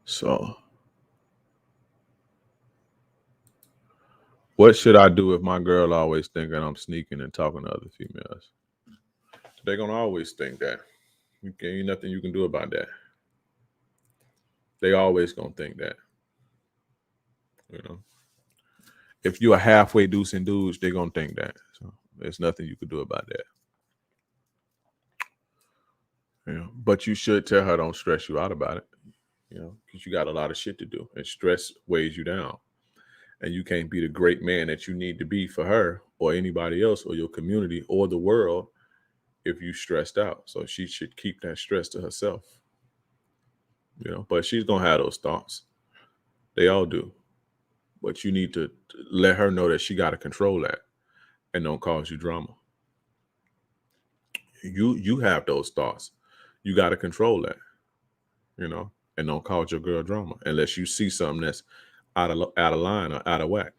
S2: So what should I do if my girl always thinking I'm sneaking and talking to other females? They're gonna always think that. Ain't nothing you can do about that. They always gonna think that. You know, if you are halfway deucing dudes, they're gonna think that. So there's nothing you can do about that. You know, but you should tell her don't stress you out about it. You know, because you got a lot of shit to do, and stress weighs you down, and you can't be the great man that you need to be for her or anybody else or your community or the world if you stressed out. So she should keep that stress to herself. You know, but she's gonna have those thoughts. They all do. But you need to let her know that she got to control that and don't cause you drama. You have those thoughts. You got to control that, you know, and don't cause your girl drama unless you see something that's out of line or out of whack.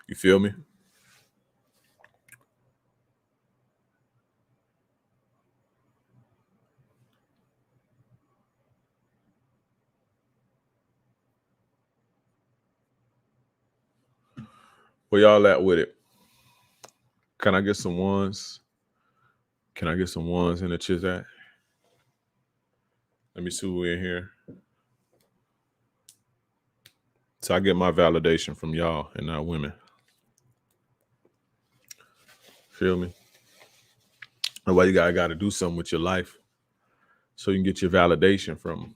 S2: You feel me? Where y'all at with it? Can I get some ones? Can I get some ones in the chat? Let me see who in here. So I get my validation from y'all and not women. Feel me? And why you got to do something with your life so you can get your validation from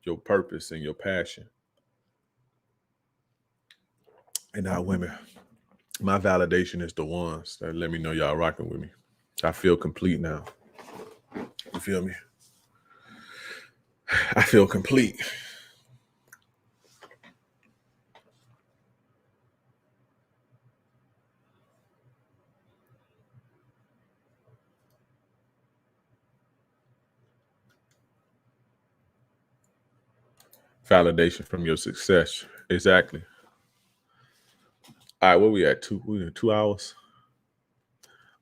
S2: your purpose and your passion. And not women. My validation is the ones that let me know y'all rocking with me. I feel complete now. You feel me? I feel complete. Validation from your success. Exactly. All right, where we at? 2 hours?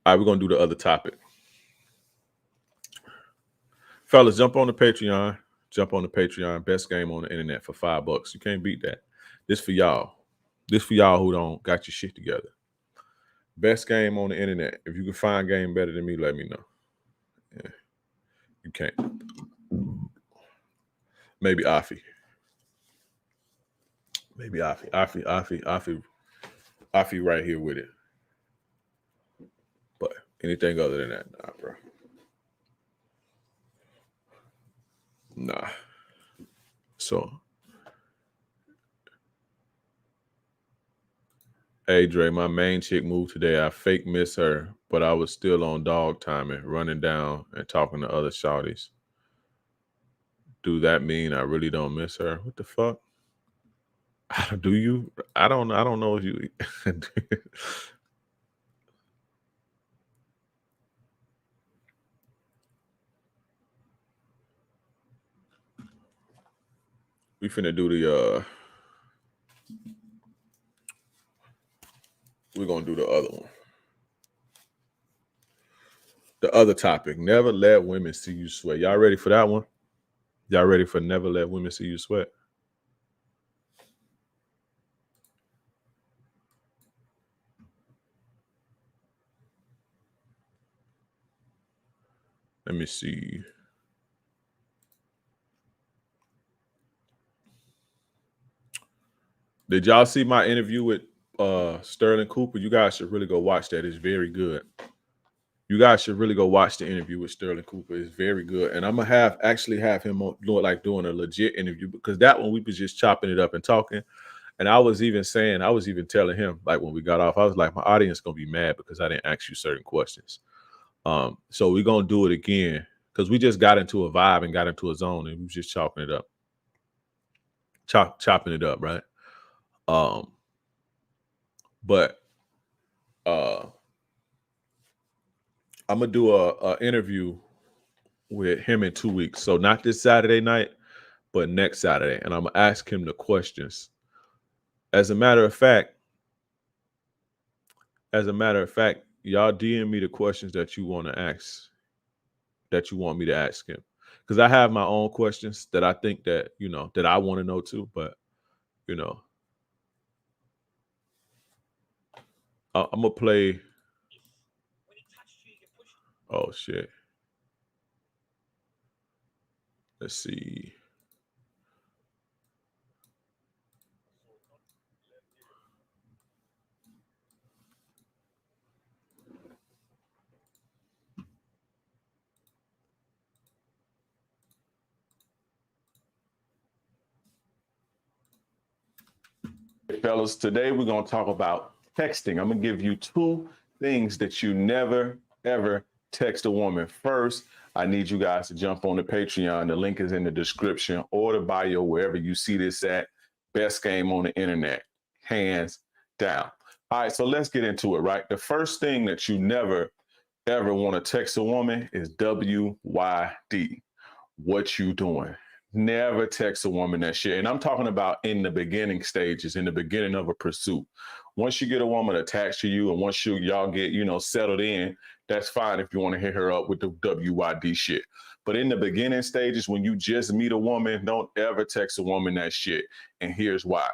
S2: All right, we're going to do the other topic. Fellas, jump on the Patreon. Jump on the Patreon. Best game on the internet for $5. You can't beat that. This for y'all. This for y'all who don't got your shit together. Best game on the internet. If you can find game better than me, let me know. Yeah. You can't. Maybe Afi. Maybe Afi right here with it. But anything other than that, nah, bro. Nah. So, hey Dre, my main chick moved today. I fake miss her, but I was still on dog timing, running down and talking to other shawties. Do that mean I really don't miss her? What the fuck? Do you? I don't know if you. We finna do the we're gonna do the other one. The other topic. Never let women see you sweat. Y'all ready for that one? Y'all ready for never let women see you sweat? Let me see. Did y'all see my interview with Sterling Cooper? You guys should really go watch that. It's very good. You guys should really go watch the interview with Sterling Cooper. It's very good. And I'm gonna actually have him doing a legit interview, because that one we was just chopping it up and talking. And I was even telling him, like, when we got off, I was like, my audience gonna be mad because I didn't ask you certain questions. So we're gonna do it again, because we just got into a vibe and got into a zone, and we was just chopping it up, chopping it up, right? But I'm gonna do a interview with him in 2 weeks. So not this Saturday night, but next Saturday, and I'm gonna ask him the questions. As a matter of fact, y'all DM me the questions that you want to ask, that you want me to ask him, because I have my own questions that I think that that I want to know too. But I'm gonna play. Oh shit. Let's see. Fellas, today we're going to talk about texting. I'm going to give you 2 things that you never, ever text a woman. First, I need you guys to jump on the Patreon. The link is in the description or the bio, wherever you see this at. Best game on the internet, hands down. All right, so let's get into it, right? The first thing that you never, ever want to text a woman is WYD. What you doing? Never text a woman that shit. And I'm talking about in the beginning stages, in the beginning of a pursuit. Once you get a woman attached to you and once y'all get, settled in, that's fine if you want to hit her up with the WYD shit. But in the beginning stages, when you just meet a woman, don't ever text a woman that shit. And here's why.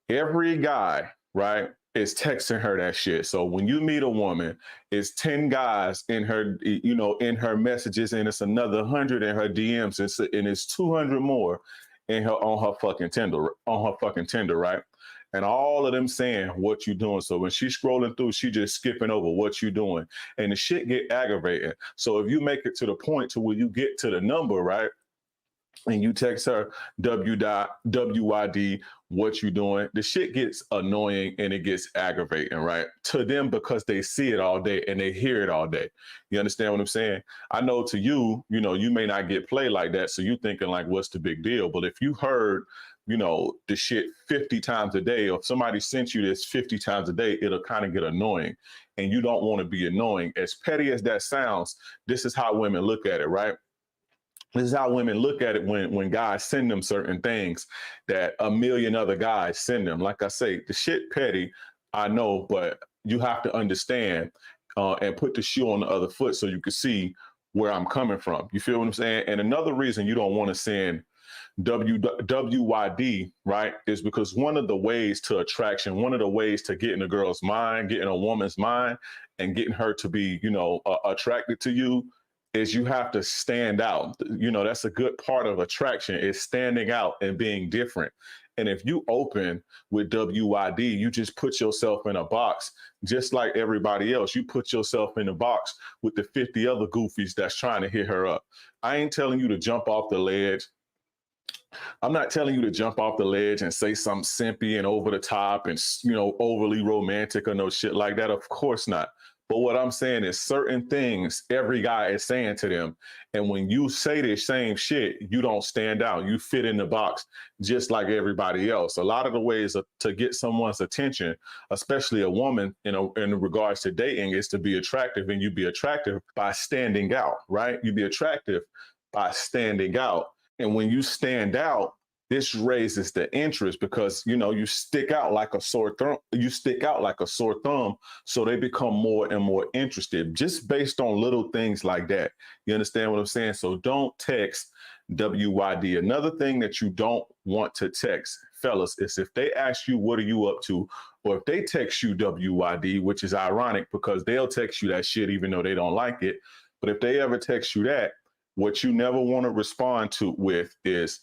S2: Every guy, right, is texting her that shit. So when you meet a woman, it's 10 guys in her, in her messages, and it's another 100 in her DMs, and it's 200 more on her fucking Tinder, right? And all of them saying what you doing. So when she's scrolling through, she just skipping over what you doing, and the shit get aggravating. So if you make it to the point to where you get to the number, right, and you text her WYD, what you doing, the shit gets annoying and it gets aggravating, right? To them, because they see it all day and they hear it all day. You understand what I'm saying? I know to you, you may not get play like that. So you thinking like, what's the big deal? But if you heard, the shit 50 times a day, or if somebody sent you this 50 times a day, it'll kind of get annoying. And you don't want to be annoying. As petty as that sounds, this is how women look at it, right? This is how women look at it when guys send them certain things that a million other guys send them. Like I say, the shit petty, I know, but you have to understand and put the shoe on the other foot so you can see where I'm coming from. You feel what I'm saying? And another reason you don't want to send WYD, right, is because one of the ways to attraction, one of the ways to get in a girl's mind, getting a woman's mind, and getting her to be, attracted to you, is you have to stand out. That's a good part of attraction, is standing out and being different. And if you open with WYD, you just put yourself in a box, just like everybody else. You put yourself in a box with the 50 other goofies that's trying to hit her up. I ain't telling you to jump off the ledge. I'm not telling you to jump off the ledge and say something simpy and over the top and, overly romantic or no shit like that. Of course not. But what I'm saying is certain things every guy is saying to them. And when you say the same shit, you don't stand out. You fit in the box just like everybody else. A lot of the ways to get someone's attention, especially a woman in regards to dating, is to be attractive. And you be attractive by standing out, right? You be attractive by standing out. And when you stand out, this raises the interest because, you stick out like a sore thumb. You stick out like a sore thumb. So they become more and more interested just based on little things like that. You understand what I'm saying? So don't text WYD. Another thing that you don't want to text, fellas, is if they ask you, what are you up to? Or if they text you WYD, which is ironic because they'll text you that shit even though they don't like it. But if they ever text you that, what you never want to respond to with is,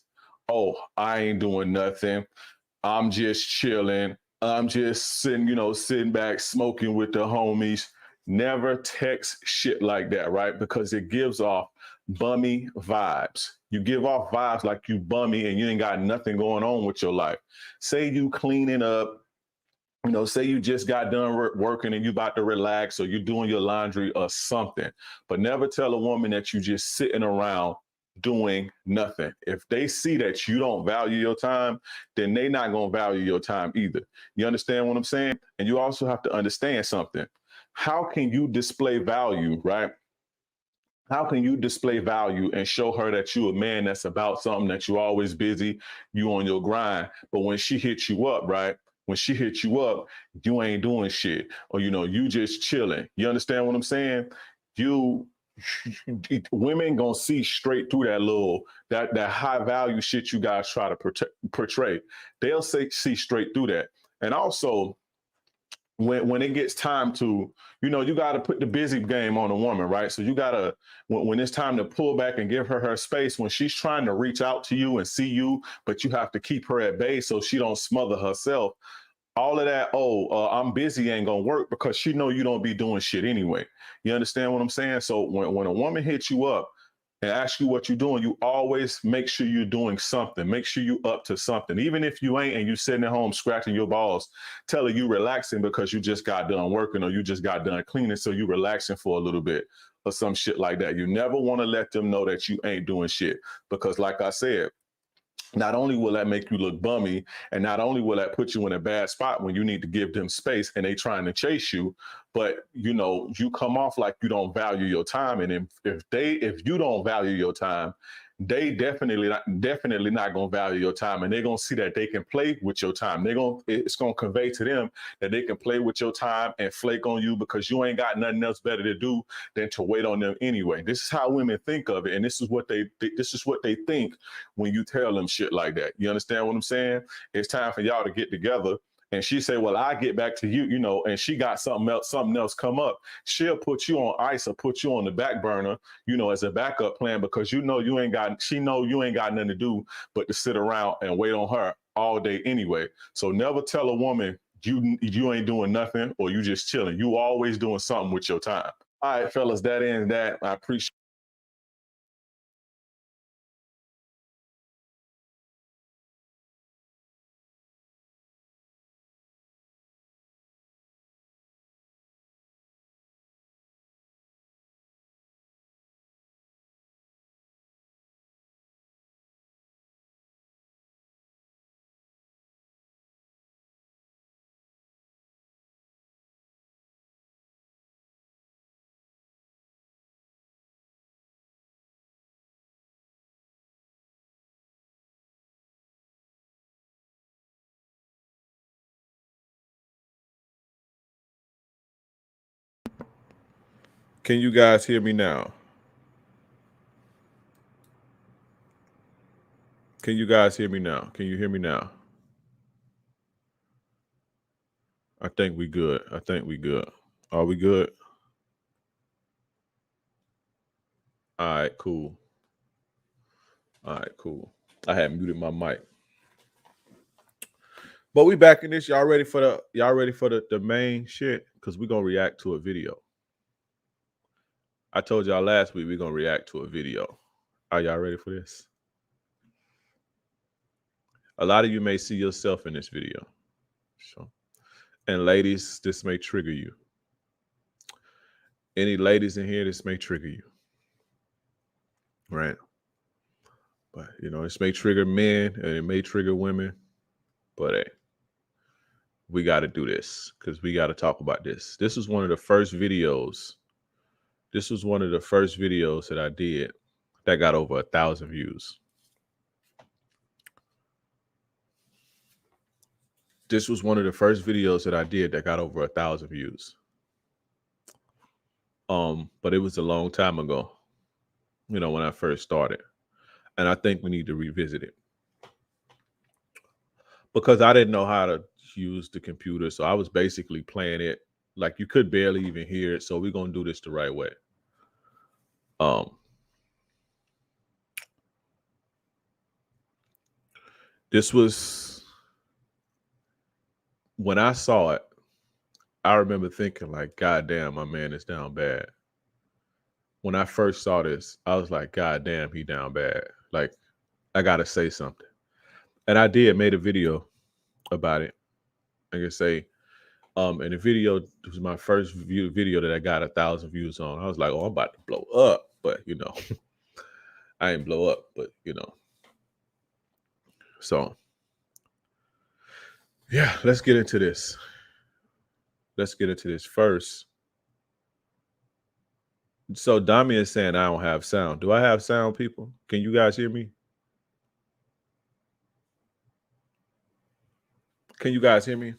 S2: oh, I ain't doing nothing. I'm just chilling. I'm just sitting back, smoking with the homies. Never text shit like that, right? Because it gives off bummy vibes. You give off vibes like you bummy and you ain't got nothing going on with your life. Say you cleaning up You know, say you just got done working and you about to relax, or you're doing your laundry or something, but never tell a woman that you just sitting around doing nothing. If they see that you don't value your time, then they not going to value your time either. You understand what I'm saying? And you also have to understand something. How can you display value, right? How can you display value and show her that you a man that's about something, that you're always busy, you on your grind, but when she hits you up, right? When she hits you up, you ain't doing shit, or you just chilling. You understand what I'm saying? You women gonna see straight through that high value shit you guys try to portray. They'll see straight through that. And also, when it gets time to, you got to put the busy game on a woman, right? So you got to, when it's time to pull back and give her space, when she's trying to reach out to you and see you, but you have to keep her at bay so she don't smother herself. All of that, I'm busy, ain't gonna work, because she know you don't be doing shit anyway. You understand what I'm saying? So when a woman hits you up and ask you what you're doing, you always make sure you're doing something. Make sure you up to something. Even if you ain't and you sitting at home scratching your balls, tell her you relaxing because you just got done working, or you just got done cleaning, so you relaxing for a little bit or some shit like that. You never want to let them know that you ain't doing shit, because like I said, not only will that make you look bummy, and not only will that put you in a bad spot when you need to give them space and they trying to chase you, but you come off like you don't value your time. And if you don't value your time, they definitely not gonna value your time, and they're gonna see that they can play with your time. It's gonna convey to them that they can play with your time and flake on you because you ain't got nothing else better to do than to wait on them anyway. This is how women think of it, and this is what they think when you tell them shit like that. You understand what I'm saying? It's time for y'all to get together. And she say, well, I get back to you, and she got something else come up. She'll put you on ice or put you on the back burner, as a backup plan, because she know you ain't got nothing to do but to sit around and wait on her all day anyway. So never tell a woman you ain't doing nothing, or you just chilling. You always doing something with your time. All right, fellas, that ends that. I appreciate Can you guys hear me now? Can you guys hear me now? Can you hear me now? I think we good. Are we good? All right, cool. I had muted my mic. But we back in this. Y'all ready for the main shit? Because we're gonna react to a video. I told y'all last week we're gonna react to a video. Are y'all ready for this? A lot of you may see yourself in this video. So, and ladies, this may trigger you. Any ladies in here, this may trigger you. Right? But this may trigger men and it may trigger women. But hey, we got to do this because we got to talk about this. This was one of the first videos. This was one of the first videos that I did that got over 1,000 views. This was one of the first videos that I did that got over 1,000 views. But it was a long time ago, when I first started. And I think we need to revisit it. Because I didn't know how to use the computer. So I was basically playing it like you could barely even hear it. So we're going to do this the right way. This was, when I saw it, I remember thinking like, God damn, my man is down bad. When I first saw this, I was like, God damn, he down bad. Like, I got to say something. And I made a video about it. I can say, And the video was my first video that I got 1,000 views on. I was like, oh, I'm about to blow up. But, you know, I ain't blow up, but, you know. So, yeah, let's get into this. Let's get into this first. So, Dami is saying I don't have sound. Do I have sound, people? Can you guys hear me? Can you guys hear me?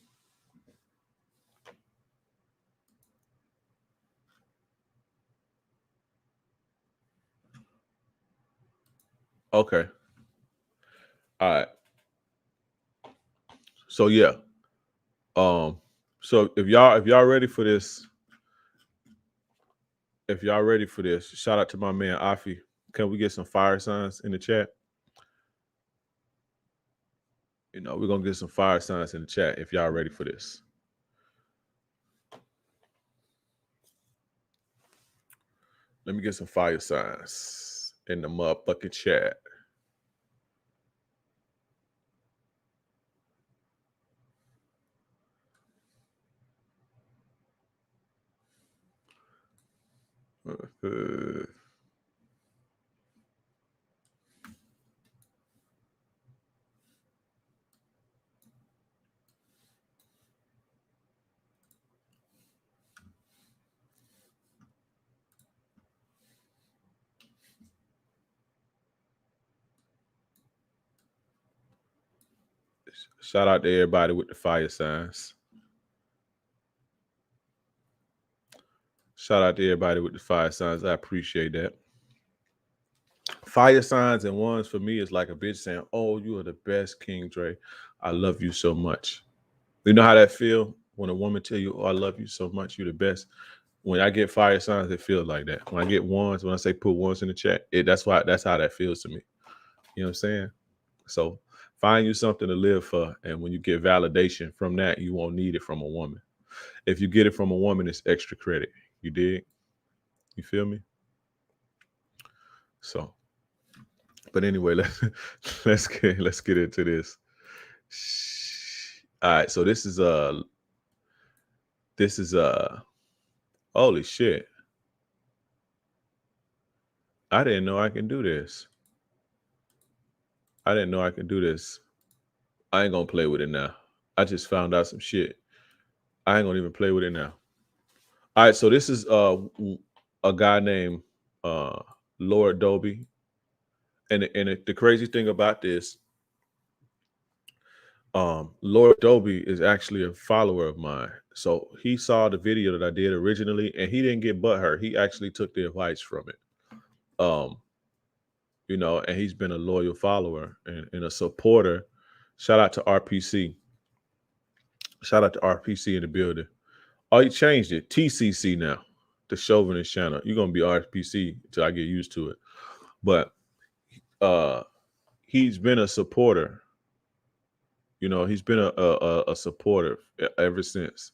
S2: Okay. All right. So yeah. So if y'all ready for this, shout out to my man Afi. Can we get some fire signs in the chat? You know, we're gonna get some fire signs in the chat if y'all ready for this. Let me get some fire signs in the motherfucking chat. Shout out to everybody with the fire signs. Shout out to everybody with the fire signs. I appreciate that. Fire signs and ones for me is like a bitch saying, "Oh, you are the best, King Dre. I love you so much." You know how that feel when a woman tell you, "Oh, I love you so much. You're the best." When I get fire signs, it feels like that. When I get ones, when I say put ones in the chat, that's how that feels to me. You know what I'm saying? So find you something to live for, and when you get validation from that, you won't need it from a woman. If you get it from a woman, it's extra credit. You dig? You feel me? So, but anyway, let's get into this. All right, so this is holy shit. I didn't know I can do this. I didn't know I could do this. I ain't gonna play with it now. I just found out some shit. I ain't gonna even play with it now. All right, so this is a guy named Lord Dobie, and the crazy thing about this, Lord Dobie is actually a follower of mine. So he saw the video that I did originally, and he didn't get butthurt. He actually took the advice from it. You know, and he's been a loyal follower and a supporter. Shout out to RPC. Shout out to RPC in the building. Oh, he changed it. TCC now. The Chauvinist channel. You're gonna be RPC until I get used to it. But he's been a supporter. You know, he's been a supporter ever since.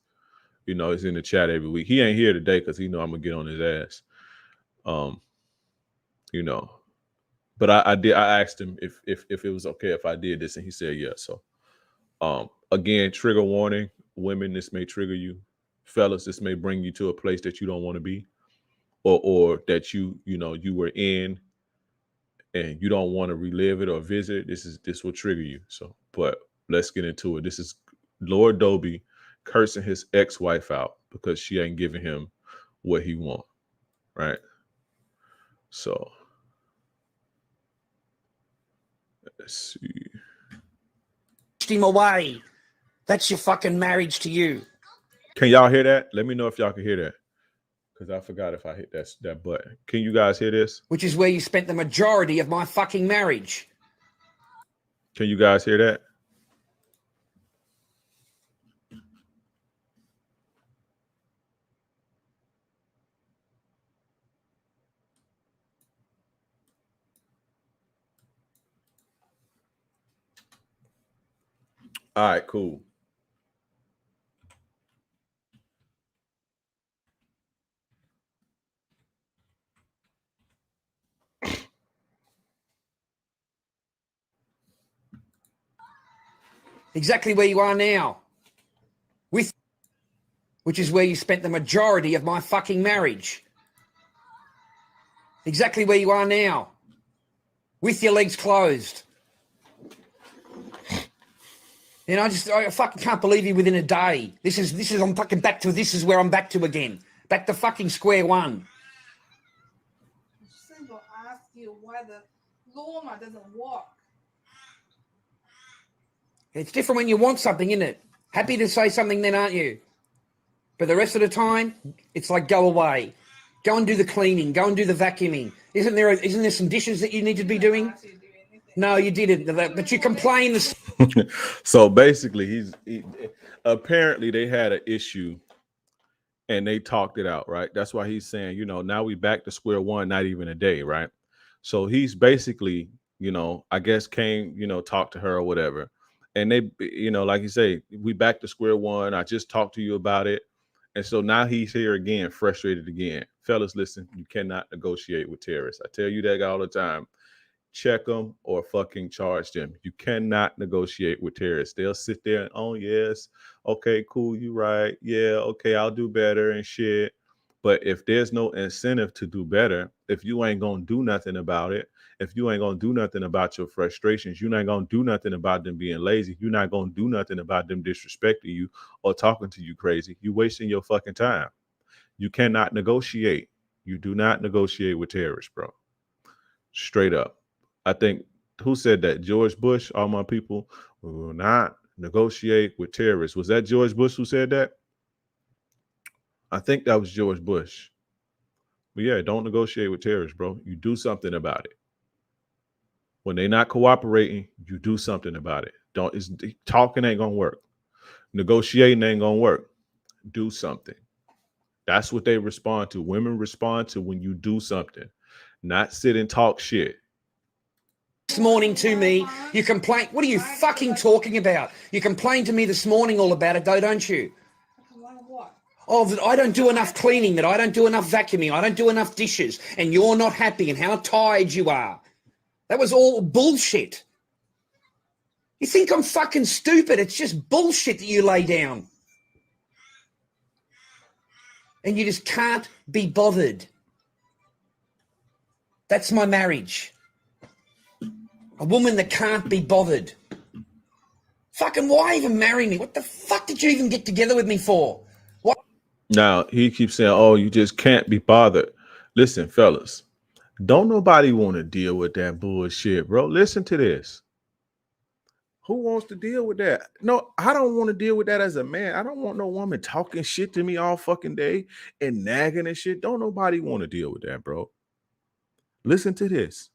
S2: You know, he's in the chat every week. He ain't here today because he know I'm gonna get on his ass. You know, but I asked him if it was okay if I did this, and he said yeah. So again, trigger warning, women, this may trigger you. Fellas, this may bring you to a place that you don't want to be, or that you were in and you don't want to relive it or visit. This will trigger you. So, but let's get into it. This is Lord Dobie cursing his ex-wife out because she ain't giving him what he want, right? So let's see.
S3: Him away. That's your fucking marriage to you.
S2: Can y'all hear that? Let me know if y'all can hear that, because I forgot if I hit that button. Can you guys hear this?
S3: Which is where you spent the majority of my fucking marriage.
S2: Can you guys hear that? All right, cool.
S3: Exactly where you are now. With which is where you spent the majority of my fucking marriage. Exactly where you are now, with your legs closed. And I fucking can't believe you within a day. This is I'm fucking back to, this is where I'm back to again. Back to fucking square one.
S4: Simple ask you why the Luma doesn't work.
S3: It's different when you want something, isn't it? Happy to say something then, aren't you? But the rest of the time, it's like, go away. Go and do the cleaning. Go and do the vacuuming. Isn't there some dishes that you need to be doing? No, you didn't. But you complain.
S2: So basically, apparently they had an issue and they talked it out, right? That's why he's saying, you know, now we back to square one, not even a day, right? So he's basically, you know, I guess came, you know, talked to her or whatever. And they, you know, like you say, we back to square one. I just talked to you about it. And so now he's here again, frustrated again. Fellas, listen, you cannot negotiate with terrorists. I tell you that all the time. Check them or fucking charge them. You cannot negotiate with terrorists. They'll sit there and, oh, yes, okay, cool, you right. Yeah, okay, I'll do better and shit. But if there's no incentive to do better, if you ain't gonna do nothing about it, if you ain't gonna do nothing about your frustrations, you're not gonna do nothing about them being lazy, you're not gonna do nothing about them disrespecting you or talking to you crazy, you're wasting your fucking time. You cannot negotiate. You do not negotiate with terrorists, bro. Straight up. I think, who said that? George Bush, all my people will not negotiate with terrorists. Was that George Bush who said that? I think that was George Bush. But yeah, don't negotiate with terrorists, bro. You do something about it. When they're not cooperating, you do something about it. Talking ain't gonna work. Negotiating ain't gonna work. Do something. That's what they respond to. Women respond to when you do something, not sit and talk shit.
S3: This morning to me, you complain. What are you fucking talking about? You complained to me this morning all about it, though, don't you?
S4: What?
S3: Oh, that I don't do enough cleaning, that I don't do enough vacuuming, I don't do enough dishes, and you're not happy and how tired you are. That was all bullshit. You think I'm fucking stupid? It's just bullshit that you lay down. And you just can't be bothered. That's my marriage. A woman that can't be bothered. Fucking why even marry me? What the fuck did you even get together with me for? What?
S2: Now, he keeps saying, oh, you just can't be bothered. Listen, fellas, don't nobody want to deal with that bullshit, bro. Listen to this. Who wants to deal with that? No, I don't want to deal with that as a man. I don't want no woman talking shit to me all fucking day and nagging and shit. Don't nobody want to deal with that, bro. Listen to this.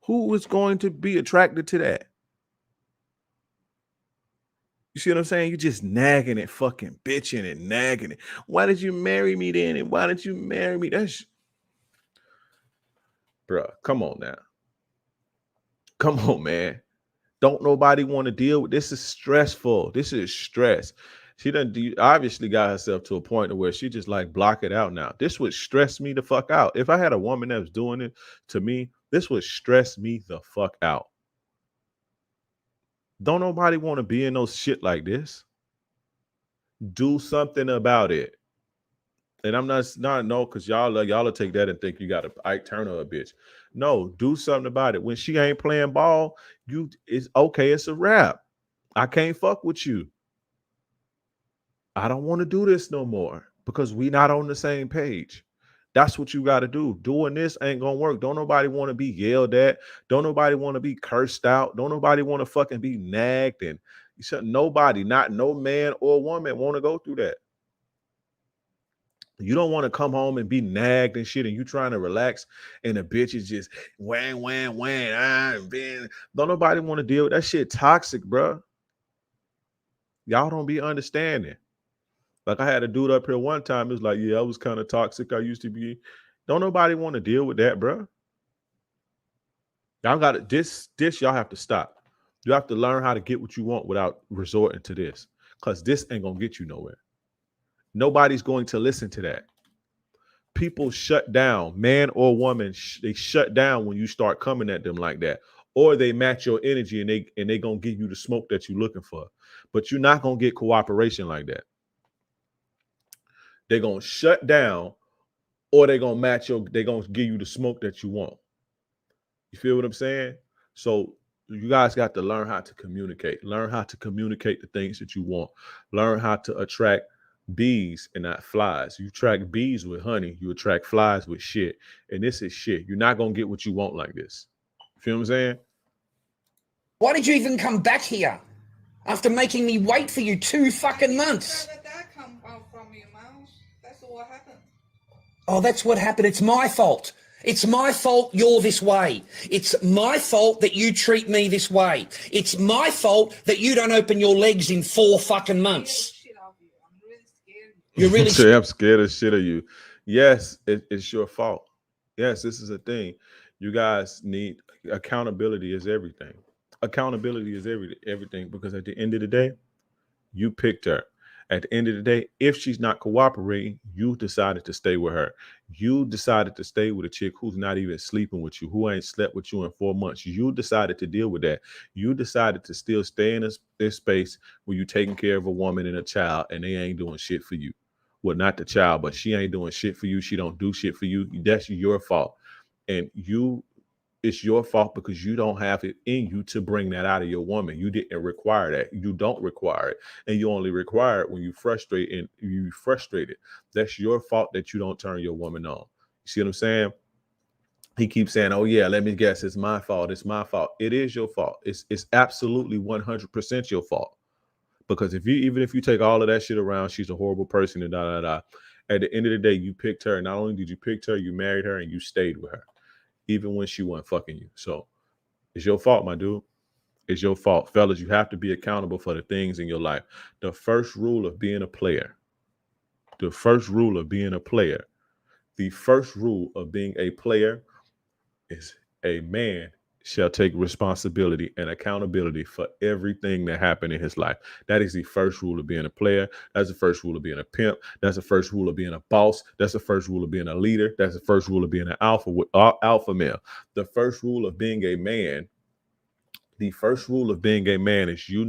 S2: Who is going to be attracted to that? You see what I'm saying? You're just nagging and fucking bitching and nagging it. Why did you marry me then? And why did you marry me? Bruh, come on now. Come on, man. Don't nobody want to deal with this. Is stressful. This is stress. She obviously got herself to a point where she just like block it out now. This would stress me the fuck out. If I had a woman that was doing it to me, this would stress me the fuck out. Don't nobody want to be in no shit like this. Do something about it. And I'm not because y'all will take that and think you got to Ike Turner a bitch. No, do something about it. When she ain't playing ball, it's okay. It's a wrap. I can't fuck with you. I don't want to do this no more because we not on the same page. That's what you got to do. Doing this ain't gonna work. Don't nobody want to be yelled at. Don't nobody want to be cursed out. Don't nobody want to fucking be nagged. And nobody, not no man or woman, want to go through that. You don't want to come home and be nagged and shit, and you trying to relax, and the bitch is just whang. Don't nobody want to deal with that shit. Toxic, bro. Y'all don't be understanding. Like I had a dude up here one time. It was like, yeah, I was kind of toxic. I used to be. Don't nobody want to deal with that, bro. Y'all got it. This y'all have to stop. You have to learn how to get what you want without resorting to this, because this ain't gonna get you nowhere. Nobody's going to listen to that. People shut down, man or woman. They shut down when you start coming at them like that, or they match your energy and they gonna give you the smoke that you're looking for. But you're not gonna get cooperation like that. They're gonna shut down, or they're gonna they're gonna give you the smoke that you want. You feel what I'm saying? So you guys got to learn how to communicate. Learn how to communicate the things that you want. Learn how to attract bees and not flies. You attract bees with honey. You attract flies with shit. And this is shit. You're not gonna get what you want like this. You feel what I'm saying?
S3: Why did you even come back here after making me wait for you 2 fucking months?
S4: Where did that come from you, Miles? That's what happened.
S3: Oh, that's what happened. It's my fault. It's my fault you're this way. It's my fault that you treat me this way. It's my fault that you don't open your legs in 4 fucking months.
S4: Shit off you. I'm really scared.
S3: You're really
S2: Say, I'm scared of shit of you. Yes, it's your fault. Yes, this is a thing. You guys need accountability is everything. Accountability is everything, because at the end of the day, you picked her. At the end of the day, if she's not cooperating, you decided to stay with her. You decided to stay with a chick who's not even sleeping with you, who ain't slept with you in 4 months. You decided to deal with that. You decided to still stay in this space where you're taking care of a woman and a child, and they ain't doing shit for you. Well, not the child, but she ain't doing shit for you. She don't do shit for you. That's your fault. And it's your fault because you don't have it in you to bring that out of your woman. You didn't require that. You don't require it. And you only require it when you frustrate and you frustrated. That's your fault that you don't turn your woman on. You see what I'm saying? He keeps saying, oh yeah, let me guess. It's my fault. It's my fault. It is your fault. It's absolutely 100% your fault. Because even if you take all of that shit around, she's a horrible person and at the end of the day, you picked her. Not only did you pick her, you married her and you stayed with her, even when she wasn't fucking you. So it's your fault, my dude. It's your fault. Fellas, you have to be accountable for the things in your life. The first rule of being a player, the first rule of being a player is a man shall take responsibility and accountability for everything that happened in his life. That is the first rule of being a player. That's the first rule of being a pimp. That's the first rule of being a boss. That's the first rule of being a leader. That's the first rule of being an alpha male. The first rule of being a man, the first rule of being a man is you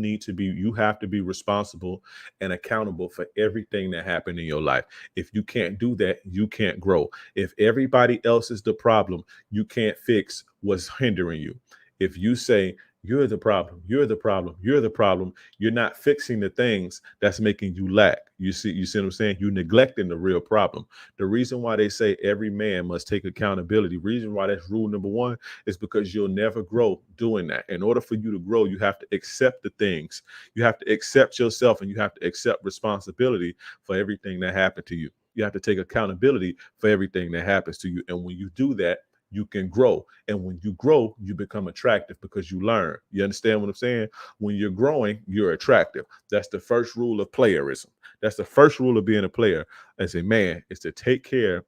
S2: have to be responsible and accountable for everything that happened in your life. If you can't do that, you can't grow. If everybody else is the problem, you can't fix what's hindering you. If you say, you're the problem, you're the problem, you're the problem, you're not fixing the things that's making you lack. You see what I'm saying? You're neglecting the real problem. The reason why they say every man must take accountability, reason why that's rule number 1 is because you'll never grow doing that. In order for you to grow, you have to accept the things. You have to accept yourself, and you have to accept responsibility for everything that happened to you. You have to take accountability for everything that happens to you. And when you do that, you can grow. And when you grow, you become attractive because you learn. You understand what I'm saying? When you're growing, you're attractive. That's the first rule of playerism. That's the first rule of being a player as a man, is to take care.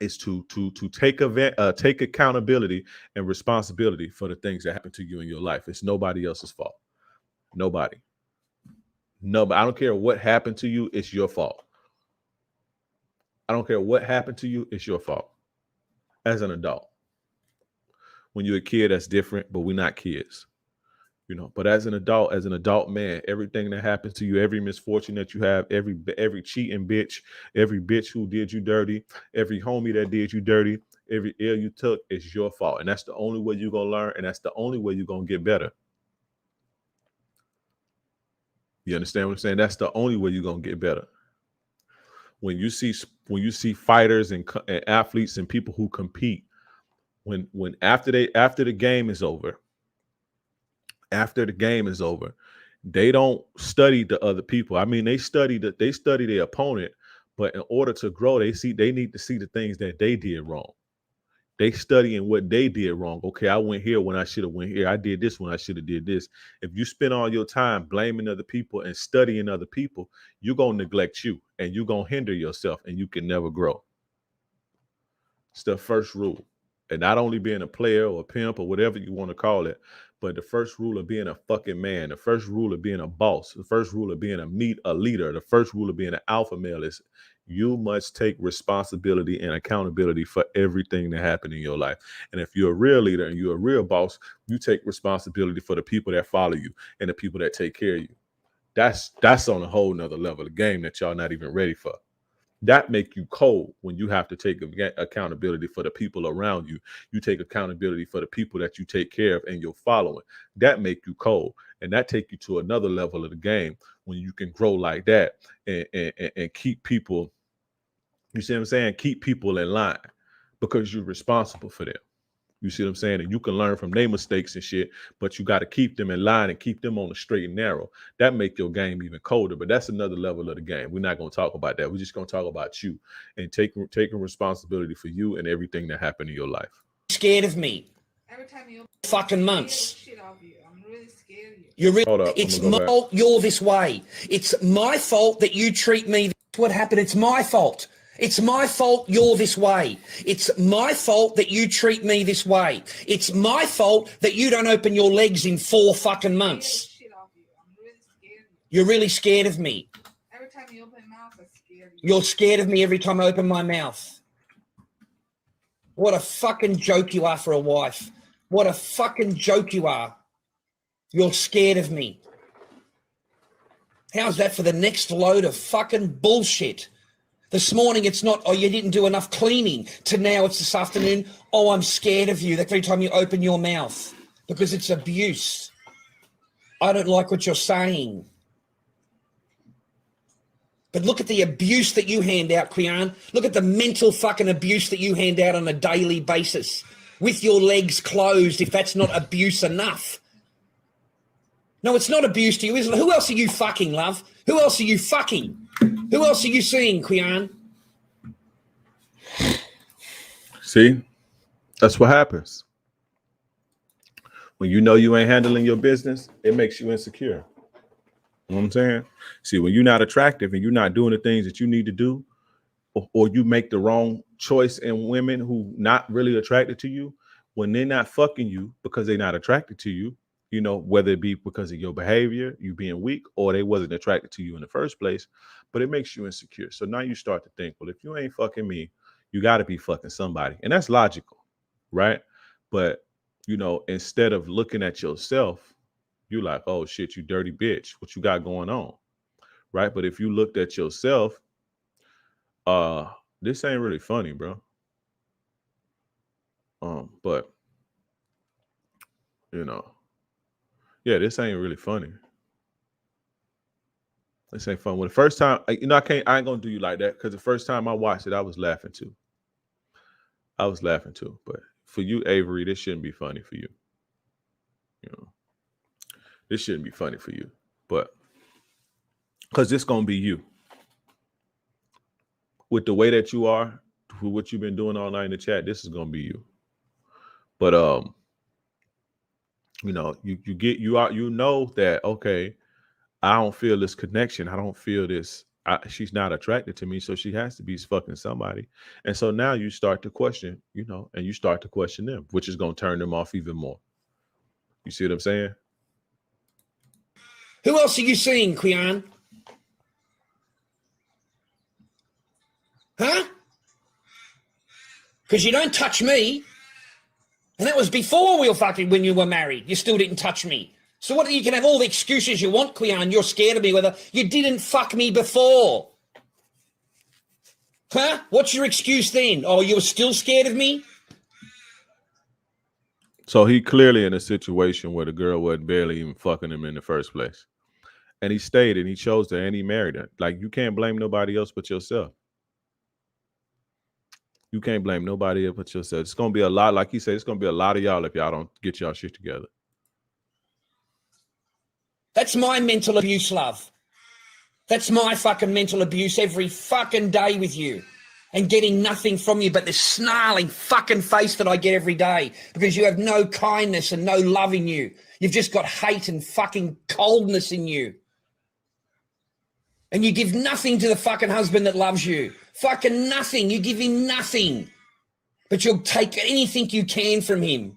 S2: Is to take accountability and responsibility for the things that happen to you in your life. It's nobody else's fault. Nobody. I don't care what happened to you. It's your fault. I don't care what happened to you. It's your fault. As an adult. When you're a kid, that's different, but we're not kids, but as an adult man, everything that happens to you, every misfortune that you have, every cheating bitch, every bitch who did you dirty, every homie that did you dirty, every L you took, is your fault. And that's the only way you're going to learn. And that's the only way you're going to get better. You understand what I'm saying? That's the only way you're going to get better. When you see fighters and athletes and people who compete, when after the game is over, they don't study the other people. I mean, they study their opponent, but in order to grow, they need to see the things that they did wrong. They studying what they did wrong. Okay, I went here when I should have went here. I did this when I should have did this. If you spend all your time blaming other people and studying other people, you're going to neglect you, and you're going to hinder yourself, and you can never grow. It's the first rule. And not only being a player or a pimp or whatever you want to call it, but the first rule of being a fucking man, the first rule of being a boss, the first rule of being a leader, the first rule of being an alpha male is you must take responsibility and accountability for everything that happened in your life. And if you're a real leader and you're a real boss, you take responsibility for the people that follow you and the people that take care of you. That's on a whole nother level of game that y'all not even ready for. That make you cold when you have to take accountability for the people around you. You take accountability for the people that you take care of and you're following. That make you cold, and that take you to another level of the game when you can grow like that and keep people. You see what I'm saying? Keep people in line because you're responsible for them. You see what I'm saying? And you can learn from their mistakes and shit, but you got to keep them in line and keep them on the straight and narrow. That make your game even colder, but that's another level of the game. We're not going to talk about that. We're just going to talk about you and taking responsibility for you and everything that happened in your life.
S3: Scared of me.
S4: Every time you
S3: Fucking months.
S4: shit out of you. I'm really scared of you.
S3: You're really,
S2: Hold up,
S3: it's
S2: I'm
S3: my
S2: gonna go back.
S3: fault you're this way. It's my fault that you treat me. That's what happened. It's my fault. It's my fault you're this way. It's my fault that you treat me this way. It's my fault that you don't open your legs in 4 fucking months.
S4: Shit out of you. I'm really scared of you.
S3: You're really scared of me.
S4: Every time you open your mouth, I'm scared of you.
S3: You're scared of me every time I open my mouth. What a fucking joke you are for a wife. What a fucking joke you are. You're scared of me. How's that for the next load of fucking bullshit? This morning it's not, oh, you didn't do enough cleaning, to now it's this afternoon, oh, I'm scared of you. That every time you open your mouth, because it's abuse. I don't like what you're saying. But look at the abuse that you hand out, Quian. Look at the mental fucking abuse that you hand out on a daily basis with your legs closed, if that's not abuse enough. No, it's not abuse to you, isn't it? Who else are you fucking, love? Who else are you fucking? Who else are you seeing, Quian?
S2: See, that's what happens. When you know you ain't handling your business, it makes you insecure. You know what I'm saying? See, when you're not attractive and you're not doing the things that you need to do, or you make the wrong choice in women who not really attracted to you, when they're not fucking you because they're not attracted to you, you know, whether it be because of your behavior, you being weak, or they wasn't attracted to you in the first place, but it makes you insecure. So now you start to think, well, if you ain't fucking me, you got to be fucking somebody. And that's logical, right? But, you know, instead of looking at yourself, you're like, oh shit, you dirty bitch. What you got going on? Right? But if you looked at yourself, this ain't really funny, bro. But you know, yeah, this ain't really funny. This ain't fun. When the first time, you know, I ain't gonna do you like that, because the first time I watched it, I was laughing too. But for you, Avery, this shouldn't be funny for you. You know, this shouldn't be funny for you, but because it's gonna be you. With the way that you are, with what you've been doing all night in the chat, this is gonna be you. But you know, you know that, okay, I don't feel this connection. I don't feel this. She's not attracted to me, so she has to be fucking somebody. And so now you start to question, you know, and you start to question them, which is gonna turn them off even more. You see what I'm saying?
S3: Who else are you seeing, Quian? Huh? Because you don't touch me. And that was before we were fucking, when you were married. You still didn't touch me. So what, you can have all the excuses you want, Quian. You're scared of me, whether you didn't fuck me before. Huh? What's your excuse then? Oh, you were still scared of me?
S2: So he clearly in a situation where the girl wasn't barely even fucking him in the first place. And he stayed and he chose her and he married her. Like, you can't blame nobody else but yourself. You can't blame nobody else but yourself. It's going to be a lot, like he said, it's going to be a lot of y'all if y'all don't get y'all shit together.
S3: That's my mental abuse, love. That's my fucking mental abuse every fucking day with you. And getting nothing from you but this snarling fucking face that I get every day, because you have no kindness and no love in you. You've just got hate and fucking coldness in you. And you give nothing to the fucking husband that loves you. Fucking nothing. You give him nothing. But you'll take anything you can from him.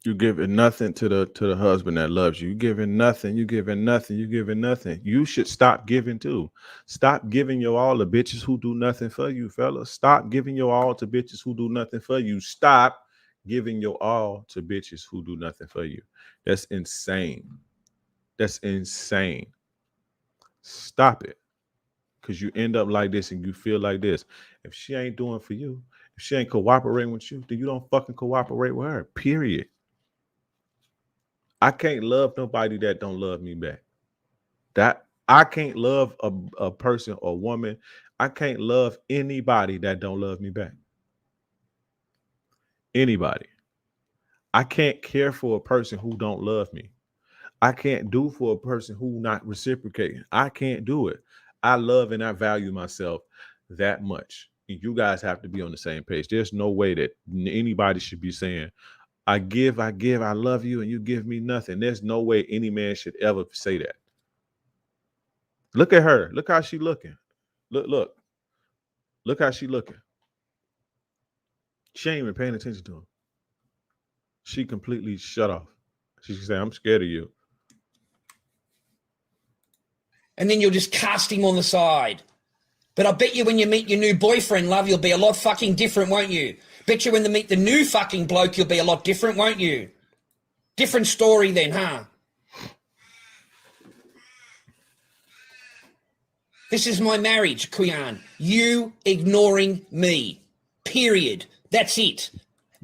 S2: You giving nothing to the husband that loves you. You giving nothing. You giving nothing. You giving nothing. You should stop giving too. Stop giving your all to bitches who do nothing for you, fellas. Stop giving your all to bitches who do nothing for you. Stop giving your all to bitches who do nothing for you. That's insane. That's insane. Stop it. Because you end up like this and you feel like this. If she ain't doing for you, if she ain't cooperating with you, then you don't fucking cooperate with her. Period. I can't love nobody that don't love me back. That I can't love a person or woman. I can't love anybody that don't love me back. Anybody. I can't care for a person who don't love me. I can't do for a person who not reciprocating. I can't do it. I love and I value myself that much. You guys have to be on the same page. There's no way that anybody should be saying, I give, I love you, and you give me nothing. There's no way any man should ever say that. Look at her. Look how she looking. Look how she looking. She ain't even paying attention to him. She completely shut off. She say, I'm scared of you.
S3: And then you'll just cast him on the side. But I bet you when you meet your new boyfriend, love, you'll be a lot fucking different, won't you? Bet you when you meet the new fucking bloke, you'll be a lot different, won't you? Different story then, huh? This is my marriage, Kuyan. You ignoring me. Period. That's it.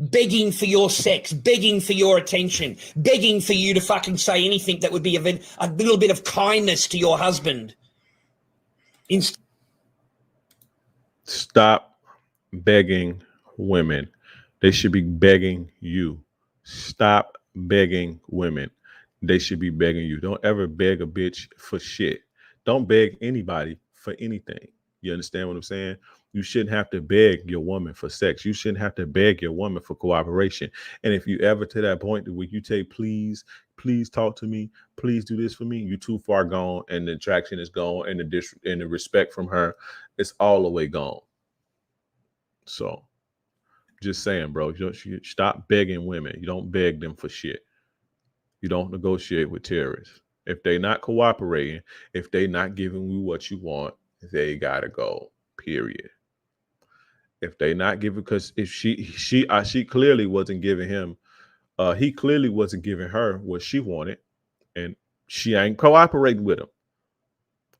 S3: Begging for your sex, begging for your attention, begging for you to fucking say anything that would be a little bit of kindness to your husband.
S2: Stop begging women. They should be begging you. Stop begging women. They should be begging you. Don't ever beg a bitch for shit. Don't beg anybody for anything. You understand what I'm saying? You shouldn't have to beg your woman for sex. You shouldn't have to beg your woman for cooperation. And if you ever to that point where you say, please talk to me, please do this for me, you're too far gone, and the attraction is gone, and the respect from her, it's all the way gone. So just saying, bro, you stop begging women. You don't beg them for shit. You don't negotiate with terrorists. If they not cooperating, if they not giving you what you want, they gotta go. Period. If they not giving, because if she clearly wasn't giving him, he clearly wasn't giving her what she wanted, and she ain't cooperating with him.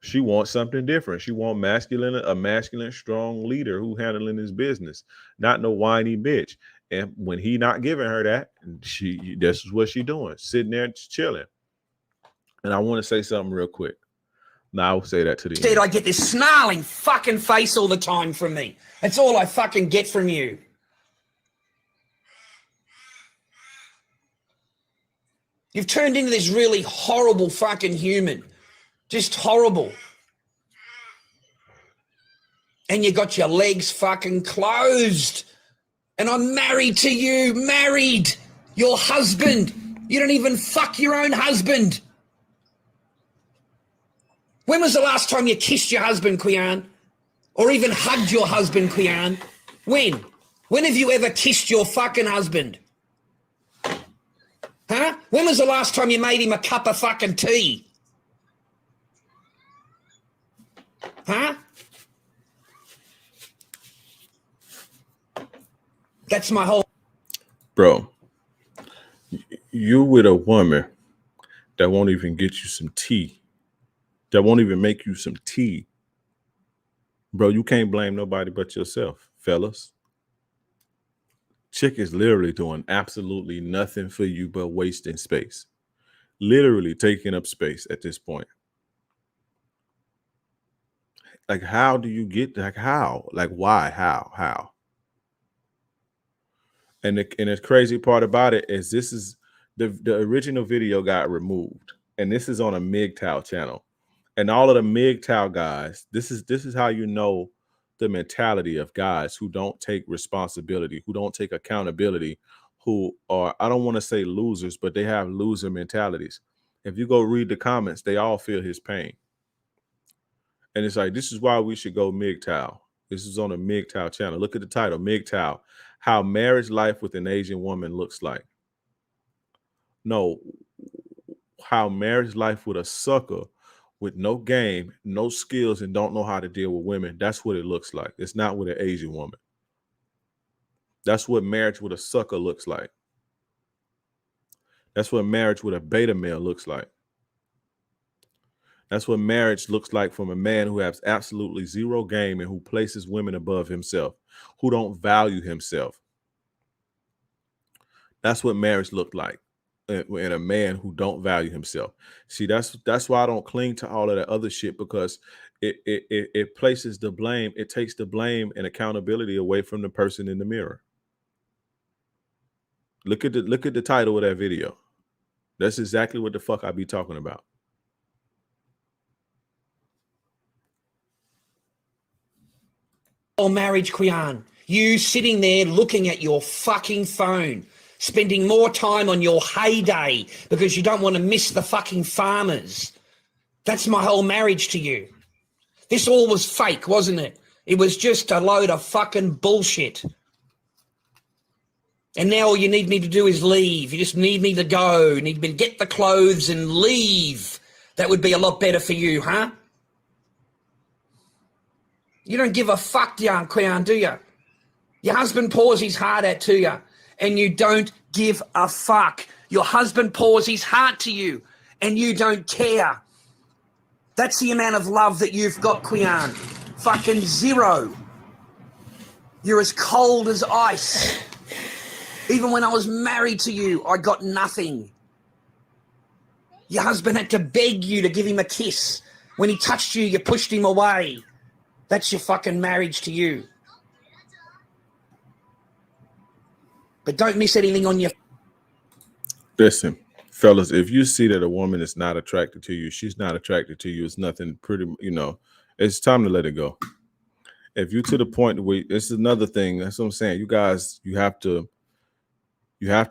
S2: She wants something different. She wants a masculine, strong leader who handling his business, not no whiny bitch. And when he not giving her that, this is what she doing, sitting there chilling. And I want to say something real quick. Now I will say that to the
S3: Instead,
S2: end.
S3: I get this snarling fucking face all the time from me. That's all I fucking get from you. You've turned into this really horrible fucking human. Just horrible. And you got your legs fucking closed. And I'm married to you. Married. Your husband. You don't even fuck your own husband. When was the last time you kissed your husband, Kuyan? Or even hugged your husband, Kuyan? When? When have you ever kissed your fucking husband? Huh? When was the last time you made him a cup of fucking tea? Huh? That's my whole...
S2: Bro, you with a woman that won't even get you some tea, that won't even make you some tea. Bro, you can't blame nobody but yourself, fellas. Chick is literally doing absolutely nothing for you but wasting space. Literally taking up space at this point. Like, how do you get, like, how? Like, why? How? And the crazy part about it is this is the original video got removed, and this is on a MGTOW channel. And all of the MGTOW guys, this is how you know the mentality of guys who don't take responsibility, who don't take accountability, who are, I don't want to say losers, but they have loser mentalities. If you go read the comments, they all feel his pain. And it's like, this is why we should go MGTOW. This is on a MGTOW channel. Look at the title, MGTOW, How Marriage Life with an Asian Woman Looks Like. No, how marriage life with a sucker with no game, no skills, and don't know how to deal with women. That's what it looks like. It's not with an Asian woman. That's what marriage with a sucker looks like. That's what marriage with a beta male looks like. That's what marriage looks like from a man who has absolutely zero game and who places women above himself, who don't value himself. That's what marriage looked like in a man who don't value himself. See, that's why I don't cling to all of that other shit, because it places the blame. It takes the blame and accountability away from the person in the mirror. Look at the title of that video. That's exactly what the fuck I be talking about.
S3: Or marriage, Quian. You sitting there looking at your fucking phone, spending more time on your heyday because you don't want to miss the fucking farmers. That's my whole marriage to you. This all was fake, wasn't it? It was just a load of fucking bullshit. And now all you need me to do is leave. You just need me to go. You need me to get the clothes and leave. That would be a lot better for you, huh? You don't give a fuck, young Quian, do you? Your husband pours his heart out to you, and you don't give a fuck. Your husband pours his heart to you, and you don't care. That's the amount of love that you've got, Quian. Fucking zero. You're as cold as ice. Even when I was married to you, I got nothing. Your husband had to beg you to give him a kiss. When he touched you, you pushed him away. That's your fucking marriage to you. But don't miss anything on your...
S2: Listen, fellas, if you see that a woman is not attracted to you, she's not attracted to you, it's nothing pretty, it's time to let it go. If you're to the point where, it's another thing, that's what I'm saying. You guys, you have to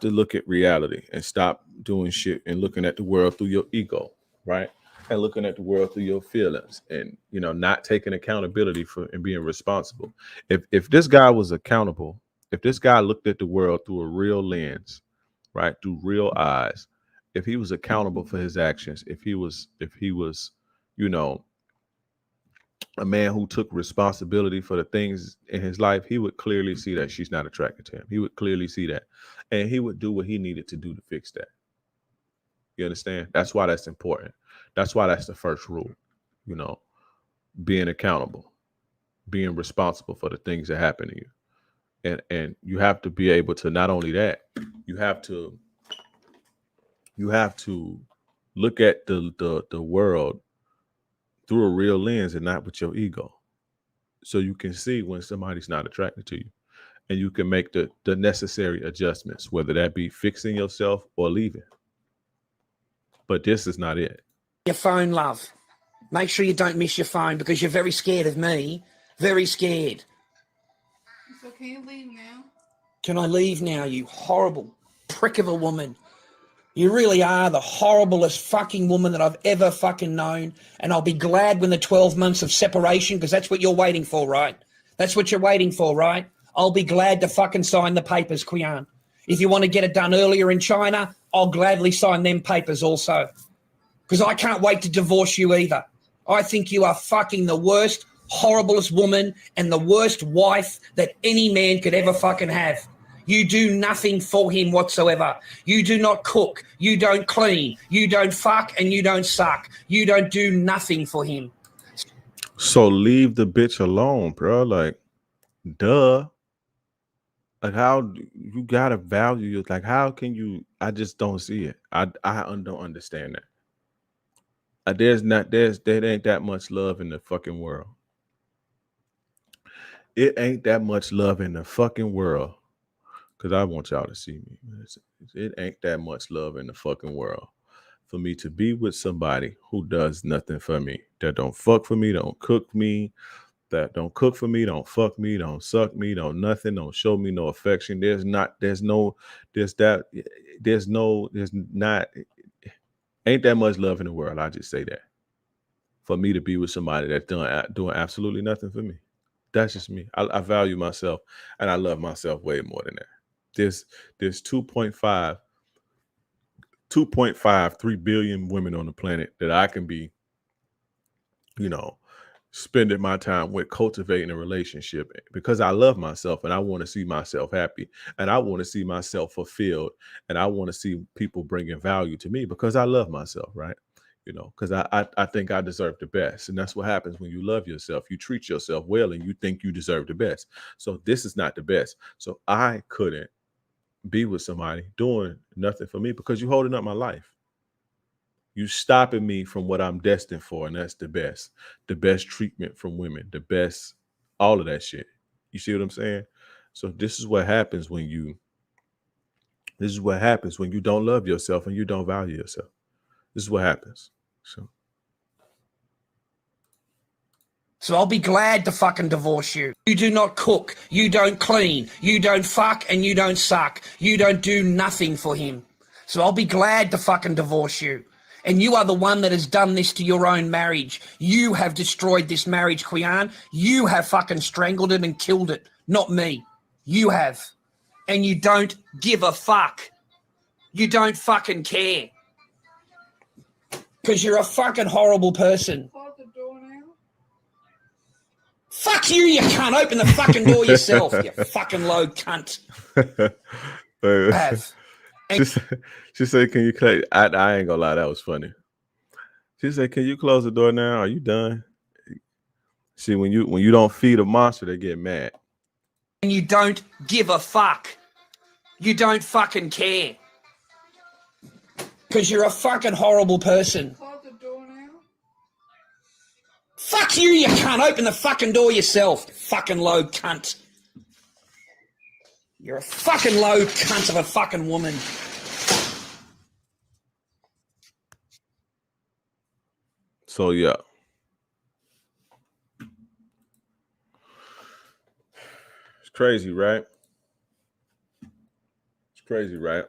S2: look at reality and stop doing shit and looking at the world through your ego, right? And looking at the world through your feelings, and not taking accountability for and being responsible. If this guy was accountable, if this guy looked at the world through a real lens, right, through real eyes, if he was accountable for his actions, if he was, a man who took responsibility for the things in his life, he would clearly see that she's not attracted to him. He would clearly see that, and he would do what he needed to do to fix that. You understand? That's why that's important. That's why that's the first rule, being accountable, being responsible for the things that happen to you. And you have to be able to, not only that, you have to look at the world through a real lens and not with your ego. So you can see when somebody's not attracted to you, and you can make the necessary adjustments, whether that be fixing yourself or leaving. But this is not it.
S3: Your phone, love. Make sure you don't miss your phone, because you're very scared of me. Very scared.
S4: So can you leave now?
S3: Can I leave now, you horrible prick of a woman? You really are the horriblest fucking woman that I've ever fucking known. And I'll be glad when the 12 months of separation, because that's what you're waiting for, right? That's what you're waiting for, right? I'll be glad to fucking sign the papers, Quian. If you want to get it done earlier in China, I'll gladly sign them papers also. Because I can't wait to divorce you either. I think you are fucking the worst, horriblest woman and the worst wife that any man could ever fucking have. You do nothing for him whatsoever. You do not cook. You don't clean. You don't fuck, and you don't suck. You don't do nothing for him.
S2: So leave the bitch alone, bro. Like, duh. Like, how you gotta value it? Like, how can you? I just don't see it. I don't understand that. There ain't that much love in the fucking world. It ain't that much love in the fucking world. Because I want y'all to see me. It ain't that much love in the fucking world for me to be with somebody who does nothing for me. That don't fuck for me, don't cook me, that don't cook for me, don't fuck me, don't suck me, don't nothing, don't show me no affection. There's not, ain't that much love in the world. I just say that. For me to be with somebody that's doing absolutely nothing for me. That's just me. I value myself, and I love myself way more than that. There's 3 billion women on the planet that I can be, spending my time with, cultivating a relationship, because I love myself and I want to see myself happy, and I want to see myself fulfilled, and I want to see people bringing value to me because I love myself, right? you know, because I think I deserve the best. And that's what happens when you love yourself. You treat yourself well and you think you deserve the best. So this is not the best. So I couldn't be with somebody doing nothing for me because you're holding up my life. You stopping me from what I'm destined for, and that's the best treatment from women, the best, all of that shit. You see what I'm saying? So this is what happens when you don't love yourself and you don't value yourself. This is what happens.
S3: So I'll be glad to fucking divorce you. You do not cook, you don't clean, you don't fuck, and you don't suck. You don't do nothing for him. So I'll be glad to fucking divorce you. And you are the one that has done this to your own marriage. You have destroyed this marriage, Quian. You have fucking strangled it and killed it, not me. You have. And you don't give a fuck. You don't fucking care. Because you're a fucking horrible person.
S4: Close the door now.
S3: Fuck you, you cunt. Open the fucking door yourself, you fucking low cunt. Have.
S2: She said, can you close? I ain't gonna lie, that was funny. She said, can you close the door now? Are you done? See, when you don't feed a monster, they get mad.
S3: And you don't give a fuck. You don't fucking care. Because you're a fucking horrible person.
S4: Close the door now.
S3: Fuck you, you cunt. Open the fucking door yourself, you fucking low cunt. You're a fucking low cunt of a fucking woman.
S2: So, yeah. It's crazy, right? It's crazy, right?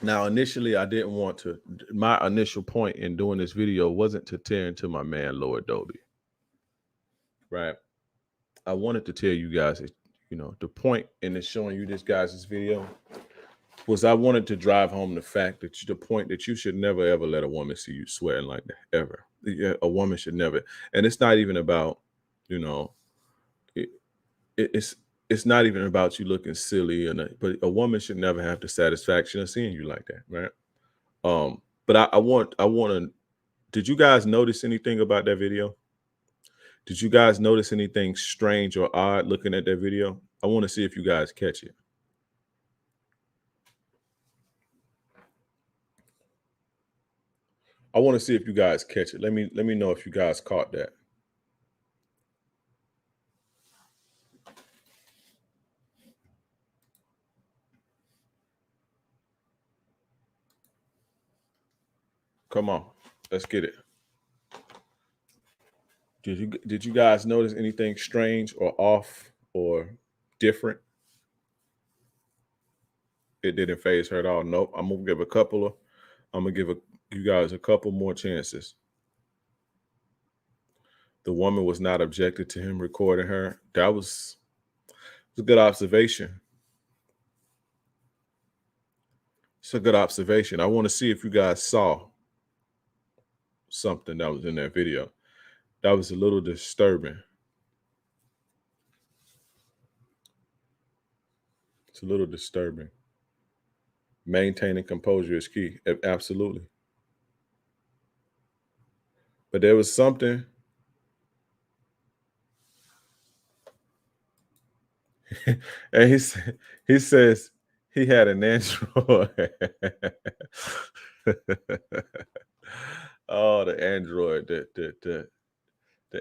S2: Now, initially, I didn't want to. My initial point in doing this video wasn't to tear into my man, Lord Dolby. Right? I wanted to tell you guys, you know, the point in showing you this guys' video was I wanted to drive home the fact that the point that you should never, ever let a woman see you sweating like that, ever. A woman should never. And it's not even about, you know, it's not even about you looking silly, but a woman should never have the satisfaction of seeing you like that, right? But I want to. Did you guys notice anything about that video? Did you guys notice anything strange or odd looking at that video? I want to see if you guys catch it. I want to see if you guys catch it. Let me know if you guys caught that. Come on, let's get it. Did you guys notice anything strange or off or different? It didn't phase her at all. Nope. I'm gonna give you guys a couple more chances. The woman was not objected to him recording her. That was a good observation. It's a good observation. I want to see if you guys saw something that was in that video. That was a little disturbing. It's a little disturbing. Maintaining composure is key. Absolutely. But there was something. And he says he had an Android. Oh, the Android, the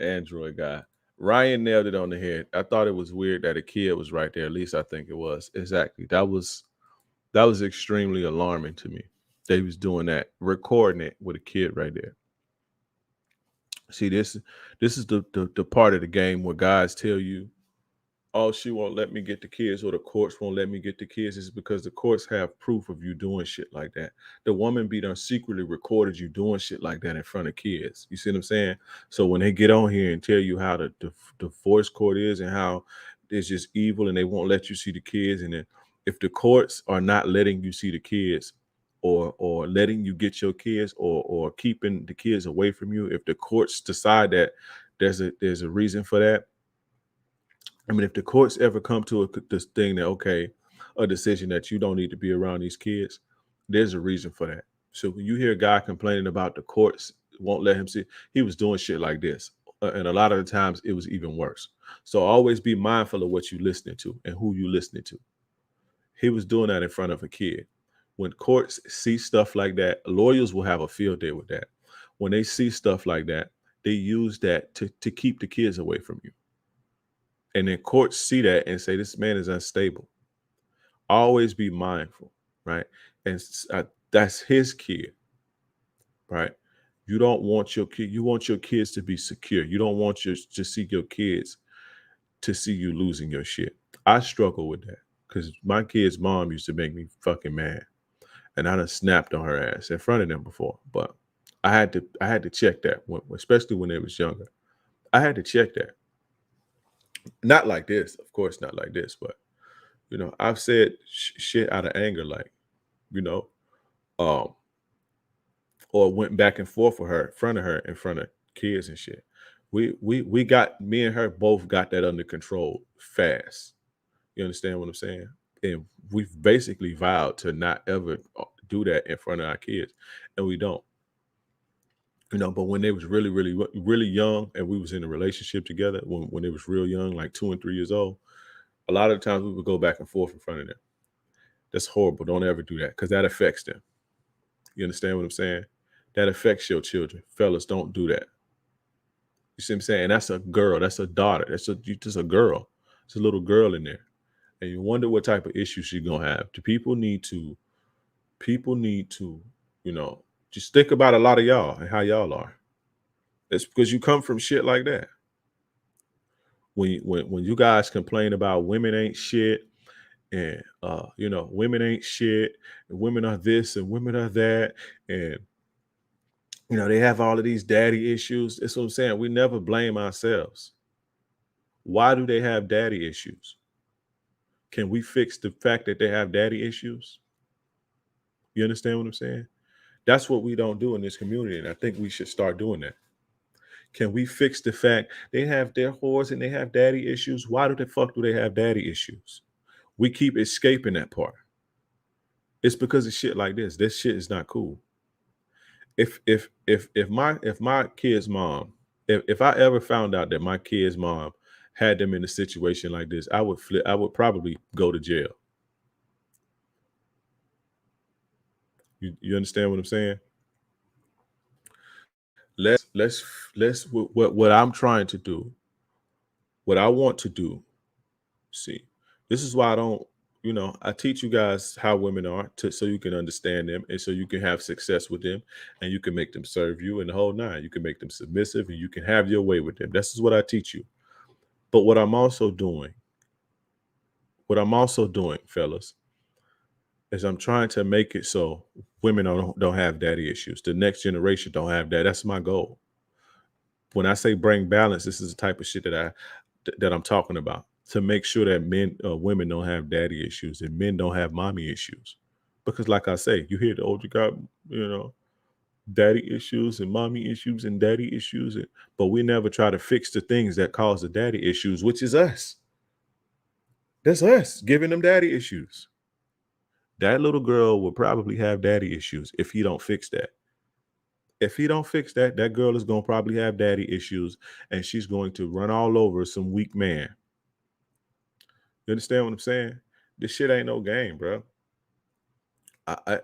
S2: Android guy. Ryan nailed it on the head. I thought it was weird that a kid was right there. At least I think it was. Exactly. That was extremely alarming to me. They was doing that, recording it with a kid right there. See, this is the part of the game where guys tell you, oh, she won't let me get the kids, or the courts won't let me get the kids. It's because the courts have proof of you doing shit like that. The woman be done secretly recorded you doing shit like that in front of kids. You see what I'm saying? So when they get on here and tell you how the divorce court is and how it's just evil and they won't let you see the kids, and then if the courts are not letting you see the kids, or letting you get your kids, or keeping the kids away from you, if the courts decide that there's a reason for that, I mean, if the courts ever come to this thing that, okay, a decision that you don't need to be around these kids, there's a reason for that. So when you hear a guy complaining about the courts won't let him see, he was doing shit like this. And a lot of the times it was even worse. So always be mindful of what you're listening to and who you're listening to. He was doing that in front of a kid. When courts see stuff like that, lawyers will have a field day with that. When they see stuff like that, they use that to keep the kids away from you. And then courts see that and say, this man is unstable. Always be mindful, right? And that's his kid, right? You don't want your kid, you want your kids to be secure. You don't want to see your kids to see you losing your shit. I struggle with that because my kid's mom used to make me fucking mad. And I done snapped on her ass in front of them before. But I had to check that, especially when they was younger. I had to check that. Not like this, of course, not like this, but I've said shit out of anger, like, or went back and forth with her, in front of kids and shit. We got, me and her both got that under control fast. You understand what I'm saying? And we've basically vowed to not ever do that in front of our kids, and we don't. But when they was really, really, really young, and we was in a relationship together, when they was real young, like 2 and 3 years old, a lot of the times we would go back and forth in front of them. That's horrible. Don't ever do that because that affects them. You understand what I'm saying? That affects your children. Fellas, don't do that. You see what I'm saying? And that's a girl. That's a daughter. That's just a girl. It's a little girl in there. And you wonder what type of issues she's going to have. People need to, just think about a lot of y'all and how y'all are. It's because you come from shit like that. When you guys complain about women ain't shit, and women ain't shit, and women are this and women are that, and they have all of these daddy issues. That's what I'm saying. We never blame ourselves. Why do they have daddy issues? Can we fix the fact that they have daddy issues? You understand what I'm saying? That's what we don't do in this community, and I think we should start doing that. Can we fix the fact they have their whores and they have daddy issues? Why the fuck do they have daddy issues? We keep escaping that part. It's because of shit like this. This shit is not cool. If my kid's mom, if I ever found out that my kid's mom had them in a situation like this, I would probably go to jail. You understand what I'm saying? Let's what I'm trying to do, what I want to do. See, this is why I don't, I teach you guys how women are so you can understand them and so you can have success with them and you can make them serve you and the whole nine. You can make them submissive and you can have your way with them. This is what I teach you. But what I'm also doing, fellas, is I'm trying to make it so women don't have daddy issues. The next generation don't have that. That's my goal. When I say bring balance, this is the type of shit that I'm talking about. To make sure that women don't have daddy issues and men don't have mommy issues. Because like I say, you hear the older guy, daddy issues and mommy issues and daddy issues. But we never try to fix the things that cause the daddy issues, which is us. That's us giving them daddy issues. That little girl will probably have daddy issues if he don't fix that. If he don't fix that, that girl is going to probably have daddy issues and she's going to run all over some weak man. You understand what I'm saying? This shit ain't no game, bro.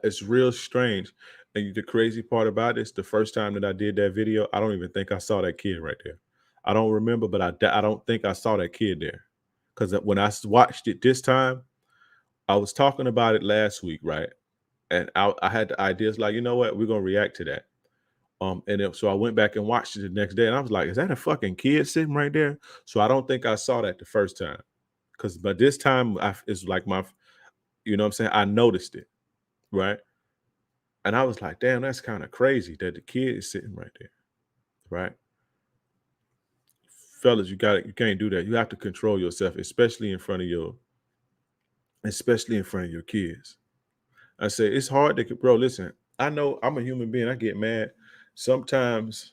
S2: It's real strange. And the crazy part about this, the first time that I did that video, I don't even think I saw that kid right there. I don't remember, but I don't think I saw that kid there. Because when I watched it this time, I was talking about it last week, right? And I had the ideas like, you know what? We're going to react to that. So I went back and watched it the next day and I was like, is that a fucking kid sitting right there? So I don't think I saw that the first time. But this time it's like my, you know what I'm saying? I noticed it, right? And I was like, damn, that's kind of crazy that the kid is sitting right there, right? Fellas, you can't do that. You have to control yourself, especially in front of your kids. I say it's hard to, bro, listen, I know I'm a human being. I get mad. Sometimes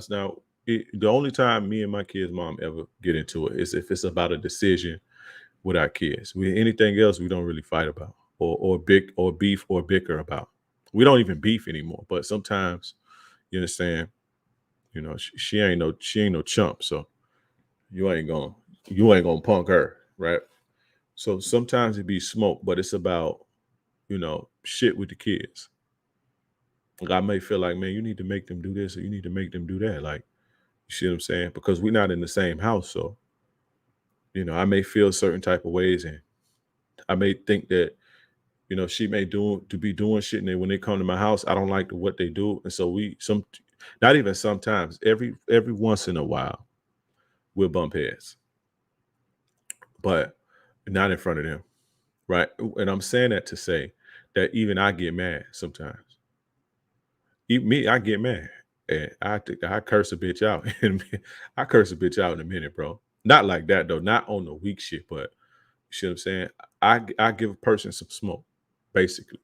S2: now, the only time me and my kid's mom ever get into it is if it's about a decision with our kids. Anything else we don't really fight about or beef or bicker about. We don't even beef anymore. But sometimes, you understand, you know, she ain't no chump. So you ain't gonna punk her, right? So sometimes it be smoke, but it's about, you know, shit with the kids. Like I may feel like, man, you need to make them do this or you need to make them do that. Like, you see what I'm saying? Because we're not in the same house. So, you know, I may feel certain type of ways and I may think that, you know, she may be doing shit, and then when they come to my house, I don't like what they do. And so not even sometimes, every once in a while, we'll bump heads. But not in front of them. Right. And I'm saying that to say that even I get mad sometimes. Even me, I get mad. And I curse a bitch out. And I curse a bitch out in a minute, bro. Not like that though, not on the weak shit, but you see what I'm saying? I give a person some smoke, basically.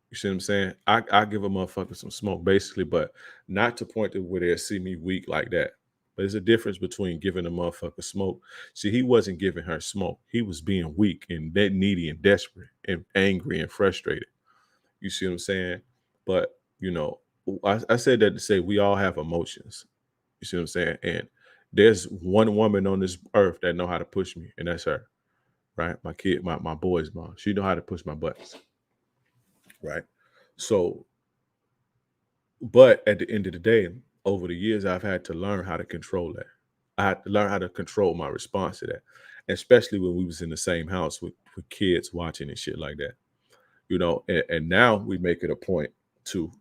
S2: You see what I'm saying? I give a motherfucker some smoke, basically, but not to point to where they see me weak like that. But there's a difference between giving a motherfucker smoke. See, he wasn't giving her smoke. He was being weak and that needy and desperate and angry and frustrated. You see what I'm saying? But, you know, I said that to say we all have emotions. You see what I'm saying? And there's one woman on this earth that know how to push me, and that's her. Right? My boy's mom. She know how to push my buttons. Right? So, but at the end of the day, over the years, I've had to learn how to control that. I had to learn how to control my response to that, especially when we was in the same house with kids watching and shit like that. You know, and now we make it a point to,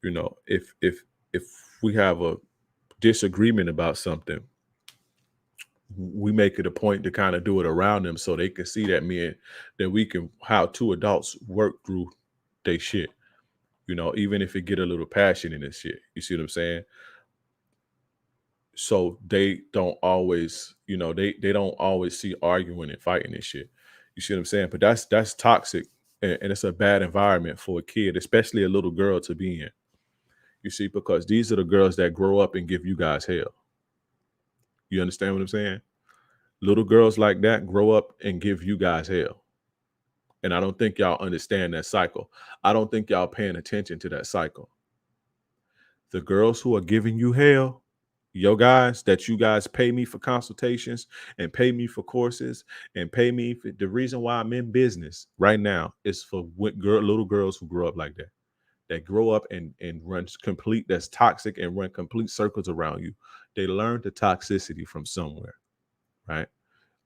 S2: you know, if we have a disagreement about something, we make it a point to kind of do it around them so they can see that we can, how two adults work through they shit. You know, even if it get a little passion in this shit. You see what I'm saying? So they don't always, you know, they don't always see arguing and fighting and shit. You see what I'm saying? But that's toxic, and it's a bad environment for a kid, especially a little girl, to be in. You see, because these are the girls that grow up and give you guys hell. You understand what I'm saying? Little girls like that grow up and give you guys hell. And I don't think y'all understand that cycle. I don't think y'all paying attention to that cycle. The girls who are giving you hell, yo guys, that you guys pay me for consultations and pay me for courses and pay me for, the reason why I'm in business right now is for little girls who grow up like that grow up and run complete, that's toxic and run complete circles around you. They learn the toxicity from somewhere, right?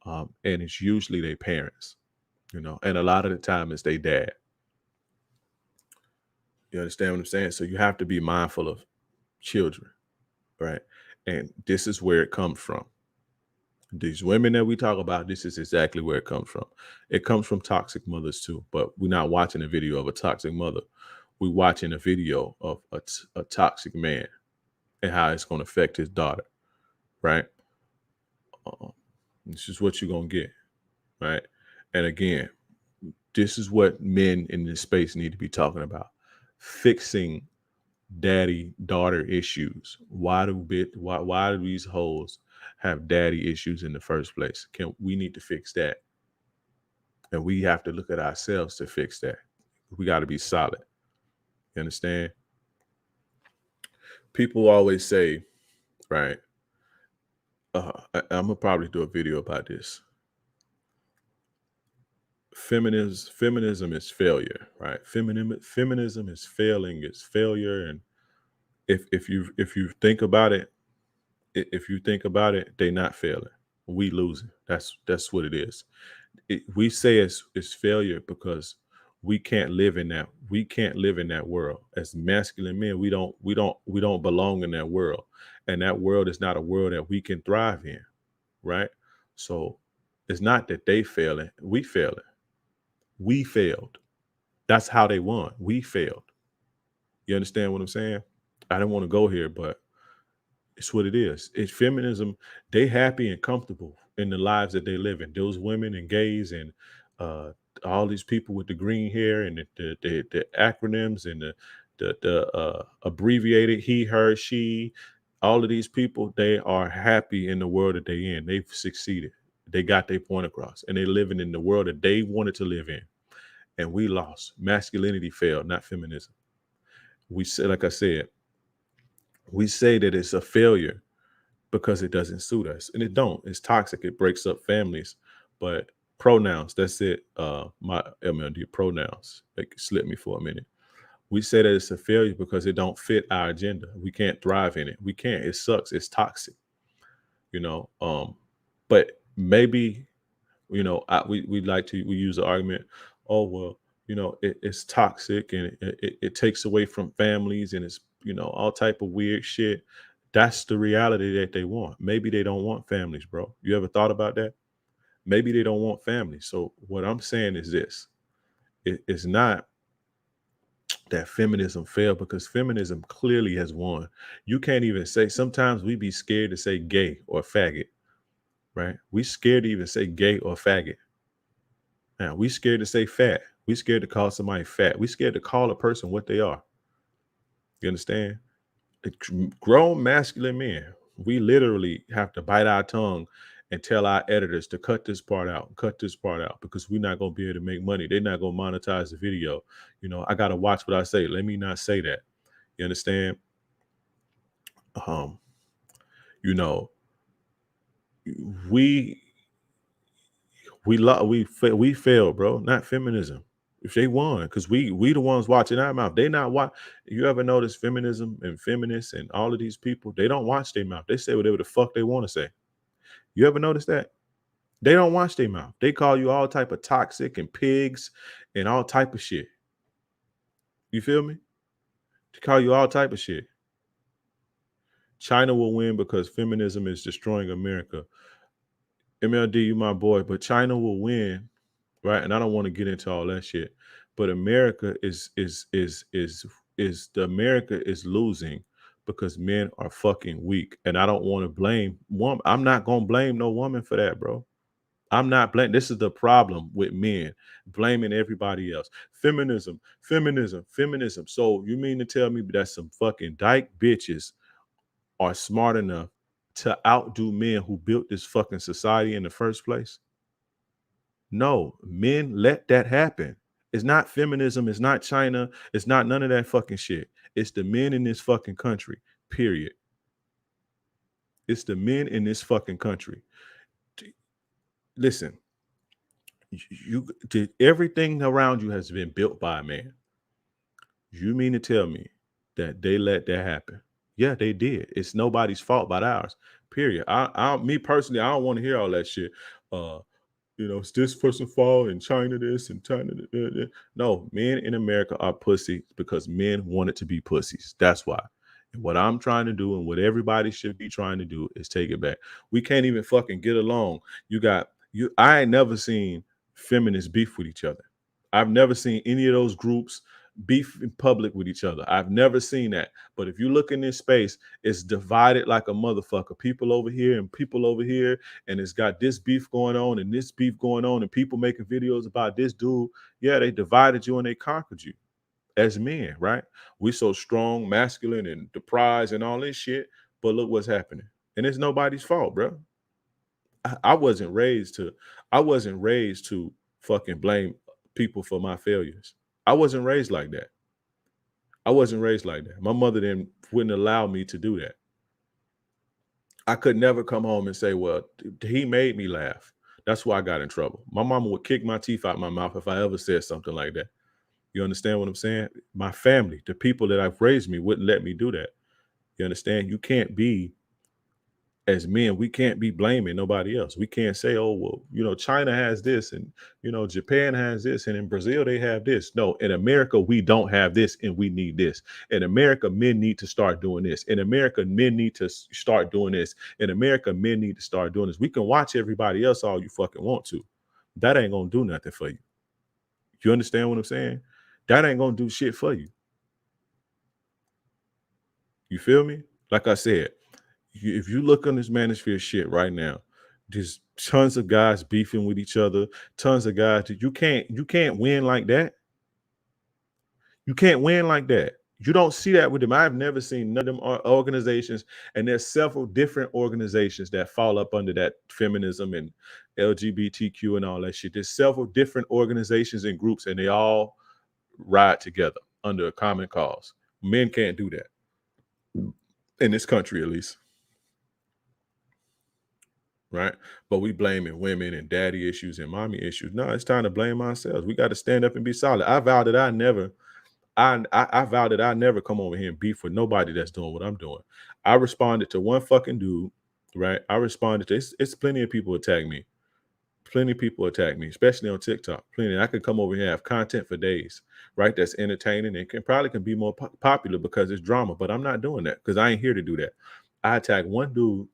S2: And it's usually their parents, you know, and a lot of the time it's their dad. You understand what I'm saying? So you have to be mindful of children, right? And this is where it comes from. These women that we talk about, this is exactly where it comes from. It comes from toxic mothers too, but we're not watching a video of a toxic mother. We're watching a video of a toxic man and how it's going to affect his daughter, right? This is what you're going to get, right? And again, this is what men in this space need to be talking about. Fixing daddy-daughter issues. Why do these hoes have daddy issues in the first place? We need to fix that. And we have to look at ourselves to fix that. We got to be solid. You understand? People always say, right, I'm gonna probably do a video about this. Feminism is failure, right? Feminism is failing, it's failure. And if you think about it, they're not failing. We losing. That's what it is. We say it's failure because we can't live in that world. As masculine men, we don't belong in that world. And that world is not a world that we can thrive in, right? So it's not that they failing, we failing. We failed. That's how they won. We failed. You understand what I'm saying? I don't want to go here, but it's what it is. It's feminism. They happy and comfortable in the lives that they live in. Those women and gays and all these people with the green hair and the acronyms and the abbreviated he, her, she. All of these people, they are happy in the world that they in. They've succeeded. They got their point across, and they living in the world that they wanted to live in. and we lost. Masculinity failed, not feminism. We say, like I said, we say that it's a failure because it doesn't suit us, and it don't. It's toxic. It breaks up families. But pronouns, that's it. My MLD pronouns. They slipped me for a minute. We say that it's a failure because it don't fit our agenda. We can't thrive in it. We can't. It sucks. It's toxic. You know. But maybe, you know, we like to use the argument. Oh well, you know, it's toxic and it takes away from families and it's, you know, all type of weird shit. That's the reality that they want. Maybe they don't want families, bro. You ever thought about that? Maybe they don't want families. So what I'm saying is this: it's not that feminism failed, because feminism clearly has won. You can't even say. Sometimes we be scared to say gay or faggot, right? We scared to even say gay or faggot. Now we scared to say fat. We scared to call somebody fat. We scared to call a person what they are. You understand? Grown masculine men, we literally have to bite our tongue and tell our editors to cut this part out, because we're not going to be able to make money. They're not going to monetize the video. You know, I got to watch what I say. Let me not say that. You understand? You know, we failed, bro. Not feminism. If they won, because we the ones watching our mouth. They not watch. You ever notice feminism and feminists and all of these people? They don't watch their mouth. They say whatever the fuck they want to say. You ever notice that? They don't watch their mouth. They call you all type of toxic and pigs and all type of shit. You feel me? They call you all type of shit. China will win because feminism is destroying America. MLD, you my boy, but China will win. Right, and I don't want to get into all that shit, but America is losing because men are fucking weak, and I don't want to blame woman. I'm not gonna blame no woman for that, bro. I'm not blaming. This is the problem with men blaming everybody else. Feminism. So you mean to tell me that some fucking dyke bitches are smart enough to outdo men who built this fucking society in the first place? No, men let that happen. It's not feminism. It's not China. It's not none of that fucking shit. It's the men in this fucking country, period. It's the men in this fucking country. Listen, you did everything around you has been built by a man. You mean to tell me that they let that happen? Yeah, they did. It's nobody's fault but ours, period. Me personally, I don't want to hear all that shit. You know, it's this person's fault in China this and China that. No, men in America are pussies because men wanted to be pussies. That's why. And what I'm trying to do and what everybody should be trying to do is take it back. We can't even fucking get along. I ain't never seen feminists beef with each other. I've never seen any of those groups beef in public with each other. I've never seen that. But if you look in this space, it's divided like a motherfucker. People over here and people over here, and it's got this beef going on and this beef going on, and people making videos about this dude. Yeah, they divided you and they conquered you as men, right? We so strong, masculine, and the prize and all this shit. But look what's happening. And it's nobody's fault, bro. I wasn't raised to fucking blame people for my failures. I wasn't raised like that. My mother wouldn't allow me to do that. I could never come home and say, well, he made me laugh. That's why I got in trouble. My mama would kick my teeth out my mouth if I ever said something like that. You understand what I'm saying? My family, the people that I've raised me, wouldn't let me do that. You understand? You can't be, as men, we can't be blaming nobody else. We can't say, oh, well, you know, China has this and, you know, Japan has this and in Brazil they have this. No, in America, we don't have this and we need this. In America, men need to start doing this. In America, men need to start doing this. In America, men need to start doing this. We can watch everybody else all you fucking want to. That ain't going to do nothing for you. You understand what I'm saying? That ain't going to do shit for you. You feel me? Like I said, if you look on this manosphere shit right now, there's tons of guys beefing with each other, tons of guys. You can't win like that. You can't win like that. You don't see that with them. I've never seen none of them organizations, and there's several different organizations that fall up under that feminism and LGBTQ and all that shit. There's several different organizations and groups, and they all ride together under a common cause. Men can't do that in this country, at least. Right? But we blaming women and daddy issues and mommy issues. No, it's time to blame ourselves. We got to stand up and be solid. I vow that I never come over here and beef with nobody that's doing what I'm doing. I responded to one fucking dude, right? I responded to it's plenty of people attack me. Plenty of people attack me, especially on TikTok. Plenty. I could come over here and have content for days, right? That's entertaining and can be more popular because it's drama. But I'm not doing that because I ain't here to do that. I attacked one dude.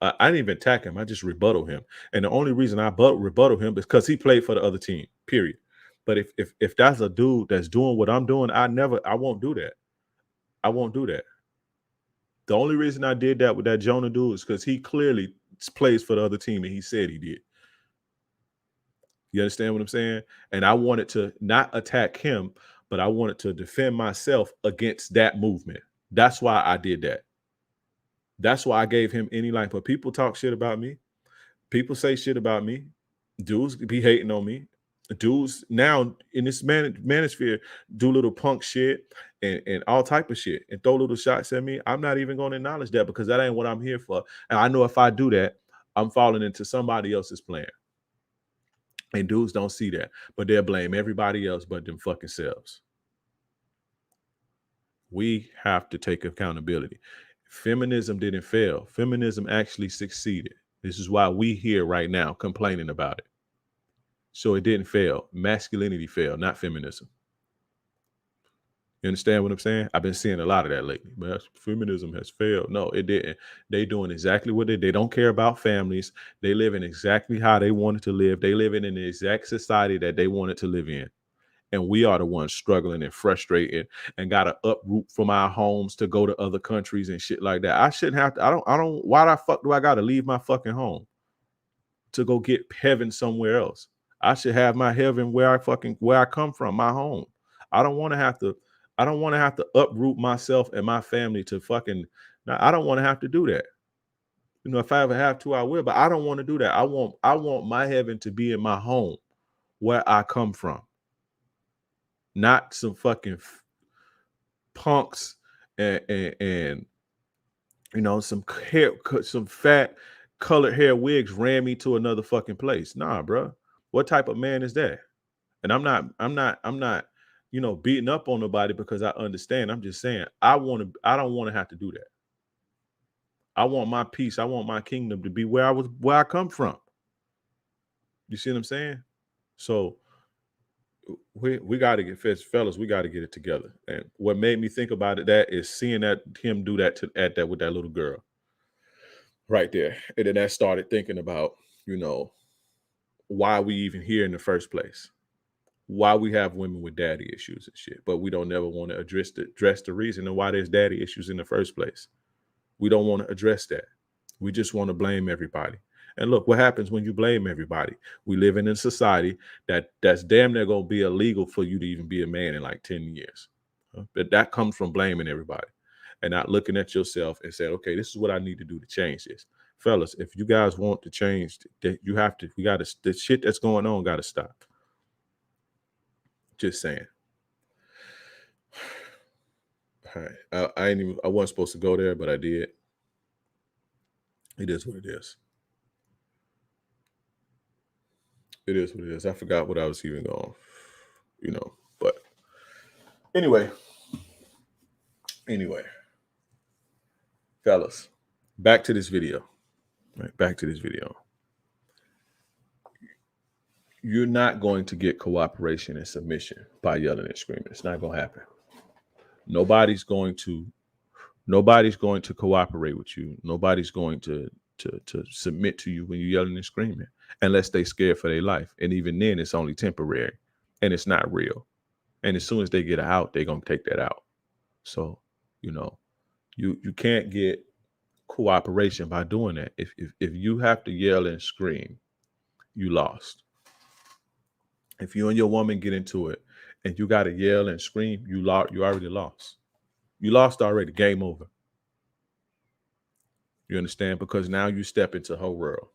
S2: I didn't even attack him. I just rebuttal him. And the only reason I rebuttal him is because he played for the other team, period. But if that's a dude that's doing what I'm doing, I won't do that. I won't do that. The only reason I did that with that Jonah dude is because he clearly plays for the other team and he said he did. You understand what I'm saying? And I wanted to not attack him, but I wanted to defend myself against that movement. That's why I did that. That's why I gave him any line. But people talk shit about me. People say shit about me. Dudes be hating on me. Dudes now in this manosphere do little punk shit and all type of shit and throw little shots at me. I'm not even going to acknowledge that because that ain't what I'm here for. And I know if I do that, I'm falling into somebody else's plan. And dudes don't see that, but they'll blame everybody else but them fucking selves. We have to take accountability. Feminism didn't fail. Feminism actually succeeded. This is why we here right now complaining about it. So it didn't fail. Masculinity failed, not feminism. You understand what I'm saying? I've been seeing a lot of that lately. But feminism has failed. No, it didn't. They doing exactly what they don't care about families. They live in exactly how they wanted to live. They live in the exact society that they wanted to live in. And we are the ones struggling and frustrated and got to uproot from our homes to go to other countries and shit like that. I shouldn't have to. I don't. Why the fuck do I got to leave my fucking home to go get heaven somewhere else? I should have my heaven where I come from, my home. I don't want to have to uproot myself and my family to fucking. I don't want to have to do that. You know, if I ever have to, I will. But I don't want to do that. I want my heaven to be in my home, where I come from. Not some fucking punks and you know some fat colored hair wigs ran me to another fucking place. Nah, bro. What type of man is that? And I'm not, you know, beating up on nobody because I understand. I'm just saying I don't want to have to do that. I want my peace. I want my kingdom to be where I come from. You see what I'm saying? So we got to get fellas. We got to get it together. And what made me think about it, that is seeing him do that with that little girl right there. And then that started thinking about, you know, why we even here in the first place, why we have women with daddy issues and shit, but we don't never want to address the reason and why there's daddy issues in the first place. We don't want to address that. We just want to blame everybody. And look, what happens when you blame everybody? We live in a society that's damn near going to be illegal for you to even be a man in like 10 years. But that comes from blaming everybody and not looking at yourself and saying, okay, this is what I need to do to change this. Fellas, if you guys want to change, the shit that's going on got to stop. Just saying. All right. I wasn't supposed to go there, but I did. It is what it is. It is what it is. I forgot what I was even going, you know, but anyway, fellas, back to this video. Right, back to this video. You're not going to get cooperation and submission by yelling and screaming. It's not going to happen. Nobody's going to cooperate with you. Nobody's going to submit to you when you're yelling and screaming, unless they scared for their life. And even then, it's only temporary, and it's not real. And as soon as they get out, they're gonna take that out. So, you know, you can't get cooperation by doing that. If you have to yell and scream, you lost. If you and your woman get into it and you got to yell and scream, you already lost. You lost already. Game over. You understand? Because now you step into her world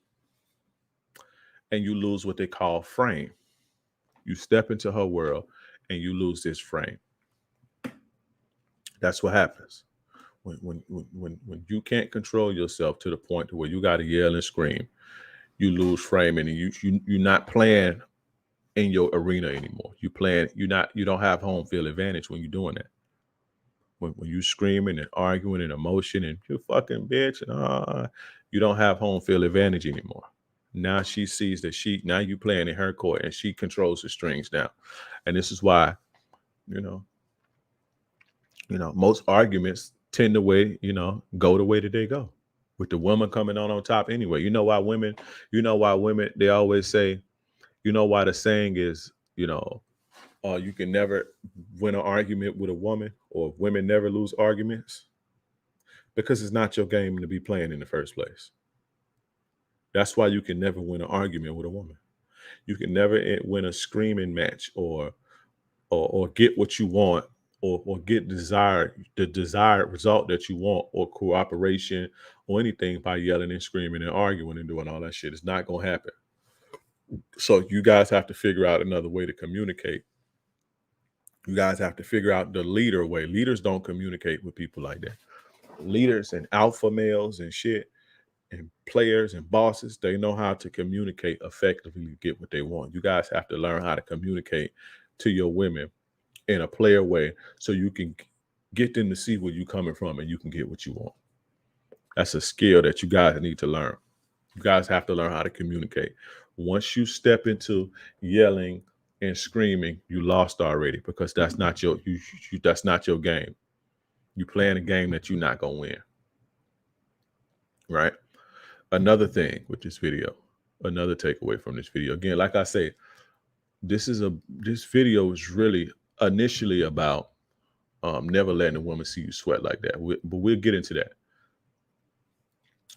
S2: and you lose what they call frame. You step into her world and you lose this frame. That's what happens. When you can't control yourself to the point to where you got to yell and scream, you lose frame, and you're not playing in your arena anymore. You don't have home field advantage when you're doing that. When you screaming and arguing and emotion and you fucking bitch, and you don't have home field advantage anymore. Now she sees that now you playing in her court and she controls the strings now. And this is why, most arguments tend to go the way that they go, with the woman coming on top anyway. You know why women, they always say, why the saying is, you can never win an argument with a woman, or women never lose arguments, because it's not your game to be playing in the first place. That's why you can never win an argument with a woman. You can never win a screaming match or get what you want, or get the desired result that you want, or cooperation or anything, by yelling and screaming and arguing and doing all that shit. It's not going to happen. So you guys have to figure out another way to communicate. You guys have to figure out the leader way. Leaders don't communicate with people like that. Leaders and alpha males and shit, and players and bosses, they know how to communicate effectively to get what they want. You guys have to learn how to communicate to your women in a player way, so you can get them to see where you're coming from and you can get what you want. That's a skill that you guys need to learn. You guys have to learn how to communicate. Once you step into yelling and screaming, you lost already, because that's not your that's not your game. You're playing a game that you're not gonna win. Right? Another thing with this video, another takeaway from this video. Again, like I say, this video is really initially about never letting a woman see you sweat like that. But we'll get into that.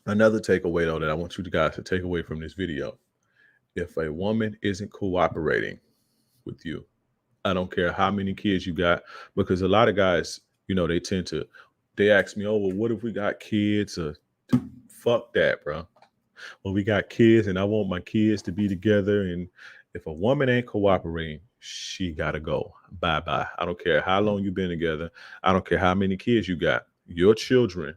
S2: Another takeaway, though, that I want you guys to take away from this video: if a woman isn't cooperating with you, I don't care how many kids you got, because a lot of guys, they ask me, oh, well, what if we got kids? Fuck that, bro. Well, we got kids and I want my kids to be together. And if a woman ain't cooperating, she got to go. Bye-bye. I don't care how long you've been together. I don't care how many kids you got. Your children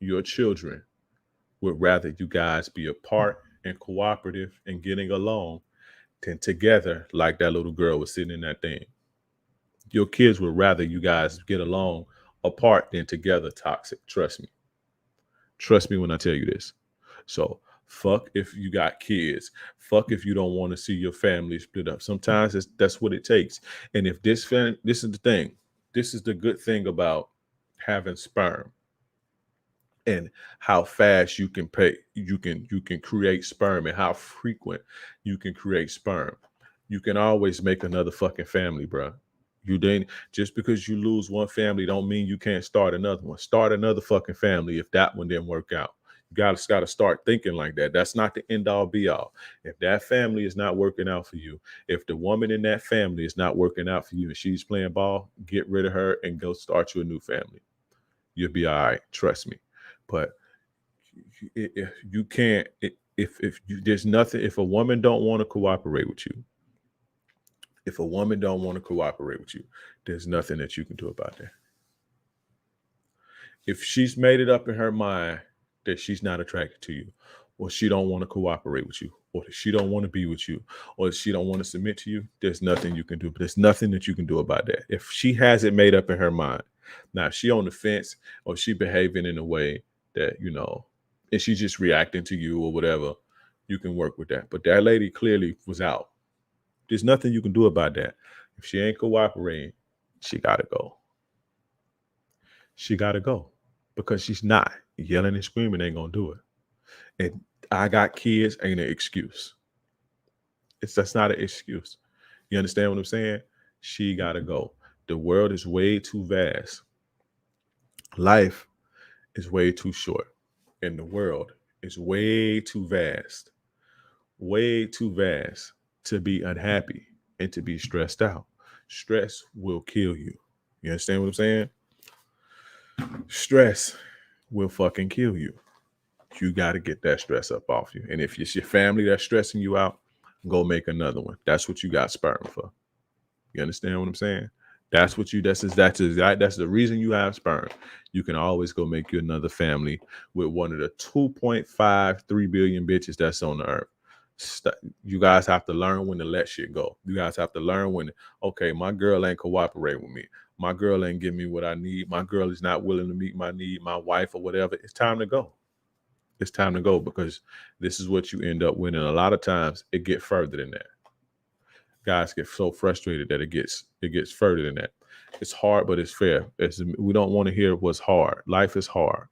S2: would rather you guys be apart and cooperative and getting along than together, like that little girl was sitting in that thing. Your kids would rather you guys get along apart than together, toxic. Trust me. Trust me when I tell you this. So fuck if you got kids. Fuck if you don't want to see your family split up. Sometimes that's what it takes. And if this is the thing. This is the good thing about having sperm, and how fast you can create sperm, and how frequent you can create sperm. You can always make another fucking family, bro. Just because you lose one family don't mean you can't start another one. Start another fucking family if that one didn't work out. You got to start thinking like that. That's not the end all be all. If that family is not working out for you, if the woman in that family is not working out for you and she's playing ball, get rid of her and go start you a new family. You'll be all right. Trust me. But if you can't, there's nothing, if a woman don't want to cooperate with you, there's nothing that you can do about that. If she's made it up in her mind that she's not attracted to you, or she don't want to cooperate with you, or she don't want to be with you, or she don't want to submit to you, there's nothing you can do. But there's nothing that you can do about that. If she has it made up in her mind, now if she on the fence, or she behaving in a way that, and she's just reacting to you or whatever, you can work with that. But that lady clearly was out. There's nothing you can do about that. If she ain't cooperating, she got to go. She got to go, because she's not. Yelling and screaming ain't going to do it. And I got kids ain't an excuse. That's not an excuse. You understand what I'm saying? She got to go. The world is way too vast. Life is way too short. And the world is way too vast to be unhappy and to be stressed out. Stress will kill you. You understand what I'm saying? stress will fucking kill you. You got to get that stress up off you. And if it's your family that's stressing you out, go make another one. That's what you got sperm for. You understand what I'm saying? That's the reason you have sperm. You can always go make you another family with one of the 2.53 billion bitches that's on the earth. You guys have to learn when to let shit go. You guys have to learn when, okay, my girl ain't cooperating with me. My girl ain't giving me what I need. My girl is not willing to meet my need, my wife or whatever. It's time to go. It's time to go, because this is what you end up with. And a lot of times it gets further than that. Guys get so frustrated that it gets further than that. It's hard, but it's fair. We don't want to hear what's hard. Life is hard.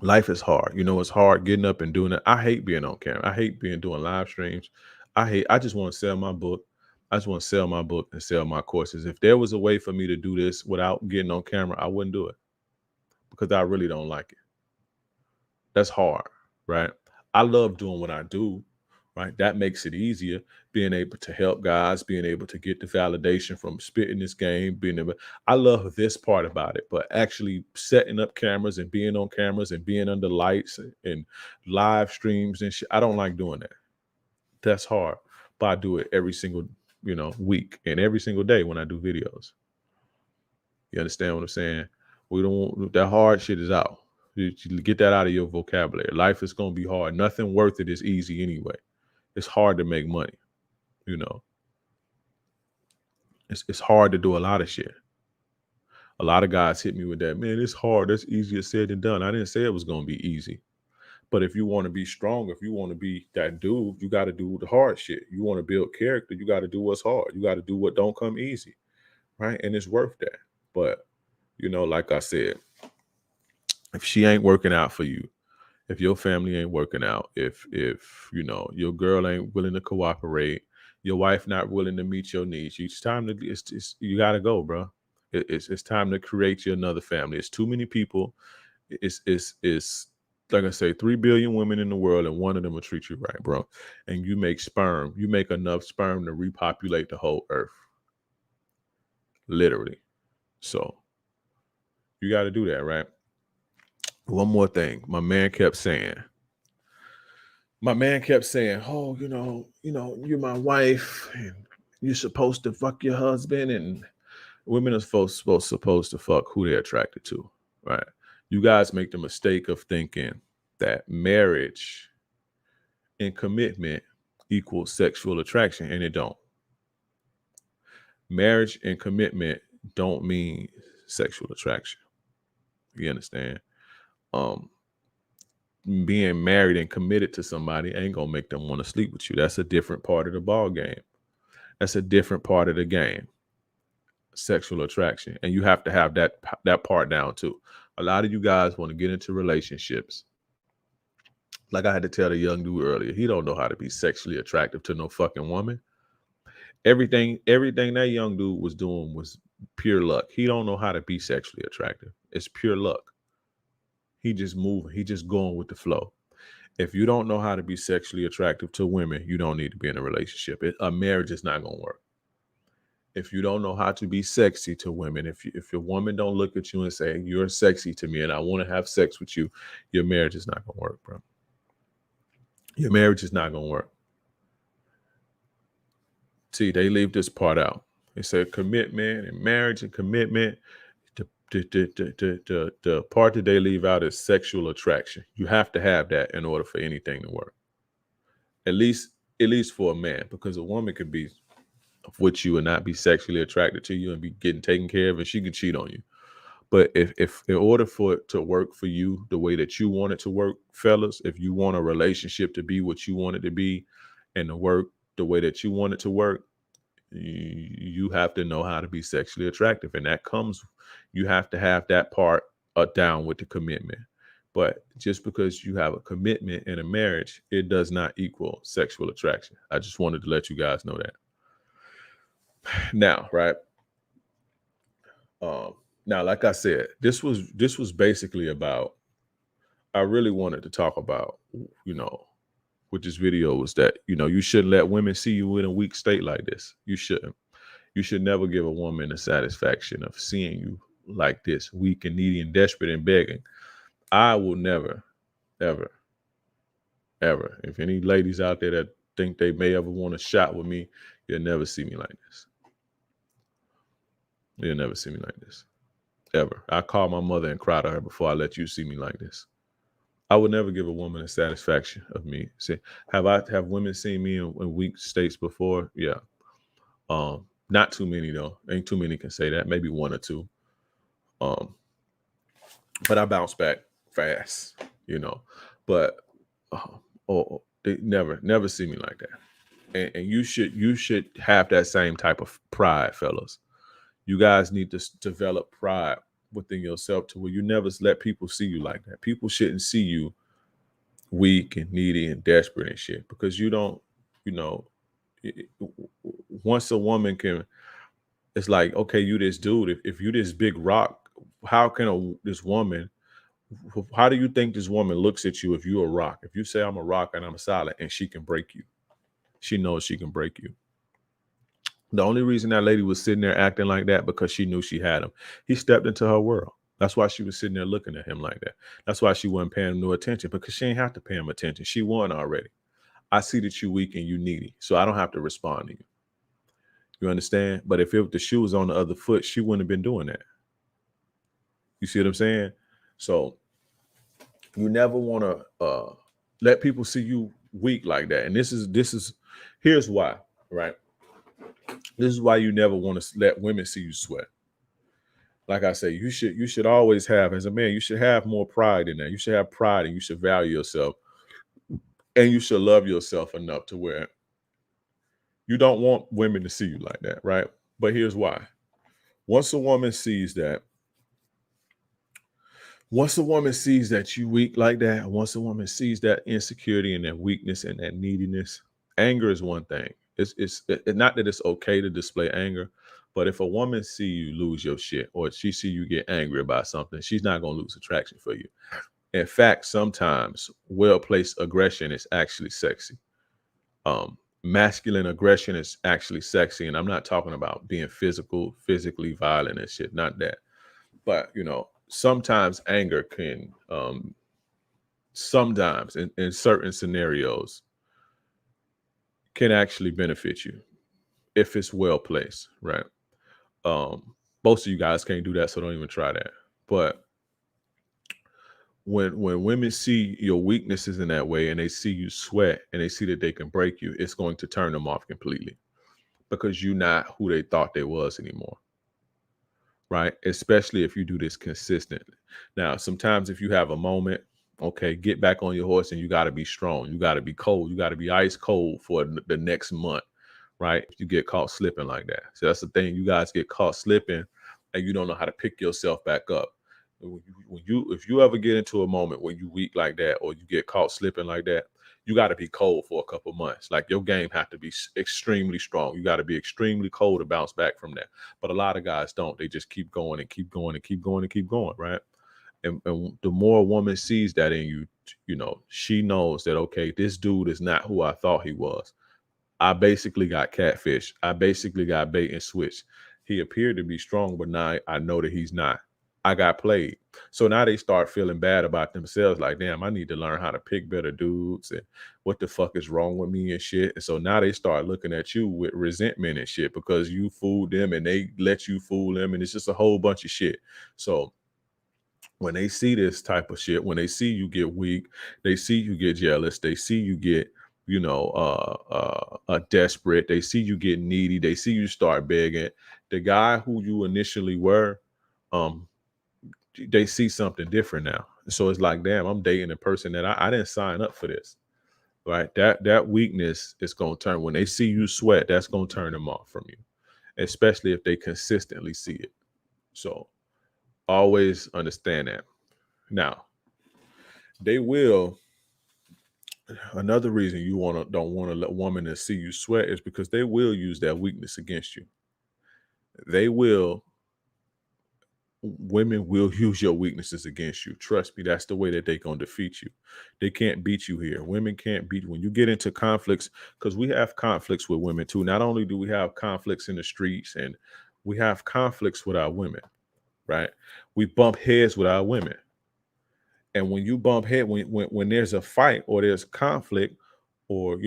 S2: Life is hard. You know, it's hard getting up and doing it. I hate being on camera. I hate doing live streams. I just want to sell my book. I just want to sell my book and sell my courses. If there was a way for me to do this without getting on camera, I wouldn't do it, because I really don't like it. That's hard, right? I love doing what I do, right? That makes it easier, being able to help guys, being able to get the validation from spitting this game, I love this part about it, but actually setting up cameras and being on cameras and being under lights and live streams and shit, I don't like doing that. That's hard, but I do it every single, week and every single day when I do videos. You understand what I'm saying? That hard shit is out. You get that out of your vocabulary. Life is going to be hard. Nothing worth it is easy anyway. It's hard to make money. It's hard to do a lot of shit. A lot of guys hit me with that, man, it's hard. That's easier said than done. I didn't say it was going to be easy. But if you want to be strong, if you want to be that dude, you got to do the hard shit. You want to build character, you got to do what's hard. You got to do what don't come easy, right? And it's worth that. But, like I said, if she ain't working out for you, if your family ain't working out, if your girl ain't willing to cooperate, your wife not willing to meet your needs, it's time to you gotta go, bro. It's time to create you another family. It's too many people. It's like I say, 3 billion women in the world, and one of them will treat you right, bro. And you make enough sperm to repopulate the whole earth, literally. So you got to do that, right? One more thing. My man kept saying, oh, you're my wife and you're supposed to fuck your husband, and women are supposed to fuck who they're attracted to, right? You guys make the mistake of thinking that marriage and commitment equals sexual attraction, and it don't. Marriage and commitment don't mean sexual attraction. You understand? Being married and committed to somebody ain't gonna make them want to sleep with you. That's a different part of the ball game. That's a different part of the game. Sexual attraction, and you have to have that part down too. A lot of you guys want to get into relationships. Like I had to tell the young dude earlier, he don't know how to be sexually attractive to no fucking woman. Everything that young dude was doing was pure luck. He don't know how to be sexually attractive. It's pure luck. He just moving. He just going with the flow. If you don't know how to be sexually attractive to women, you don't need to be in a relationship. A marriage is not going to work. If you don't know how to be sexy to women, if your woman don't look at you and say, you're sexy to me and I want to have sex with you, your marriage is not going to work, bro. Your marriage is not going to work. See, they leave this part out. They say commitment and marriage and commitment. The part that they leave out is sexual attraction. You have to have that in order for anything to work. At least for a man, because a woman could be with you and not be sexually attracted to you and be getting taken care of, and she can cheat on you. But if in order for it to work for you the way that you want it to work, fellas, if you want a relationship to be what you want it to be and to work the way that you want it to work, you have to know how to be sexually attractive. And that comes, you have to have that part down with the commitment. But just because you have a commitment in a marriage, it does not equal sexual attraction. I just wanted to let you guys know that. Now, right? Now, like I said, this was basically about, I really wanted to talk about, with this video was that, you shouldn't let women see you in a weak state like this. You shouldn't. You should never give a woman the satisfaction of seeing you like this, weak and needy and desperate and begging. I will never, ever, ever. If any ladies out there that think they may ever want a shot with me, you'll never see me like this. You'll never see me like this. Ever. I call my mother and cry to her before I let you see me like this. I would never give a woman a satisfaction of me. Say, have women seen me in weak states before? Yeah. Not too many though. Ain't too many can say that. Maybe one or two. But I bounce back fast, you know. But they never see me like that. And you should have that same type of pride, fellas. You guys need to develop pride within yourself to where you never let people see you like that. People shouldn't see you weak and needy and desperate and shit, because you don't, you know, once a woman can, it's like, okay, you this dude, if you this big rock, how can this woman, how do you think this woman looks at you if you're a rock? If you say I'm a rock and I'm solid and she can break you, she knows she can break you. The only reason that lady was sitting there acting like that because she knew she had him. He stepped into her world. That's why she was sitting there looking at him like that. That's why she wasn't paying him no attention, because she ain't have to pay him attention. She won already. I see that you weak and you needy, so I don't have to respond to you. You understand? But if the shoe was on the other foot, she wouldn't have been doing that. You see what I'm saying? So you never want to let people see you weak like that. And here's why, right? This is why you never want to let women see you sweat. Like I say, you should always have, as a man, you should have more pride in that. You should have pride and you should value yourself. And you should love yourself enough to where you don't want women to see you like that, right? But here's why. Once a woman sees that you weak like that, once a woman sees that insecurity and that weakness and that neediness, anger is one thing. It's not that it's okay to display anger, but if a woman see you lose your shit or she see you get angry about something, she's not going to lose attraction for you. In fact, sometimes well-placed aggression is actually sexy. Masculine aggression is actually sexy. And I'm not talking about being physically violent and shit, not that. But, you know, sometimes anger can, sometimes in certain scenarios, can actually benefit you if it's well-placed, right? Most of you guys can't do that, so don't even try that. But when women see your weaknesses in that way and they see you sweat and they see that they can break you, it's going to turn them off completely, because you're not who they thought they was anymore, right? Especially if you do this consistently. Now, sometimes if you have a moment, okay, get back on your horse and you got to be strong. You got to be cold. You got to be ice cold for the next month, right? If you get caught slipping like that. So that's the thing. You guys get caught slipping and you don't know how to pick yourself back up. If you ever get into a moment where you weak like that or you get caught slipping like that, you got to be cold for a couple months. Like, your game have to be extremely strong. You got to be extremely cold to bounce back from that. But a lot of guys don't. They just keep going and keep going and keep going and keep going, right? And the more a woman sees that in you, you know, she knows that, okay, this dude is not who I thought he was. I basically got catfish. I basically got bait and switch. He appeared to be strong, but now I know that he's not. I got played. So now they start feeling bad about themselves. Like, damn, I need to learn how to pick better dudes. And what the fuck is wrong with me and shit. And so now they start looking at you with resentment and shit because you fooled them and they let you fool them. And it's just a whole bunch of shit. So when they see this type of shit, when they see you get weak, they see you get jealous, they see you get, you know, desperate, they see you get needy, they see you start begging. The guy who you initially were, they see something different now. So it's like, damn, I'm dating a person that I didn't sign up for this, right? That weakness is going to turn, when they see you sweat, that's going to turn them off from you, especially if they consistently see it. So always understand that. Now, they will. Another reason you don't want to let women to see you sweat is because they will use that weakness against you. Women will use your weaknesses against you. Trust me, that's the way that they're going to defeat you. They can't beat you here. Women can't beat you. When you get into conflicts, because we have conflicts with women too. Not only do we have conflicts in the streets, and we have conflicts with our women. right? We bump heads with our women. And when you bump head, when there's a fight or there's conflict, or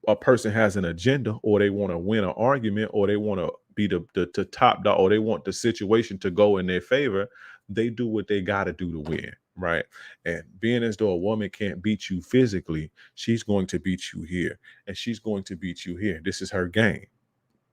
S2: a person has an agenda, or they want to win an argument, or they want to be the top dog, or they want the situation to go in their favor, they do what they got to do to win, right? And being as though a woman can't beat you physically, she's going to beat you here, and she's going to beat you here. This is her game.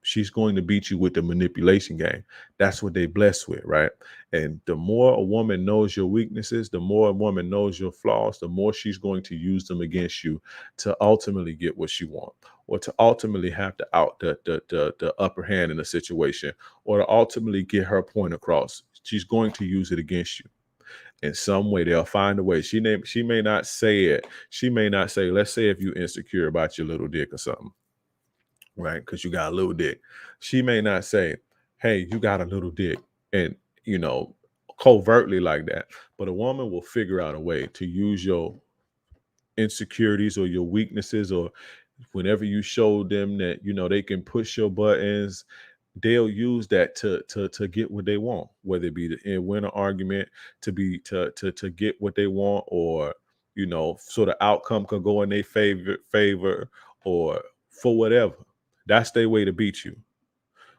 S2: She's going to beat you with the manipulation game. That's what they blessed with, right? And the more a woman knows your weaknesses, the more a woman knows your flaws, the more she's going to use them against you to ultimately get what she wants, or to ultimately have the upper hand in a situation, or to ultimately get her point across. She's going to use it against you. In some way, they'll find a way. She may not say it. She may not say, let's say if you're insecure about your little dick or something, right? Because you got a little dick. She may not say, hey, you got a little dick, and covertly like that. But a woman will figure out a way to use your insecurities or your weaknesses, or whenever you show them that they can push your buttons, they'll use that to get what they want, whether it be to win an argument, to get what they want, or so the outcome could go in their favor, or for whatever. That's their way to beat you.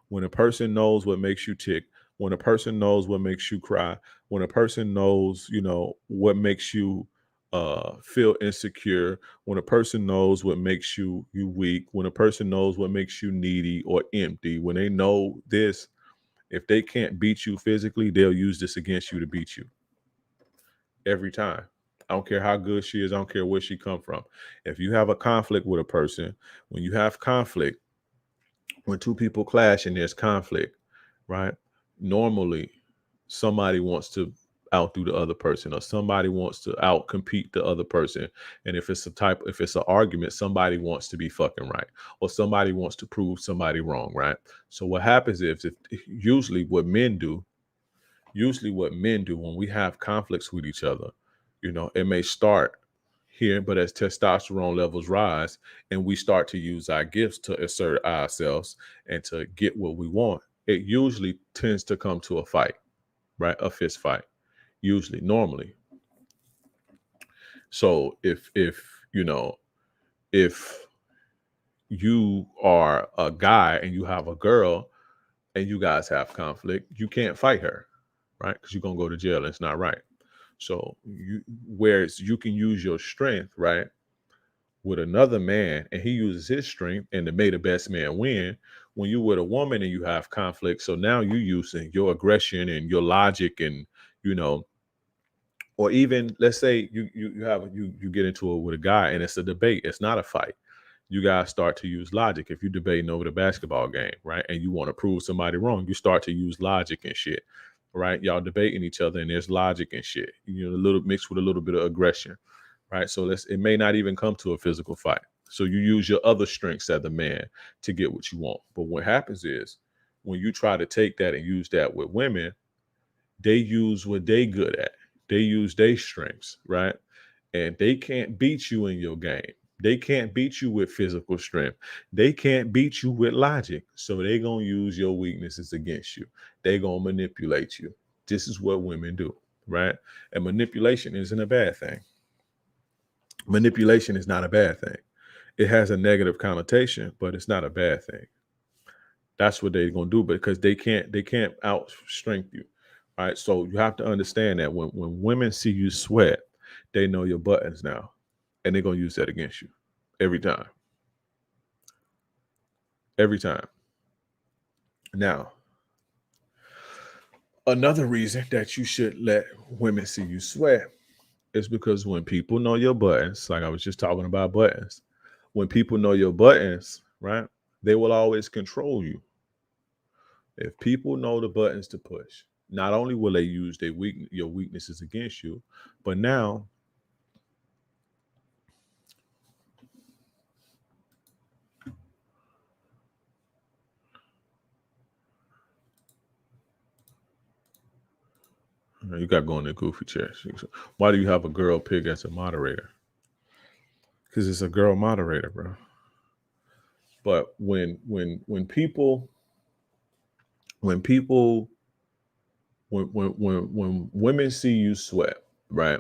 S2: When a person knows what makes you tick, when a person knows what makes you cry, when a person knows, what makes you feel insecure, when a person knows what makes you weak, when a person knows what makes you needy or empty, when they know this, if they can't beat you physically, they'll use this against you to beat you. Every time. I don't care how good she is. I don't care where she come from. If you have a conflict with a person, when you have conflict, when two people clash and there's conflict, right? Normally, somebody wants to outdo the other person, or somebody wants to outcompete the other person. And if it's an argument, somebody wants to be fucking right, or somebody wants to prove somebody wrong, right? So what happens is, usually what men do when we have conflicts with each other, it may start here, but as testosterone levels rise and we start to use our gifts to assert ourselves and to get what we want, it usually tends to come to a fight, right? A fist fight, usually, normally. So if you are a guy and you have a girl and you guys have conflict, you can't fight her, right? Because you're going to go to jail and it's not right. So whereas you can use your strength, right, with another man, and he uses his strength, and to make the best man win. When you're with a woman and you have conflict, so now you're using your aggression and your logic, and or even let's say you get into it with a guy and it's a debate. It's not a fight. You guys start to use logic. If you're debating over the basketball game, right, and you want to prove somebody wrong, you start to use logic and shit. Right, y'all debating each other, and there's logic and shit. A little mixed with a little bit of aggression, right? So it may not even come to a physical fight. So you use your other strengths as a man to get what you want. But what happens is, when you try to take that and use that with women, they use what they good at. They use their strengths, right? And they can't beat you in your game. They can't beat you with physical strength. They can't beat you with logic. So they're going to use your weaknesses against you. They're going to manipulate you. This is what women do, right? And manipulation isn't a bad thing. Manipulation is not a bad thing. It has a negative connotation, but it's not a bad thing. That's what they're going to do, because they can't outstrength you, right? So you have to understand that when women see you sweat, they know your buttons now. And they're going to use that against you every time. Every time. Now, another reason that you should let women see you sweat is because when people know your buttons, like I was just talking about buttons, when people know your buttons, right, they will always control you. If people know the buttons to push, not only will they use your weaknesses against you, but now you got going to goofy chair. Why do you have a girl pig as a moderator? Because it's a girl moderator, bro. But when people when women see you sweat, right?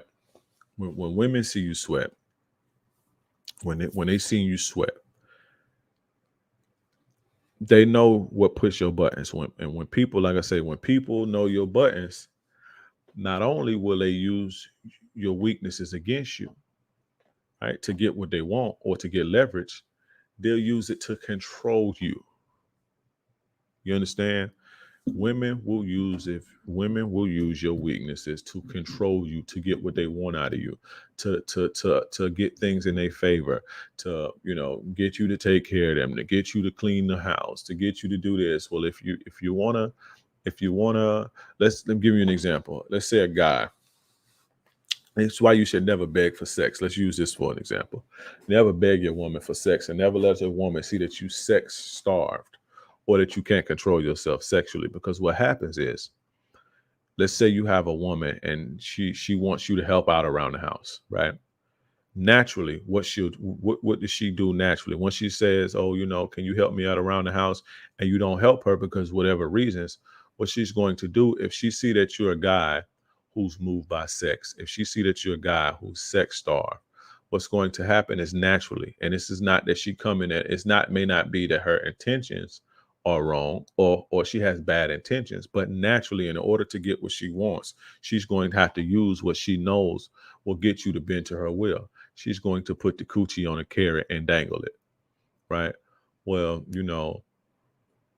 S2: When women see you sweat, when they see you sweat, they know what push your buttons. When people, like I say, when people know your buttons, not only will they use your weaknesses against you, right, to get what they want or to get leverage, they'll use it to control you. You understand? Women will use your weaknesses to control you, to get what they want out of you, to get things in their favor, to get you to take care of them, to get you to clean the house, to get you to do this. Well, if you wanna, let me give you an example. Let's say a guy. It's why you should never beg for sex. Let's use this for an example. Never beg your woman for sex, and never let your woman see that you sex starved or that you can't control yourself sexually. Because what happens is, let's say you have a woman and she wants you to help out around the house, right? Naturally, what does she do naturally? When she says, oh, can you help me out around the house? And you don't help her because whatever reasons, what she's going to do, if she see that you're a guy who's moved by sex, if she see that you're a guy who's sex starved, what's going to happen is naturally, and this is not that she coming at, may not be that her intentions are wrong or she has bad intentions, but naturally, in order to get what she wants, she's going to have to use what she knows will get you to bend to her will. She's going to put the coochie on a carrot and dangle it, right? Well,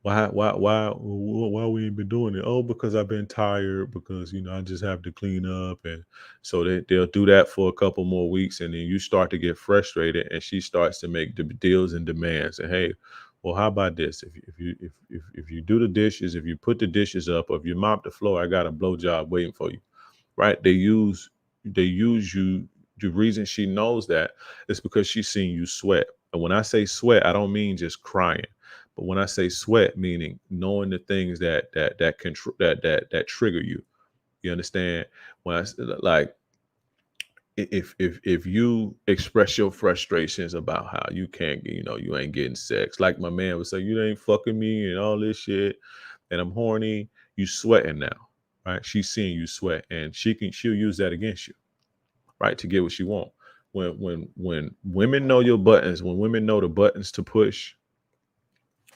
S2: why we ain't been doing it? Oh, because I've been tired, because I just have to clean up. And so they'll do that for a couple more weeks, and then you start to get frustrated, and she starts to make the deals and demands. And hey, well, how about this? If you do the dishes, if you put the dishes up, or if you mop the floor, I got a blowjob waiting for you, right? They use you. The reason she knows that is because she's seen you sweat. And when I say sweat, I don't mean just crying. But when I say sweat, meaning knowing the things that trigger you. You understand? When I like, if you express your frustrations about how you can't, you ain't getting sex, like my man would say, you ain't fucking me and all this shit, and I'm horny. You sweating now, right? She's seeing you sweat, and she'll use that against you, right, to get what she want. When women know your buttons, when women know the buttons to push.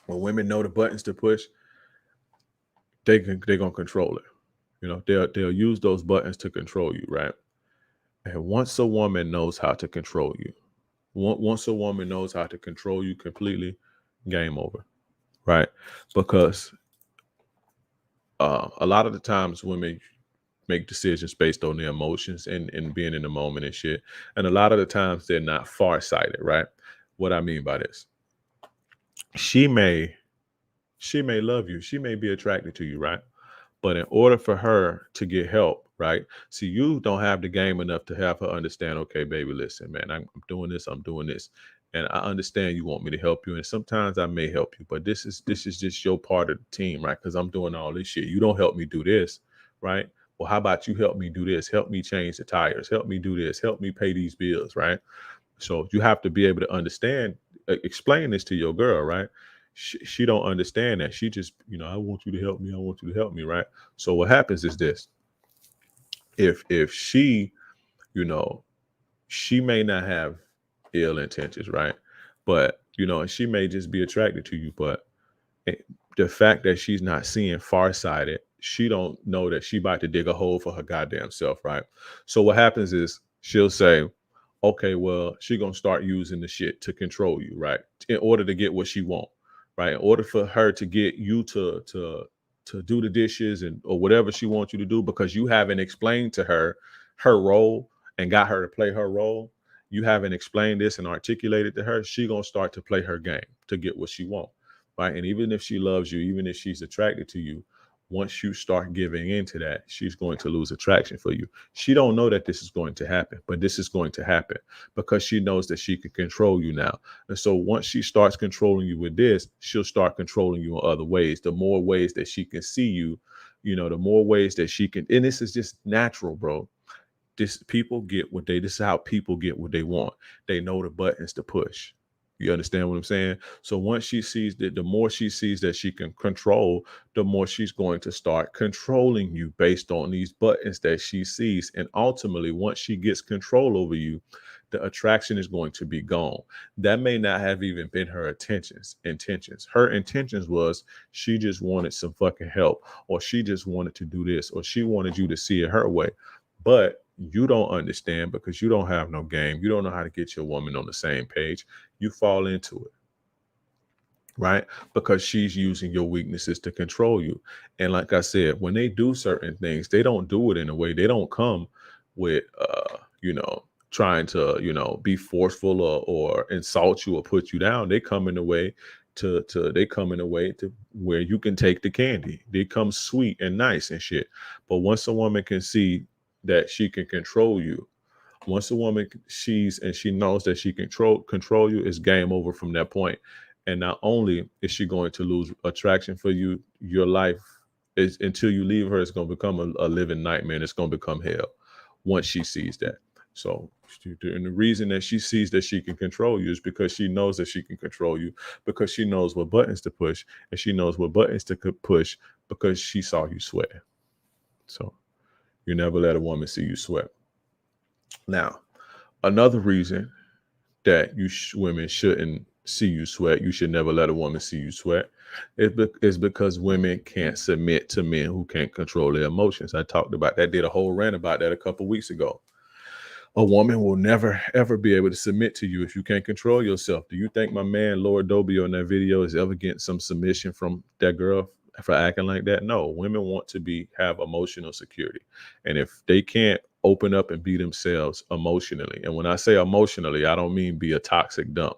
S2: When women know the buttons to push, they're gonna control it. They'll use those buttons to control you, right? And once a woman knows how to control you, once a woman knows how to control you completely, game over, right? Because a lot of the times women make decisions based on their emotions and being in the moment and shit. And a lot of the times they're not farsighted, right? What I mean by this. She may love you. She may be attracted to you, right? But in order for her to get help, right? See, you don't have the game enough to have her understand, okay, baby, listen, man, I'm doing this. And I understand you want me to help you. And sometimes I may help you, but this is just your part of the team, right? Because I'm doing all this shit. You don't help me do this, right? Well, how about you help me do this? Help me change the tires. Help me do this. Help me pay these bills, right? So you have to be able to understand, explain this to your girl, right? She don't understand that. She just, I want you to help me. I want you to help me, right? So what happens is this. If she, she may not have ill intentions, right? But, she may just be attracted to you. But the fact that she's not seeing farsighted, she don't know that she about to dig a hole for her goddamn self, right? So what happens is she'll say, okay, well, she gonna start using the shit to control you, right? In order to get what she want, right? In order for her to get you to do the dishes or whatever she wants you to do, because you haven't explained to her role and got her to play her role. You haven't explained this and articulated to her. She gonna start to play her game to get what she want, right? And even if she loves you, even if she's attracted to you, once you start giving into that, she's going to lose attraction for you. She don't know that this is going to happen, but this is going to happen because she knows that she can control you now. And so once she starts controlling you with this, she'll start controlling you in other ways. The more ways that she can see you, the more ways that she can, and this is just natural, bro. This is how people get what they want. They know the buttons to push. You understand what I'm saying? So once she sees that, the more she sees that she can control, the more she's going to start controlling you based on these buttons that she sees. And ultimately, once she gets control over you, the attraction is going to be gone. That may not have even been her intentions. Her intentions was she just wanted some fucking help, or she just wanted to do this, or she wanted you to see it her way. But you don't understand because you don't have no game. You don't know how to get your woman on the same page. You fall into it, right? Because she's using your weaknesses to control you. And like I said, when they do certain things, they don't do it in a way. They don't come with, trying to, be forceful or insult you or put you down. They come in a way to where you can take the candy. They come sweet and nice and shit. But once a woman can see that she can control you, once a woman sees and she knows that she can control you, it's game over from that point. And not only is she going to lose attraction for you, your life is, until you leave her, it's going to become a living nightmare. And it's going to become hell once she sees that. So, and the reason that she sees that she can control you is because she knows that she can control you, because she knows what buttons to push, and she knows what buttons to push because she saw you sweat. So you never let a woman see you sweat. Now, another reason that women shouldn't see you sweat, you should never let a woman see you sweat, is because women can't submit to men who can't control their emotions. I talked about that, did a whole rant about that a couple weeks ago. A woman will never, ever be able to submit to you if you can't control yourself. Do you think my man, Lord Dobie, on that video is ever getting some submission from that girl for acting like that? No, women want to have emotional security. And if they can't open up and be themselves emotionally, and when I say emotionally, I don't mean be a toxic dump,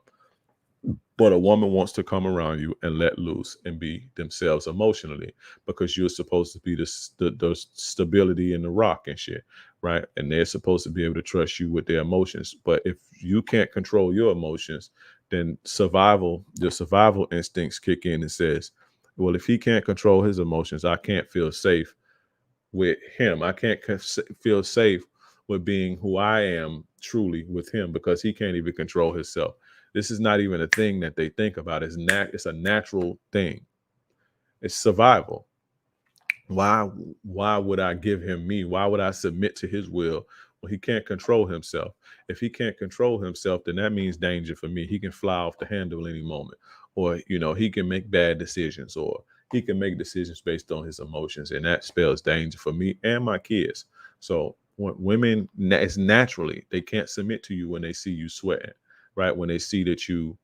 S2: but a woman wants to come around you and let loose and be themselves emotionally, because you're supposed to be the stability in the rock and shit, right? And they're supposed to be able to trust you with their emotions. But if you can't control your emotions, then the survival instincts kick in and says, well, if he can't control his emotions, I can't feel safe with him. I can't feel safe with being who I am truly with him, because he can't even control himself. This is not even a thing that they think about. It's a natural thing. It's survival. Why would I give him me? Why would I submit to his will when he can't control himself? If he can't control himself, then that means danger for me. He can fly off the handle any moment, or he can make bad decisions, or he can make decisions based on his emotions, and that spells danger for me and my kids. So when women, it's naturally, they can't submit to you when they see you sweating, right? When they see that you,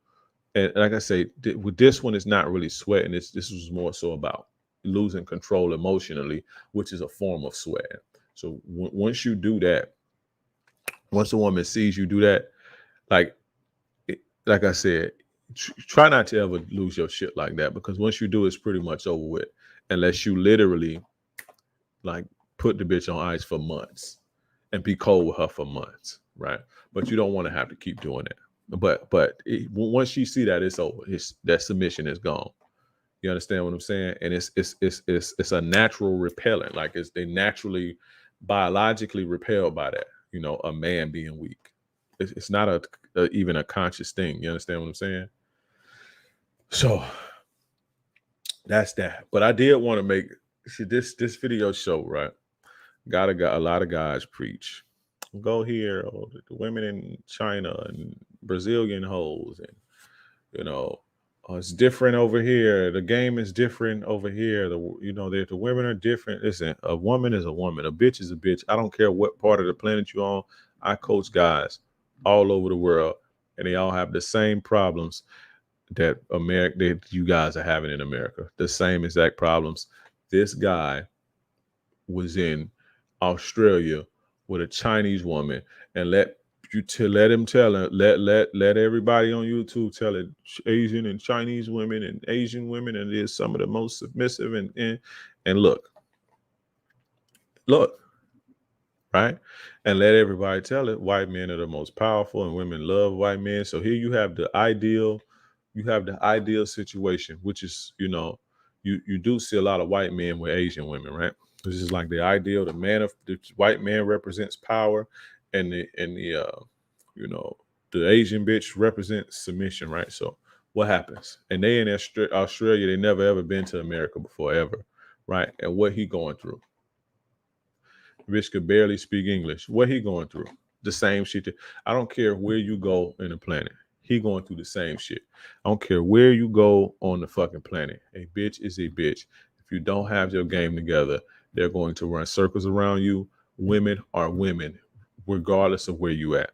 S2: and like I say, with this one, it's not really sweating. This was more so about losing control emotionally, which is a form of sweating. So once you do that, once a woman sees you do that, like I said, try not to ever lose your shit like that, because once you do, it's pretty much over with, unless you literally like put the bitch on ice for months and be cold with her for months, right? But you don't want to have to keep doing that. But once you see that, it's over. That submission is gone. You understand what I'm saying? And it's a natural repellent. Like they naturally, biologically repelled by that. A man being weak. It's not even a conscious thing. You understand what I'm saying? So that's that. But I did want to make this video show, right? Got a lot of guys preach. Go here, or the women in China and Brazilian hoes, and it's different over here. The game is different over here. The women are different. Listen, a woman is a woman. A bitch is a bitch. I don't care what part of the planet you're on. I coach guys all over the world, and they all have the same problems that you guys are having in America. The same exact problems. This guy was in Australia with a Chinese woman, and let him tell her, let everybody on YouTube tell it, Asian and Chinese women and Asian women, and they're some of the most submissive, and look, right? And let everybody tell it, white men are the most powerful and women love white men. So here you have the ideal situation, which is, you do see a lot of white men with Asian women, right? This is like the ideal. The white man represents power, and the the Asian bitch represents submission, right? So what happens? And they in Australia, they never ever been to America before, ever, right? And what he going through? Bitch could barely speak English. What he going through? The same shit. I don't care where you go in the planet. He going through the same shit. I don't care where you go on the fucking planet. A bitch is a bitch. If you don't have your game together, they're going to run circles around you. Women are women, regardless of where you at.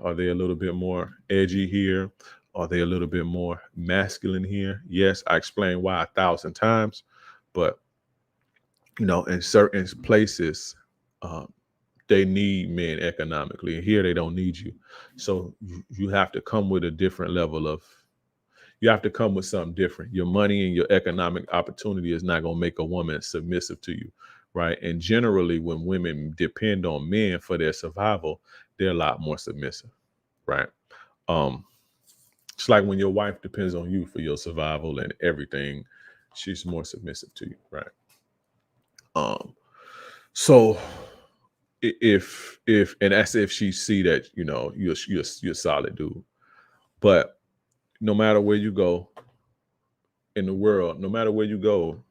S2: Are they a little bit more edgy here? Are they a little bit more masculine here? Yes, I explained why 1,000 times, but in certain places, they need men economically, and here they don't need you. So you have to come with a different level of. You have to come with something different. Your money and your economic opportunity is not going to make a woman submissive to you, right? And generally, when women depend on men for their survival, they're a lot more submissive, right? It's like when your wife depends on you for your survival and everything, she's more submissive to you, right? So if and that's if she see that you're a solid dude, but no matter where you go in the world, no matter where you go,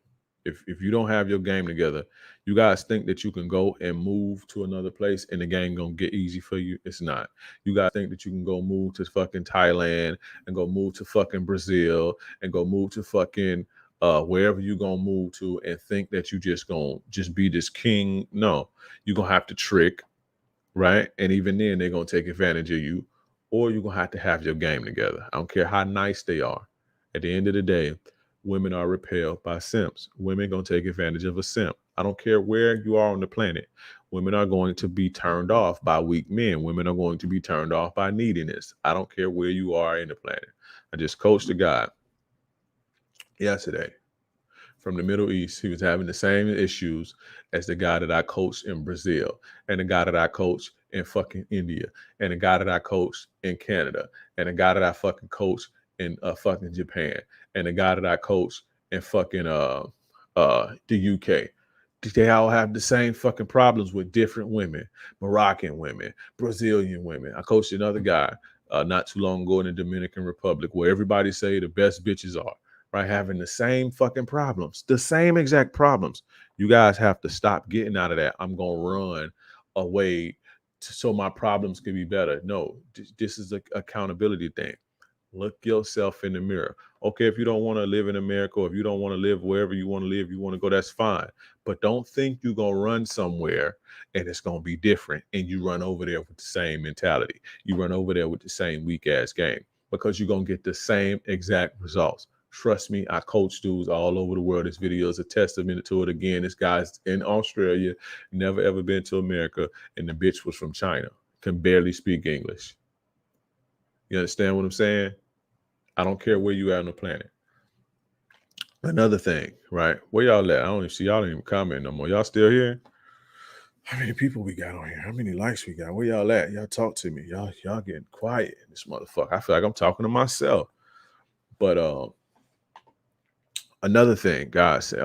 S2: if you don't have your game together, you guys think that you can go and move to another place and the game gonna get easy for you. It's not. You guys think that you can go move to fucking Thailand and go move to fucking Brazil and go move to fucking wherever you gonna move to and think that you just gonna be this king. No, you're gonna have to trick, right? And even then they're gonna take advantage of you, or you're gonna have your game together. I don't care how nice they are. At the end of the day, women are repelled by simps. Women gonna take advantage of a simp. I don't care where you are on the planet. Women are going to be turned off by weak men. Women are going to be turned off by neediness. I don't care where you are in the planet. I just coached a guy yesterday from the Middle East. He was having the same issues as the guy that I coached in Brazil, and the guy that I coached in fucking India, and the guy that I coached in Canada, and the guy that I fucking coached in fucking Japan, and the guy that I coached in fucking the UK. They all have the same fucking problems with different women, Moroccan women, Brazilian women. I coached another guy not too long ago in the Dominican Republic, where everybody say the best bitches are, right? Having the same fucking problems, the same exact problems. You guys have to stop getting out of that. I'm going to run away so my problems can be better. No, this is an accountability thing. Look yourself in the mirror. Okay, if you don't want to live in America, or if you don't want to live wherever you want to live, you want to go, that's fine. But don't think you're going to run somewhere and it's going to be different and you run over there with the same mentality. You run over there with the same weak ass game, because you're going to get the same exact results. Trust me, I coach dudes all over the world. This video is a testament to it. Again, this guy's in Australia, never ever been to America, and the bitch was from China, can barely speak English. You understand what I'm saying? I don't care where you are on the planet. Another thing, right? Where y'all at? I don't even see y'all even comment no more. Y'all still here? How many people we got on here? How many likes we got? Where y'all at? Y'all talk to me. Y'all getting quiet in this motherfucker. I feel like I'm talking to myself. But another thing, guys say,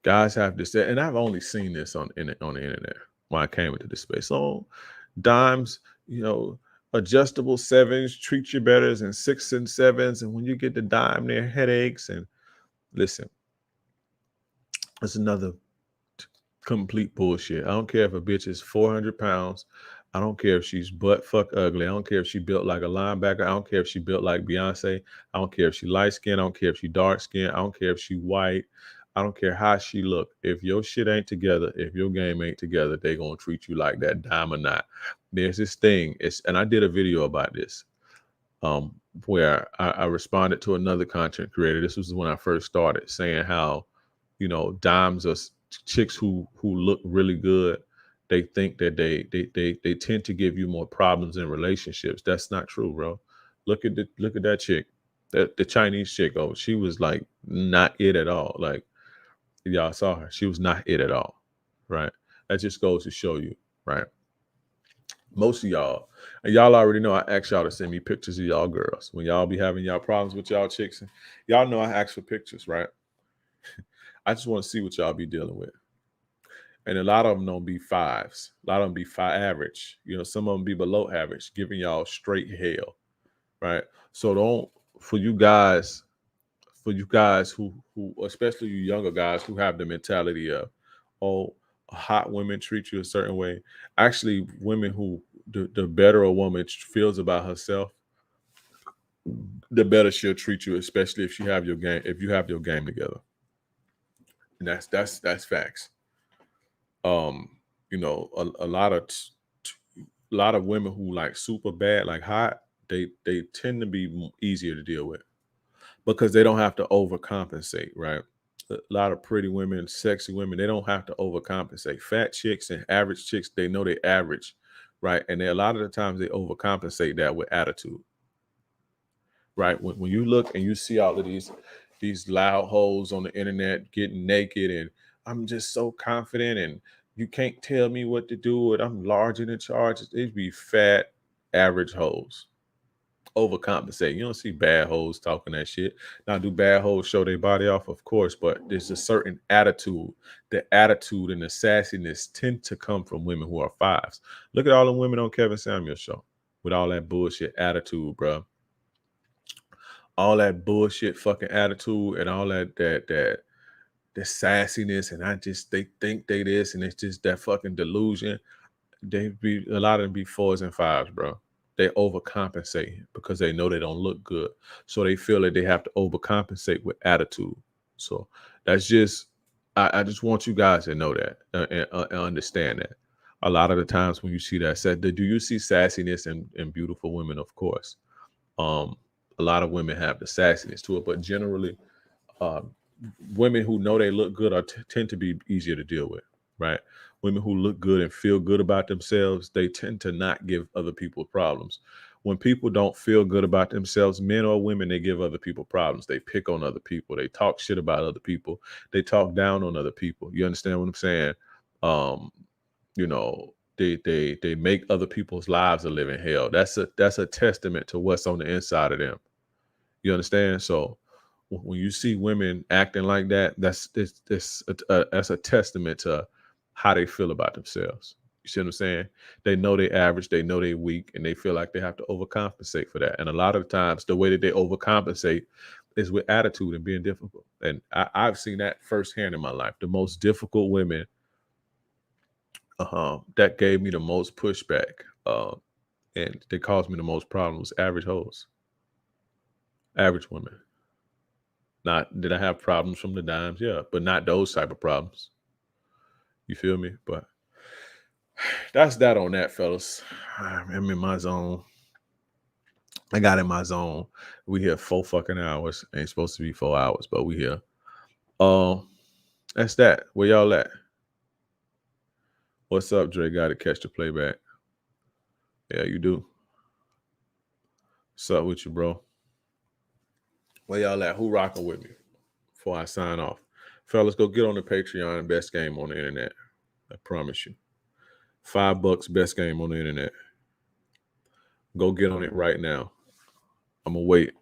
S2: guys have this, and I've only seen this on the internet when I came into this space. So dimes, adjustable sevens treat you better than 6s and 7s, and when you get the dime, they're headaches. And listen, that's another complete bullshit. I don't care if a bitch is 400 pounds. I don't care if she's butt fuck ugly. I don't care if she built like a linebacker. I don't care if she built like Beyonce. I don't care if she light skinned. I don't care if she dark skinned. I don't care if she white. I don't care how she look. If your shit ain't together, if your game ain't together, they gonna treat you like that, dime or not. There's this thing, and I did a video about this, where I responded to another content creator. This was when I first started, saying how, dimes are chicks who look really good. They think that they tend to give you more problems in relationships. That's not true, bro. Look at that chick, the Chinese chick. Oh, she was like not it at all. Like, y'all saw her. She was not it at all, right? That just goes to show you, right? Most of y'all, and y'all already know I ask y'all to send me pictures of y'all girls. When y'all be having y'all problems with y'all chicks, y'all know I ask for pictures, right? I just want to see what y'all be dealing with. And a lot of them don't be fives. A lot of them be average. You know, some of them be below average, giving y'all straight hell, right? So don't for you guys who especially you younger guys who have the mentality of, oh, hot women treat you a certain way. Actually, women who the better a woman feels about herself, the better she'll treat you, especially if you have your game together. And that's facts. You know, a lot of women who like super bad, like hot, they tend to be easier to deal with because they don't have to overcompensate, right? A lot of pretty women, sexy women, they don't have to overcompensate. Fat chicks and average chicks, they know they average, right? And a lot of the times they overcompensate that with attitude, right? When you look and you see all of these loud hoes on the internet getting naked and I'm just so confident and you can't tell me what to do and I'm large in the charge. They'd be fat, average hoes. Overcompensate. You don't see bad hoes talking that shit. Now, do bad hoes show their body off? Of course, but there's a certain attitude. The attitude and the sassiness tend to come from women who are fives. Look at all the women on Kevin Samuels show with all that bullshit attitude, bro. All that bullshit fucking attitude and all that the sassiness and they think they this and it's just that fucking delusion. A lot of them be 4s and 5s, bro. They overcompensate because they know they don't look good. So they feel that they have to overcompensate with attitude. So that's just, I just want you guys to know that and understand that. A lot of the times when you see that, do you see sassiness in beautiful women? Of course. A lot of women have the sassiness to it, but generally, women who know they look good tend to be easier to deal with, right? Women who look good and feel good about themselves, they tend to not give other people problems. When people don't feel good about themselves, men or women, they give other people problems. They pick on other people. They talk shit about other people. They talk down on other people. You understand what I'm saying? You know, they make other people's lives a living hell. That's a testament to what's on the inside of them. You understand? So when you see women acting like that, that's a testament to how they feel about themselves. You see what I'm saying? They know they average, they know they weak, and they feel like they have to overcompensate for that. And a lot of times, the way that they overcompensate is with attitude and being difficult. And I've seen that firsthand in my life. The most difficult women that gave me the most pushback and they caused me the most problems, average hoes, average women. Not did I have problems from the dimes? Yeah, but not those type of problems. You feel me? But that's that on that, fellas. I'm in my zone. I got in my zone. We here 4 fucking hours. Ain't supposed to be 4 hours, but we here. That's that. Where y'all at? What's up, Dre? Got to catch the playback. Yeah, you do. What's up with you, bro? Where y'all at? Who rocking with me before I sign off? Fellas, go get on the Patreon. Best game on the internet. I promise you. $5, best game on the internet. Go get on it right now. I'm going to wait.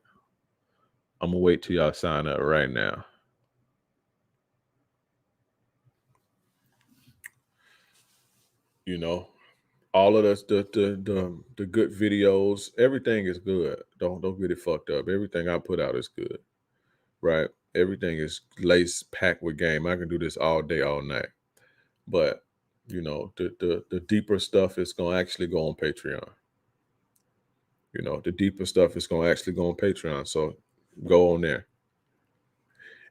S2: I'm going to wait till y'all sign up right now. You know, all of this, the good videos, everything is good. Don't get it fucked up. Everything I put out is good, right? Everything is laced, packed with game. I can do this all day, all night. But you know, the deeper stuff is gonna actually go on Patreon. You know, the deeper stuff is gonna actually go on Patreon. So go on there.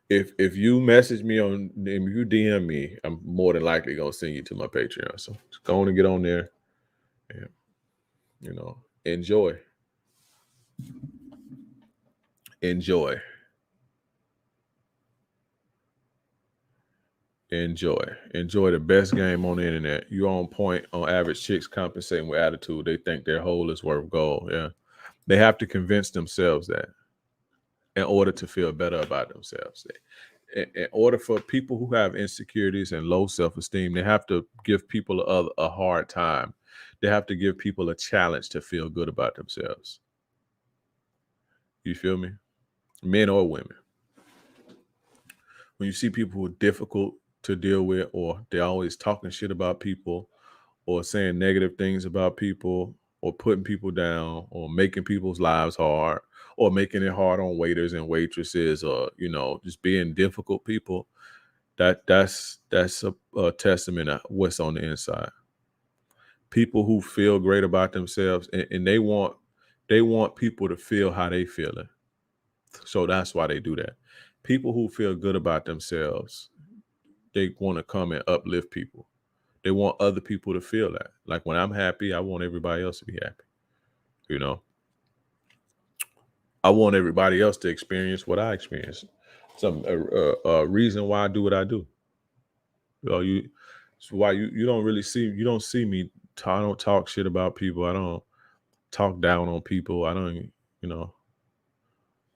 S2: If you message me if you DM me, I'm more than likely gonna send you to my Patreon. So just go on and get on there and, you know, enjoy. Enjoy. Enjoy the best game on the internet. You're on point on average chicks compensating with attitude. They think their hole is worth gold. Yeah. They have to convince themselves that in order to feel better about themselves. In order for people who have insecurities and low self-esteem, they have to give people a hard time. They have to give people a challenge to feel good about themselves. You feel me? Men or women. When you see people who are difficult, to deal with, or they're always talking shit about people, or saying negative things about people, or putting people down, or making people's lives hard, or making it hard on waiters and waitresses, or just being difficult people. That's a testament of what's on the inside. People who feel great about themselves, and they want people to feel how they feeling. So that's why they do that. People who feel good about themselves, they want to come and uplift people. They want other people to feel that. Like when I'm happy, I want everybody else to be happy. I want everybody else to experience what I experienced. Some a reason why I do what I do. It's why you don't really see, you don't see me. I don't talk shit about people. I don't talk down on people. I don't,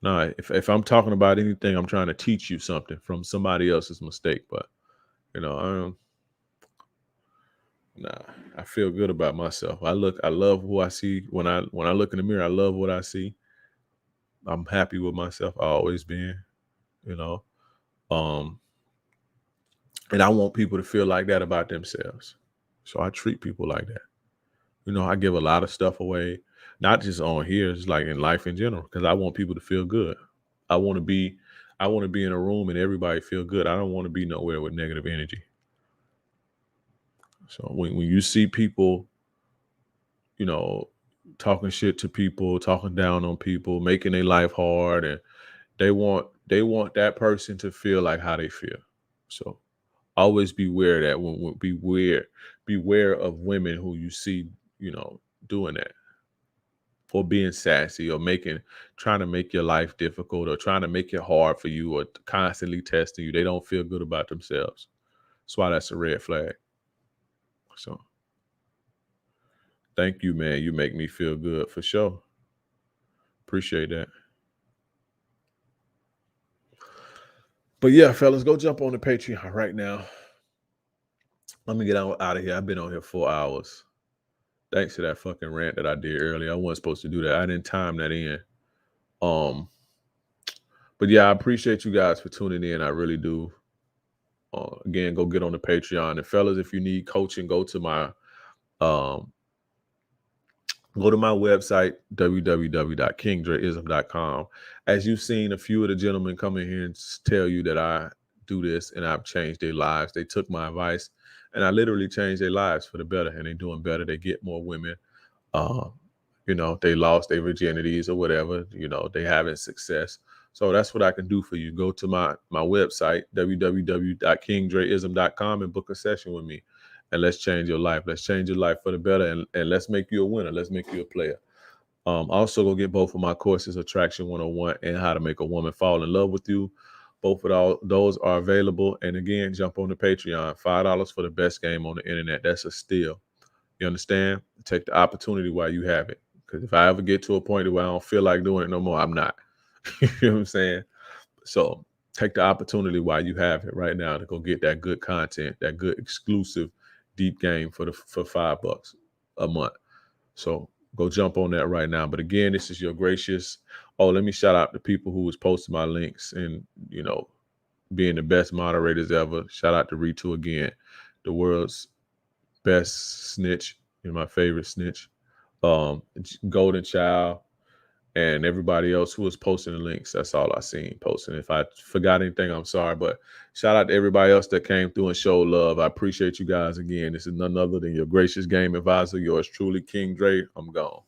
S2: nah, if I'm talking about anything, I'm trying to teach you something from somebody else's mistake. But I feel good about myself. I love who I see when I look in the mirror. I love what I see. I'm happy with myself. I always been, and I want people to feel like that about themselves. So I treat people like that. I give a lot of stuff away, not just on here, it's like in life in general, because I want people to feel good. I want to be in a room and everybody feel good. I don't want to be nowhere with negative energy. So when you see people, talking shit to people, talking down on people, making their life hard, and they want that person to feel like how they feel. So always beware that. Beware of women who you see, doing that, or being sassy, or trying to make your life difficult, or trying to make it hard for you, or constantly testing you. They don't feel good about themselves. That's why that's a red flag. So thank you, man. You make me feel good for sure. Appreciate that. But yeah, fellas, go jump on the Patreon right now. Let me get out of here. I've been on here 4 hours. Thanks to that fucking rant that I did earlier. I wasn't supposed to do that. I didn't time that in. But yeah, I appreciate you guys for tuning in. I really do. Again, go get on the Patreon. And fellas, if you need coaching, go to my website, www.kingdreism.com. As you've seen a few of the gentlemen come in here and tell you that I do this and I've changed their lives. They took my advice and I literally changed their lives for the better, and they're doing better. They get more women. They lost their virginities or whatever. They having success. So that's what I can do for you. Go to my website, www.kingdreism.com, and book a session with me. And let's change your life. Let's change your life for the better, and let's make you a winner. Let's make you a player. Also, go get both of my courses, Attraction 101 and How to Make a Woman Fall in Love with You. Both of those are available. And again, jump on the Patreon. $5 for the best game on the internet. That's a steal. You understand? Take the opportunity while you have it. Because if I ever get to a point where I don't feel like doing it no more, I'm not. You know what I'm saying? So take the opportunity while you have it right now to go get that good content, that good exclusive deep game for $5 a month. So go jump on that right now. But again, this is your gracious. Oh, let me shout out the people who was posting my links and being the best moderators ever. Shout out to Ritu again, the world's best snitch, my favorite snitch. Golden Child, and everybody else who was posting the links. That's all I seen posting. If I forgot anything, I'm sorry. But shout out to everybody else that came through and showed love. I appreciate you guys again. This is none other than your gracious game advisor, yours truly, King Dre. I'm gone.